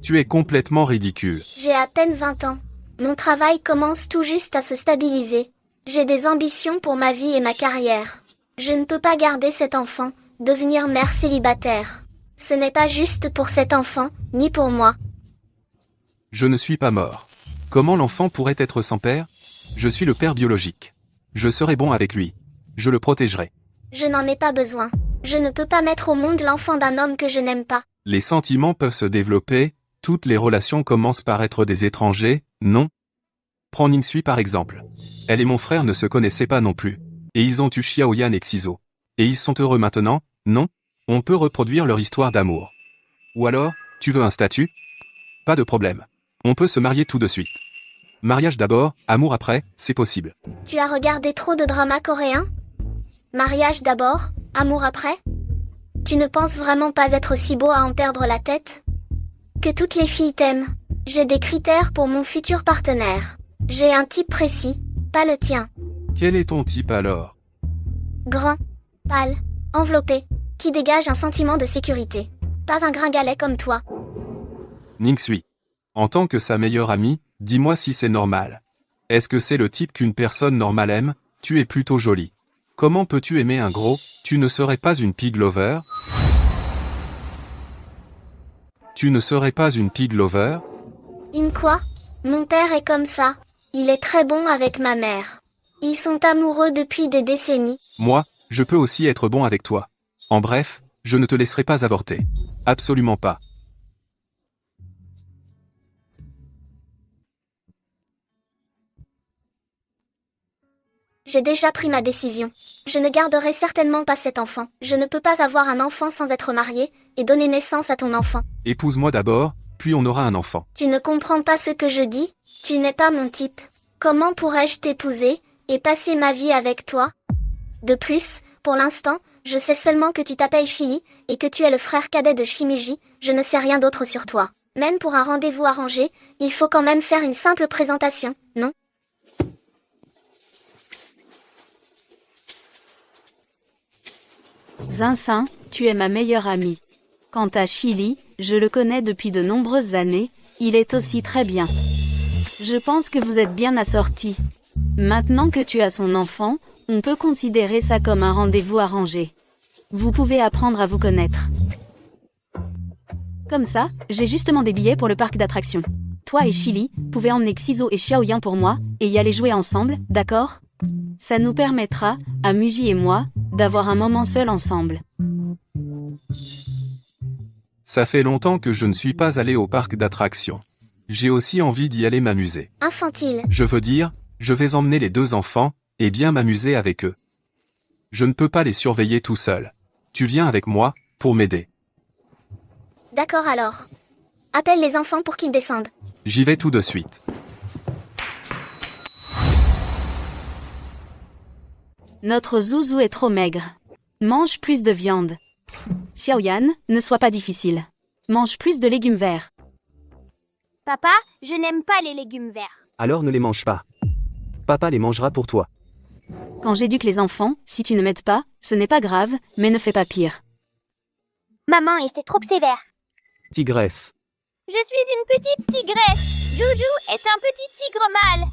Tu es complètement ridicule.
J'ai à peine 20 ans. Mon travail commence tout juste à se stabiliser. J'ai des ambitions pour ma vie et ma carrière. Je ne peux pas garder cet enfant, devenir mère célibataire. Ce n'est pas juste pour cet enfant, ni pour moi.
Je ne suis pas mort. Comment l'enfant pourrait être sans père? Je suis le père biologique. Je serai bon avec lui. Je le protégerai.
Je n'en ai pas besoin. Je ne peux pas mettre au monde l'enfant d'un homme que je n'aime pas.
Les sentiments peuvent se développer, toutes les relations commencent par être des étrangers, non? Prends Ningsui par exemple. Elle et mon frère ne se connaissaient pas non plus. Et ils ont eu Xiaoyan et Xizo. Et ils sont heureux maintenant, non? On peut reproduire leur histoire d'amour. Ou alors, tu veux un statut? Pas de problème. On peut se marier tout de suite. Mariage d'abord, amour après, c'est possible.
Tu as regardé trop de dramas coréens? Mariage d'abord, amour après? Tu ne penses vraiment pas être si beau à en perdre la tête? Que toutes les filles t'aiment. J'ai des critères pour mon futur partenaire. J'ai un type précis, pas le tien.
Quel est ton type alors?
Grand, pâle, enveloppé, qui dégage un sentiment de sécurité. pas un gringalet comme toi.
Ningsui. En tant que sa meilleure amie, dis-moi si c'est normal. Est-ce que c'est le type qu'une personne normale aime? Tu es plutôt jolie. Comment peux-tu aimer un gros? Tu ne serais pas une pig lover? Tu ne serais pas une pig lover?
Une quoi? Mon père est comme ça. Il est très bon avec ma mère. Ils sont amoureux depuis des décennies.
Moi, je peux aussi être bon avec toi. En bref, je ne te laisserai pas avorter. Absolument pas.
J'ai déjà pris ma décision. Je ne garderai certainement pas cet enfant. Je ne peux pas avoir un enfant sans être marié et donner naissance à ton enfant.
Épouse-moi d'abord, puis on aura un enfant.
Tu ne comprends pas ce que je dis? Tu n'es pas mon type. Comment pourrais-je t'épouser et passer ma vie avec toi? De plus, pour l'instant, je sais seulement que tu t'appelles Shii et que tu es le frère cadet de Shimiji. Je ne sais rien d'autre sur toi. Même pour un rendez-vous arrangé, il faut quand même faire une simple présentation, non?
Zinsin, tu es ma meilleure amie. Quant à Chili, je le connais depuis de nombreuses années, il est aussi très bien. Je pense que vous êtes bien assortis. Maintenant que tu as son enfant, on peut considérer ça comme un rendez-vous arrangé. Vous pouvez apprendre à vous connaître. Comme ça, j'ai justement des billets pour le parc d'attractions. Toi et Chili, pouvez emmener Xizo et Xiaoyan pour moi, et y aller jouer ensemble, d'accord? Ça nous permettra, à Muji et moi, d'avoir un moment seul ensemble.
Ça fait longtemps que je ne suis pas allé au parc d'attractions. J'ai aussi envie d'y aller m'amuser.
Infantile.
Je veux dire, je vais emmener les deux enfants, et bien m'amuser avec eux. Je ne peux pas les surveiller tout seul. Tu viens avec moi, pour m'aider.
D'accord alors. Appelle les enfants pour qu'ils descendent.
J'y vais tout de suite.
Notre zouzou est trop maigre. Mange plus de viande. Xiaoyan, ne sois pas difficile. Mange plus de légumes verts.
Papa, je n'aime pas les légumes verts.
Alors ne les mange pas. Papa les mangera pour toi.
Quand j'éduque les enfants, si tu ne m'aides pas, ce n'est pas grave, mais ne fais pas pire.
Maman, et c'est trop sévère.
Tigresse.
Je suis une petite tigresse. Joujou est un petit tigre mâle.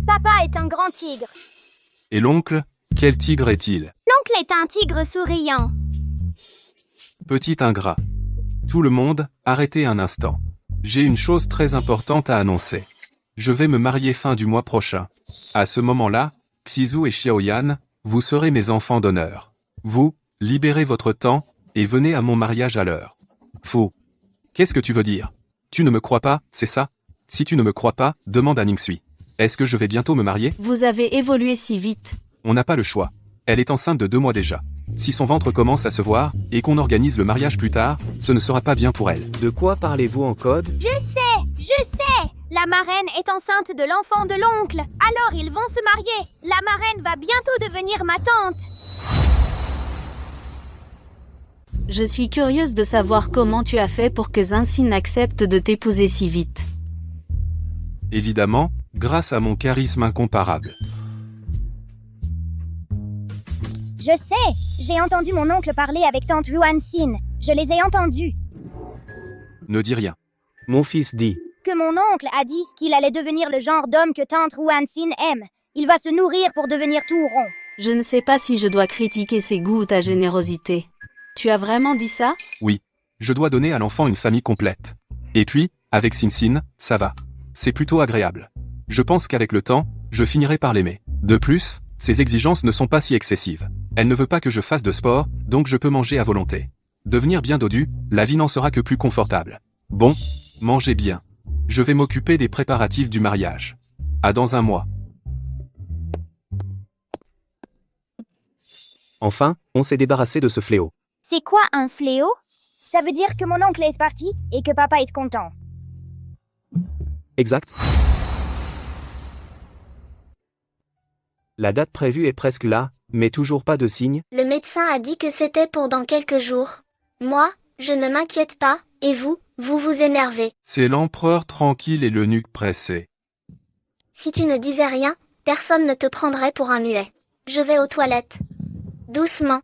Papa est un grand tigre.
Et l'oncle, quel tigre est-il?
L'oncle est un tigre souriant.
Petit ingrat. Tout le monde, arrêtez un instant. J'ai une chose très importante à annoncer. Je vais me marier fin du mois prochain. À ce moment-là, Xizu et Xiaoyan, vous serez mes enfants d'honneur. Vous, libérez votre temps, et venez à mon mariage à l'heure. Faux. Qu'est-ce que tu veux dire? Tu ne me crois pas, c'est ça? Si tu ne me crois pas, demande à Ningsui. Est-ce que je vais bientôt me marier?
Vous avez évolué si vite.
On n'a pas le choix. Elle est enceinte de 2 mois déjà. Si son ventre commence à se voir, et qu'on organise le mariage plus tard, ce ne sera pas bien pour elle.
De quoi parlez-vous en code?
Je sais. La marraine est enceinte de l'enfant de l'oncle. Alors ils vont se marier. La marraine va bientôt devenir ma tante.
Je suis curieuse de savoir comment tu as fait pour que Zinsin accepte de t'épouser si vite.
Évidemment, grâce à mon charisme incomparable.
Je sais. J'ai entendu mon oncle parler avec tante Ruan-Sin. Je les ai entendus.
Ne dis rien.
Mon fils dit.
Que mon oncle a dit qu'il allait devenir le genre d'homme que tante Ruan-Sin aime. Il va se nourrir pour devenir tout rond.
Je ne sais pas si je dois critiquer ses goûts ou ta générosité. Tu as vraiment dit ça?
Oui. Je dois donner à l'enfant une famille complète. Et puis, avec Sin, ça va. C'est plutôt agréable. Je pense qu'avec le temps, je finirai par l'aimer. De plus, ses exigences ne sont pas si excessives. Elle ne veut pas que je fasse de sport, donc je peux manger à volonté. Devenir bien dodu, la vie n'en sera que plus confortable. Bon, mangez bien. Je vais m'occuper des préparatifs du mariage. À dans un mois.
Enfin, on s'est débarrassé de ce fléau.
C'est quoi un fléau? Ça veut dire que mon oncle est parti et que papa est content.
Exact. La date prévue est presque là, mais toujours pas de signe.
Le médecin a dit que c'était pour dans quelques jours. Moi, je ne m'inquiète pas, et vous vous énervez.
C'est l'empereur tranquille et le nuque pressé.
Si tu ne disais rien, personne ne te prendrait pour un muet. Je vais aux toilettes. Doucement.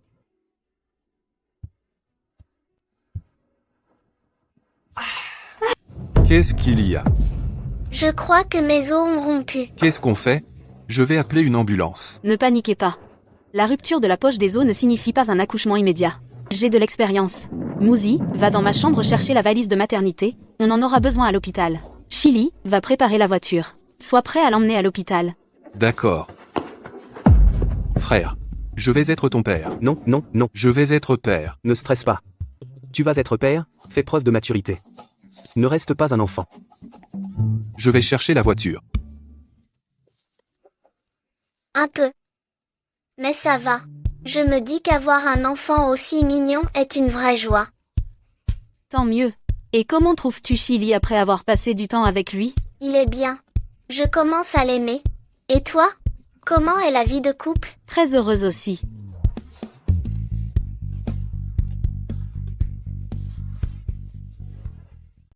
Qu'est-ce qu'il y a?
Je crois que mes os ont rompu.
Qu'est-ce qu'on fait? Je vais appeler une ambulance.
Ne paniquez pas. La rupture de la poche des os ne signifie pas un accouchement immédiat. J'ai de l'expérience. Muzi, va dans ma chambre chercher la valise de maternité, on en aura besoin à l'hôpital. Chili, va préparer la voiture. Sois prêt à l'emmener à l'hôpital.
D'accord. Frère, je vais être ton père.
Non, non, non.
Je vais être père.
Ne stresse pas. Tu vas être père, fais preuve de maturité. Ne reste pas un enfant.
Je vais chercher la voiture.
Un peu. Mais ça va. Je me dis qu'avoir un enfant aussi mignon est une vraie joie.
Tant mieux. Et comment trouves-tu Chili après avoir passé du temps avec lui?
Il est bien. Je commence à l'aimer. Et toi? Comment est la vie de couple?
Très heureuse aussi.